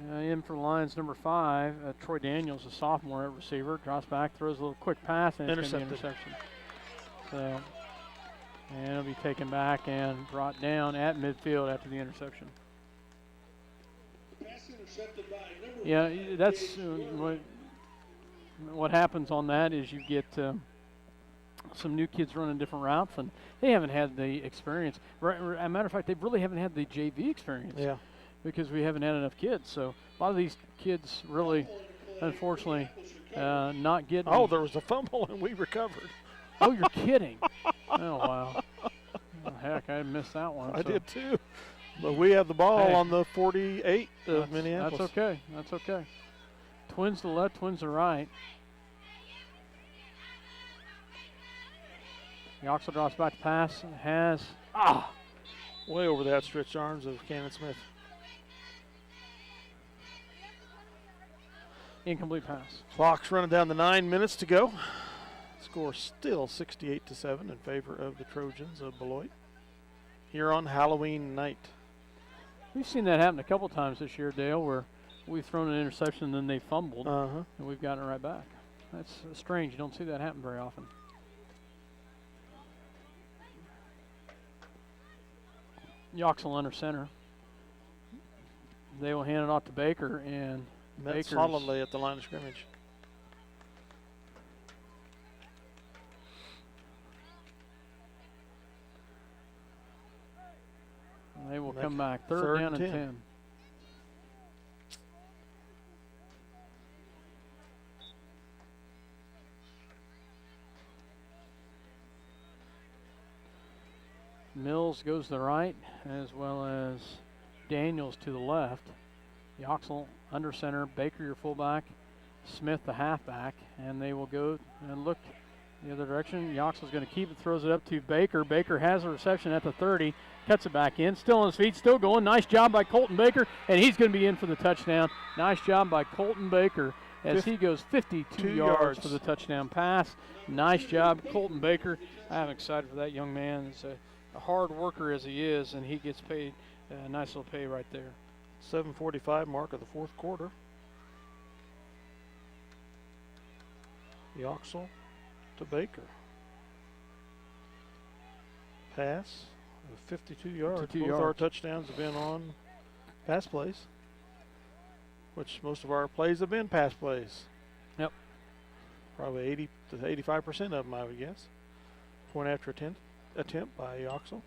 In for the Lions, number 5, Troy Daniels, a sophomore at receiver, drops back, throws a little quick pass, and it's going to be interception. So, and it'll be taken back and brought down at midfield after the interception. Pass intercepted by number Yeah, 5, that's what happens on that is you get some new kids running different routes, and they haven't had the experience. As a matter of fact, they really haven't had the JV experience. Yeah. Because we haven't had enough kids. So a lot of these kids really, unfortunately, not getting. Oh, there was a fumble and we recovered. Oh, you're kidding. Oh, wow. Oh, heck, I missed that one. I did too. But we have the ball on the 48 of Minneapolis. That's okay. That's okay. Twins to the left, twins to the right. Yoxel drops back to pass. Has. Way over the outstretched arms of Cannon Smith. Incomplete pass. Clock's running down to 9 minutes to go. Score still 68-7 in favor of the Trojans of Beloit here on Halloween night. We've seen that happen a couple times this year, Dale, where we've thrown an interception and then they fumbled, and we've gotten it right back. That's strange. You don't see that happen very often. Yoxel under center. They will hand it off to Baker, and Met solidly at the line of scrimmage. They will come back. Third down and 10. Mills goes to the right, as well as Daniels to the left. Yoxel under center, Baker your fullback, Smith the halfback, and they will go and look the other direction. Yoxel's going to keep it, throws it up to Baker. Baker has a reception at the 30, cuts it back in, still on his feet, still going. Nice job by Colton Baker, and he's going to be in for the touchdown. Nice job by Colton Baker as he goes 52 yards for the touchdown pass. Nice job, Colton Baker. I'm excited for that young man. He's a hard worker as he is, and he gets paid a nice little pay right there. 7:45 mark of the fourth quarter. Yoxel to Baker. Pass of 52 yards. 52 Both our yards. touchdowns have been on pass plays, which most of our plays have been pass plays. Yep. Probably 80 to 85% of them, I would guess. Point after attempt by Yoxel.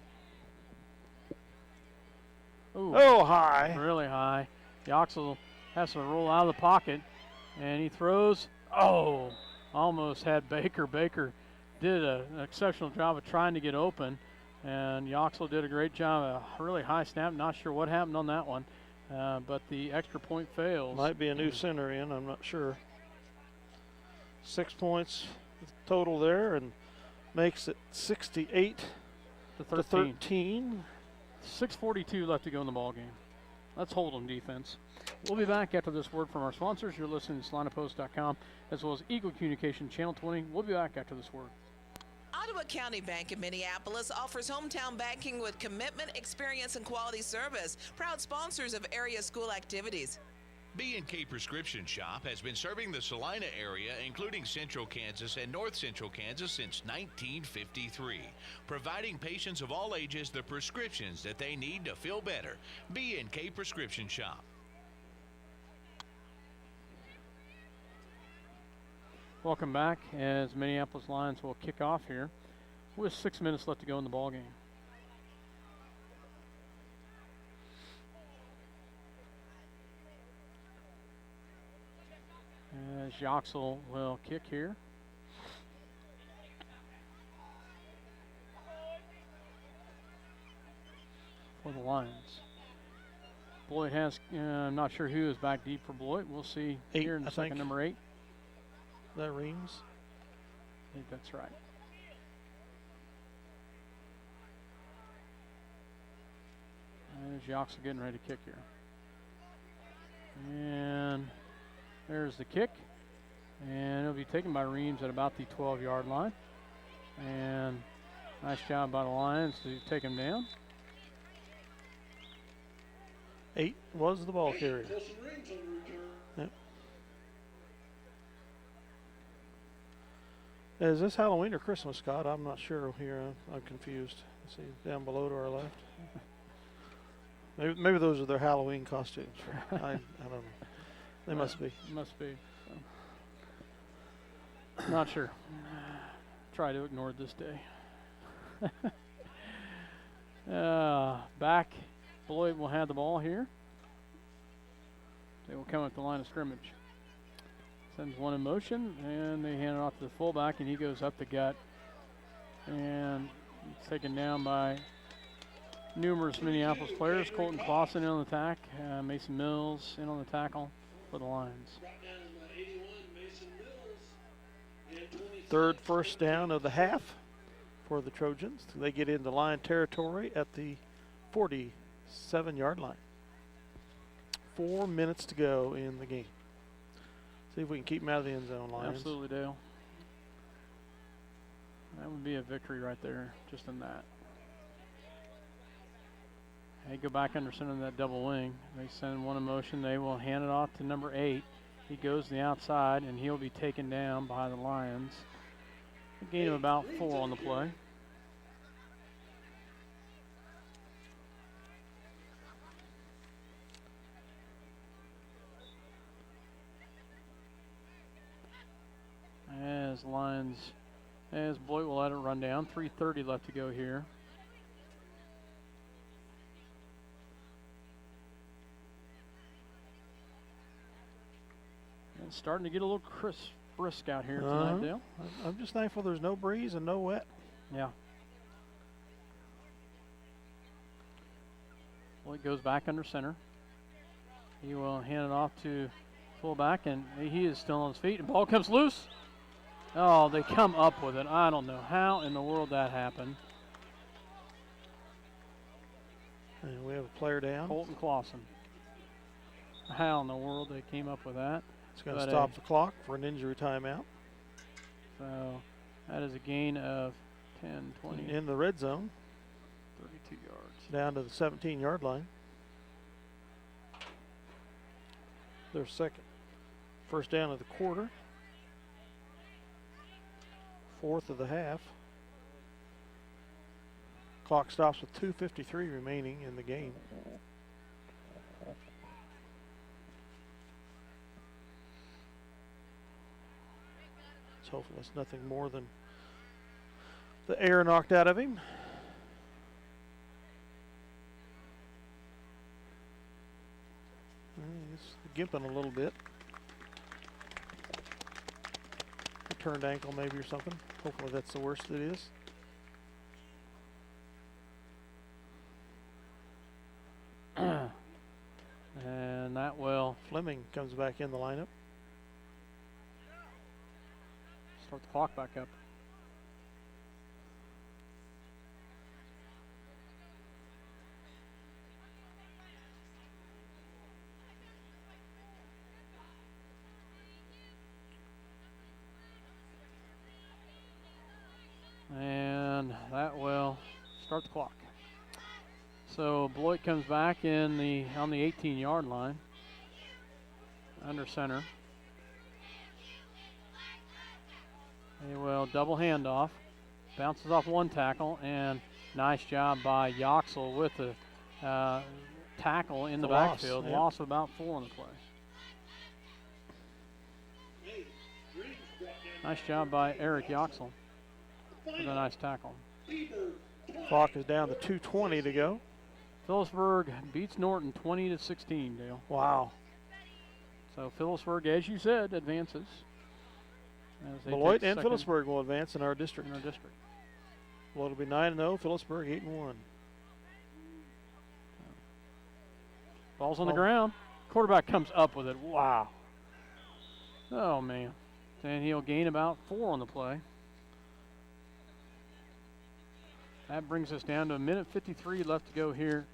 Ooh, oh, high. Really high. Yoxel has to roll out of the pocket, and he throws. Oh, almost had Baker. Baker did an exceptional job of trying to get open, and Yoxel did a great job. A really high snap. Not sure what happened on that one, but the extra point fails. Might be a new center in, I'm not sure. 6 points total there, and makes it 68 to 13. 6:42 left to go in the ball game. Let's hold them defense. We'll be back after this word from our sponsors. You're listening to SalinaPost.com as well as Eagle Communication Channel 20. We'll be back after this word. Ottawa County Bank in Minneapolis offers hometown banking with commitment, experience, and quality service. Proud sponsors of area school activities. B&K Prescription Shop has been serving the Salina area, including Central Kansas and North Central Kansas, since 1953, providing patients of all ages the prescriptions that they need to feel better. B&K Prescription Shop. Welcome back as Minneapolis Lions will kick off here with 6 minutes left to go in the ball game. As Yoxel will kick here. For the Lions. Beloit has, I'm not sure who is back deep for Beloit. We'll see here in a second. Number 8. That Reams? I think that's right. There's Yoxel getting ready to kick here. And there's the kick. And it'll be taken by Reams at about the 12-yard line. And nice job by the Lions to take him down. 8 was the ball carrier. Yep. Is this Halloween or Christmas, Scott? I'm not sure here. I'm confused. Let's see, down below to our left. Maybe those are their Halloween costumes. I don't know. They must be. Must be. So. Not sure. try to ignore this day. Back, Beloit will have the ball here. They will come at the line of scrimmage. Sends one in motion, and they hand it off to the fullback, and he goes up the gut. And he's taken down by numerous Minneapolis players. Colton Clausen in on the tack. Mason Mills in on the tackle for the Lions. Third first down of the half for the Trojans. They get into Lion territory at the 47-yard line. 4 minutes to go in the game. See if we can keep them out of the end zone, Lions. Absolutely, Dale. That would be a victory right there, just in that. They go back under center of that double wing. They send one in motion. They will hand it off to number 8. He goes to the outside, and he'll be taken down by the Lions. A gain of about 4 on the play. As Beloit will let it run down. 3:30 left to go here. And starting to get a little brisk out here tonight, Dale. I'm just thankful there's no breeze and no wet. Yeah. Beloit goes back under center. He will hand it off to fullback, and he is still on his feet. And ball comes loose. Oh, they come up with it. I don't know how in the world that happened. And we have a player down. Colton Clausen. How in the world they came up with that? It's going to stop the clock for an injury timeout. So that is a gain of 10, 20. In the red zone. 32 yards. Down to the 17-yard line. Their second first down of the quarter. Fourth of the half. Clock stops with 2:53 remaining in the game. Let's hope that's nothing more than the air knocked out of him. He's gimping a little bit. A turned ankle maybe or something. Hopefully that's the worst it is. And that will. Fleming comes back in the lineup. Start the clock back up. And that will start the clock. So Beloit comes back on the 18-yard line, under center. They will double handoff, bounces off one tackle, and nice job by Yoxel with the tackle in the backfield. Yep. Loss of about 4 on the play. Nice job by Eric Yoxel with a nice tackle. Clock is down to 2:20 to go. Phillipsburg beats Norton 20-16, Dale. Wow. So Phillipsburg, as you said, advances. Beloit and Phillipsburg will advance in our district. Well, it'll be 9-0. Phillipsburg 8-1. Ball's on the ground. Quarterback comes up with it. Wow. Oh, man. And he'll gain about 4 on the play. That brings us down to 1:53 left to go here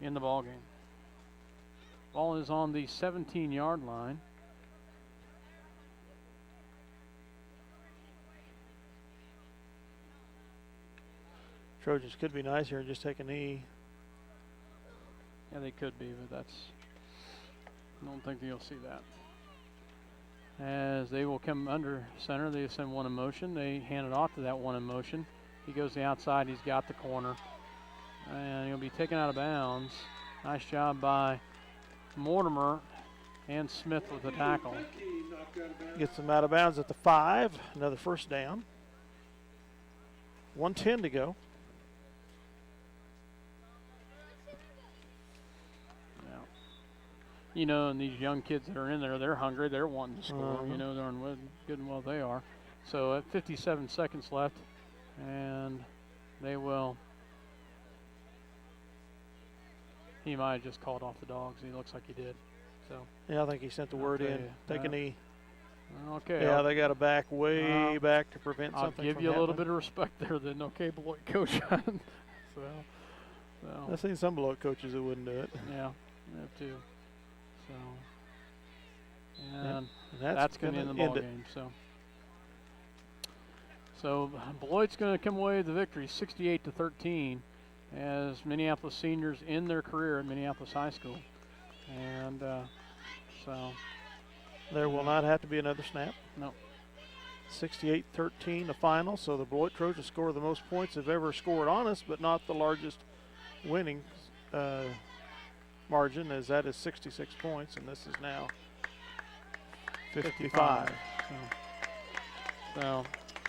in the ball game. Ball is on the 17-yard line. Trojans could be nice here and just take a knee. Yeah, they could be, but I don't think you'll see that. As they will come under center, they send one in motion. They hand it off to that one in motion. He goes to the outside. He's got the corner. And he'll be taken out of bounds. Nice job by Mortimer and Smith with the tackle. Gets them out of bounds at the 5. Another first down. 1:10 to go. You know, and these young kids that are in there, they're hungry. They're wanting to score. You know, darn good and well they are. So at 57 seconds left, and they will. He might have just called off the dogs. He looks like he did. So. Yeah, I think he sent the word in. Take a knee. Okay. Yeah, they got to back way back to prevent something from happening. I'll give you a little bit of respect there then. Okay, Beloit coach. So. I've seen some Beloit coaches that wouldn't do it. Yeah, I have too. So, and that's going to end the ball game. So Beloit's going to come away with the victory, 68-13, as Minneapolis seniors end their career at Minneapolis High School, and so there will not have to be another snap. No. 68-13, the final. So the Beloit Trojans score the most points they've ever scored on us, but not the largest winning margin, as that is 66 points, and this is now 55. So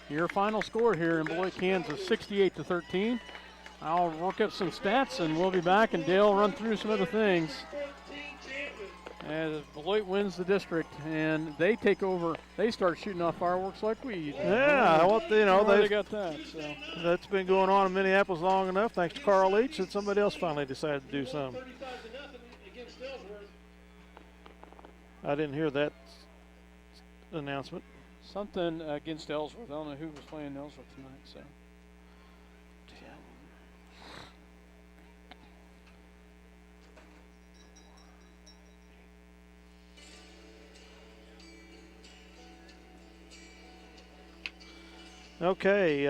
your final score here in Beloit, Kansas, 68-13. I'll work up some stats, and we'll be back, and Dale will run through some other things. As Beloit wins the district, and they take over, they start shooting off fireworks like we do. Yeah, well, you know, they got that. So. That's been going on in Minneapolis long enough, thanks to Carl Leach, that somebody else finally decided to do something. I didn't hear that announcement. Something against Ellsworth. I don't know who was playing Ellsworth tonight. So. Okay.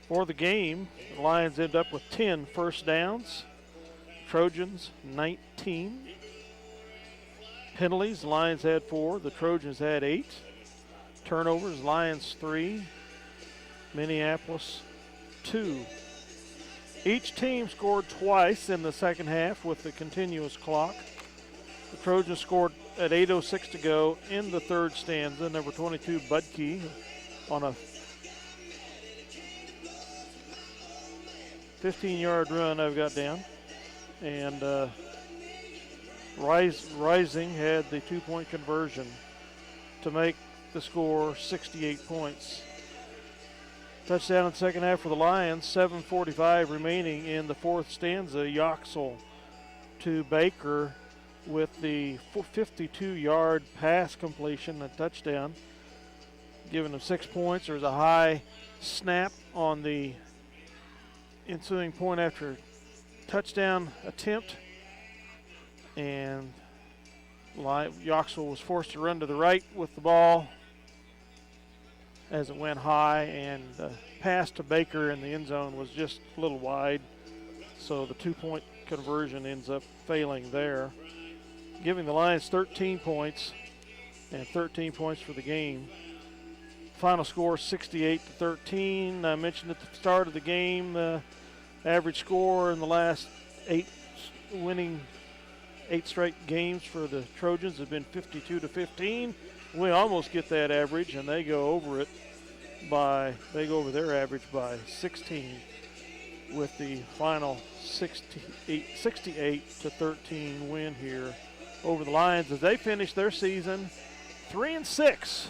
For the game, the Lions end up with 10 first downs. Trojans 19. Penalties, Lions had 4. The Trojans had 8. Turnovers, Lions 3. Minneapolis 2. Each team scored twice in the second half with the continuous clock. The Trojans scored at 8:06 to go in the third stanza. Number 22, Budke, on a 15-yard run I've got down. And Rising had the 2-point conversion to make the score 68 points. Touchdown in the second half for the Lions, 7:45 remaining in the fourth stanza. Yoxel to Baker with the 52-yard pass completion, a touchdown, giving them 6 points. There was a high snap on the ensuing point after touchdown attempt, and Yoxel was forced to run to the right with the ball as it went high, and the pass to Baker in the end zone was just a little wide, so the 2-point conversion ends up failing there, giving the Lions 13 points and 13 points for the game. Final score 68-13. I mentioned at the start of the game the average score in the last 8 straight games for the Trojans has been 52-15. We almost get that average, and they go over their average by 16 with the final 68-13 win here over the Lions as they finish their season 3-6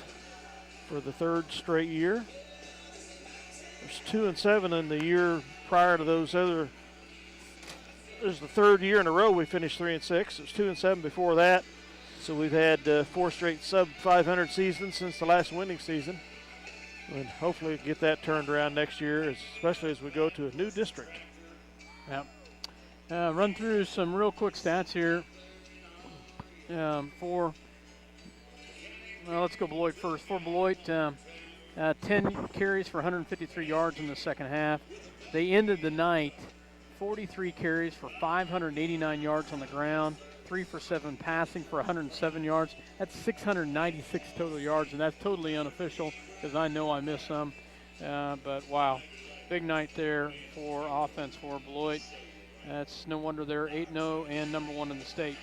for the third straight year. There's 2-7 in the year prior to those other. This is the third year in a row we finished 3-6. It was 2-7 before that. So we've had 4 straight sub-500 seasons since the last winning season. And hopefully get that turned around next year, especially as we go to a new district. Yep. Run through some real quick stats here. Let's go Beloit first. For Beloit, 10 carries for 153 yards in the second half. They ended the night 43 carries for 589 yards on the ground, 3 for 7 passing for 107 yards. That's 696 total yards, and that's totally unofficial because I know I missed some. But, wow, big night there for offense for Beloit. That's no wonder they're 8-0 and number 1 in the state.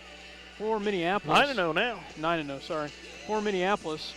For Minneapolis. 9-0 now. 9-0, sorry. For Minneapolis,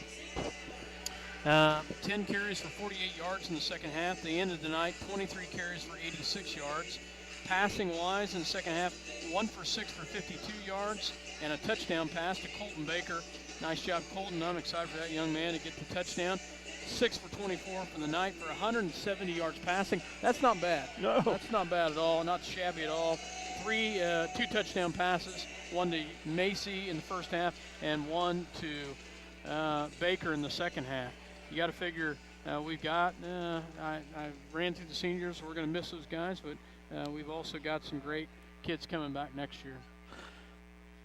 10 carries for 48 yards in the second half. They ended the night 23 carries for 86 yards. Passing-wise in the second half, 1 for 6 for 52 yards and a touchdown pass to Colton Baker. Nice job, Colton. I'm excited for that young man to get the touchdown. 6 for 24 for the night for 170 yards passing. That's not bad. No. That's not bad at all. Not shabby at all. 2 touchdown passes. 1 to Macy in the first half and 1 to Baker in the second half. You got to figure we've got, I ran through the seniors, so we're going to miss those guys, but we've also got some great kids coming back next year.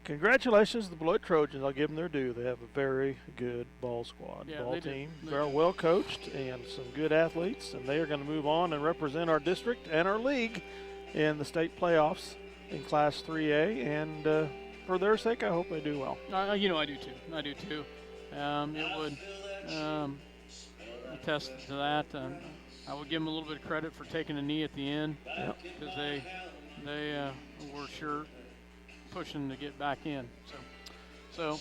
Congratulations to the Beloit Trojans. I'll give them their due. They have a very good ball squad, ball team. Very well coached and some good athletes, and they are going to move on and represent our district and our league in the state playoffs in Class 3A. And for their sake, I hope they do well. I do too. I do too. It would attest to that. I would give them a little bit of credit for taking a knee at the end because they were sure pushing to get back in. So,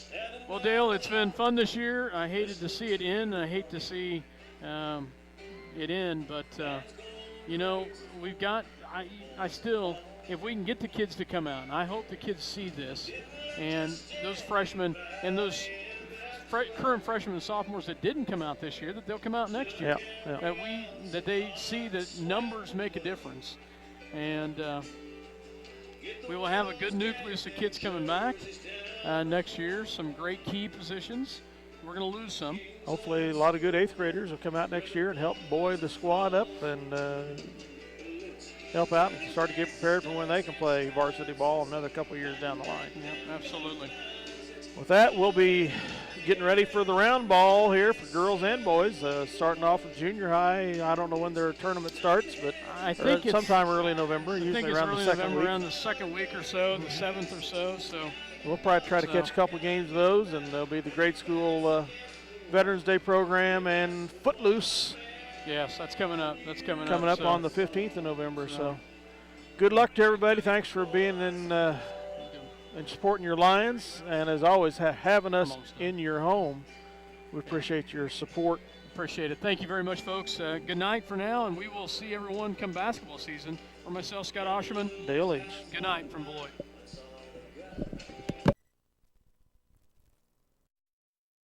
well, Dale, it's been fun this year. I hated to see it end. I hate to see it end, but we've got. I still, if we can get the kids to come out, and I hope the kids see this, and those freshmen and those current freshmen and sophomores that didn't come out this year, that they'll come out next year. That they see that numbers make a difference, and we will have a good nucleus of kids coming back next year. Some great key positions. We're going to lose some. Hopefully, a lot of good 8th graders will come out next year and help buoy the squad up and help out and start to get prepared for when they can play varsity ball another couple years down the line. Yep, absolutely. With that, we'll be getting ready for the round ball here for girls and boys, starting off with junior high. I don't know when their tournament starts, but I think it's sometime early November, usually usually around the second week. Around the second week or so, the 7th or so. So we'll probably try to catch a couple of games of those, and there'll be the grade school Veterans Day program and Footloose. Yes, that's coming up. Coming up on the 15th of November. So good luck to everybody. Thanks for being in and supporting your Lions, and as always, having us in your home. We appreciate your support. Appreciate it. Thank you very much, folks. Good night for now, and we will see everyone come basketball season. For myself, Scott Osherman. Dale Leach. Good night from Beloit.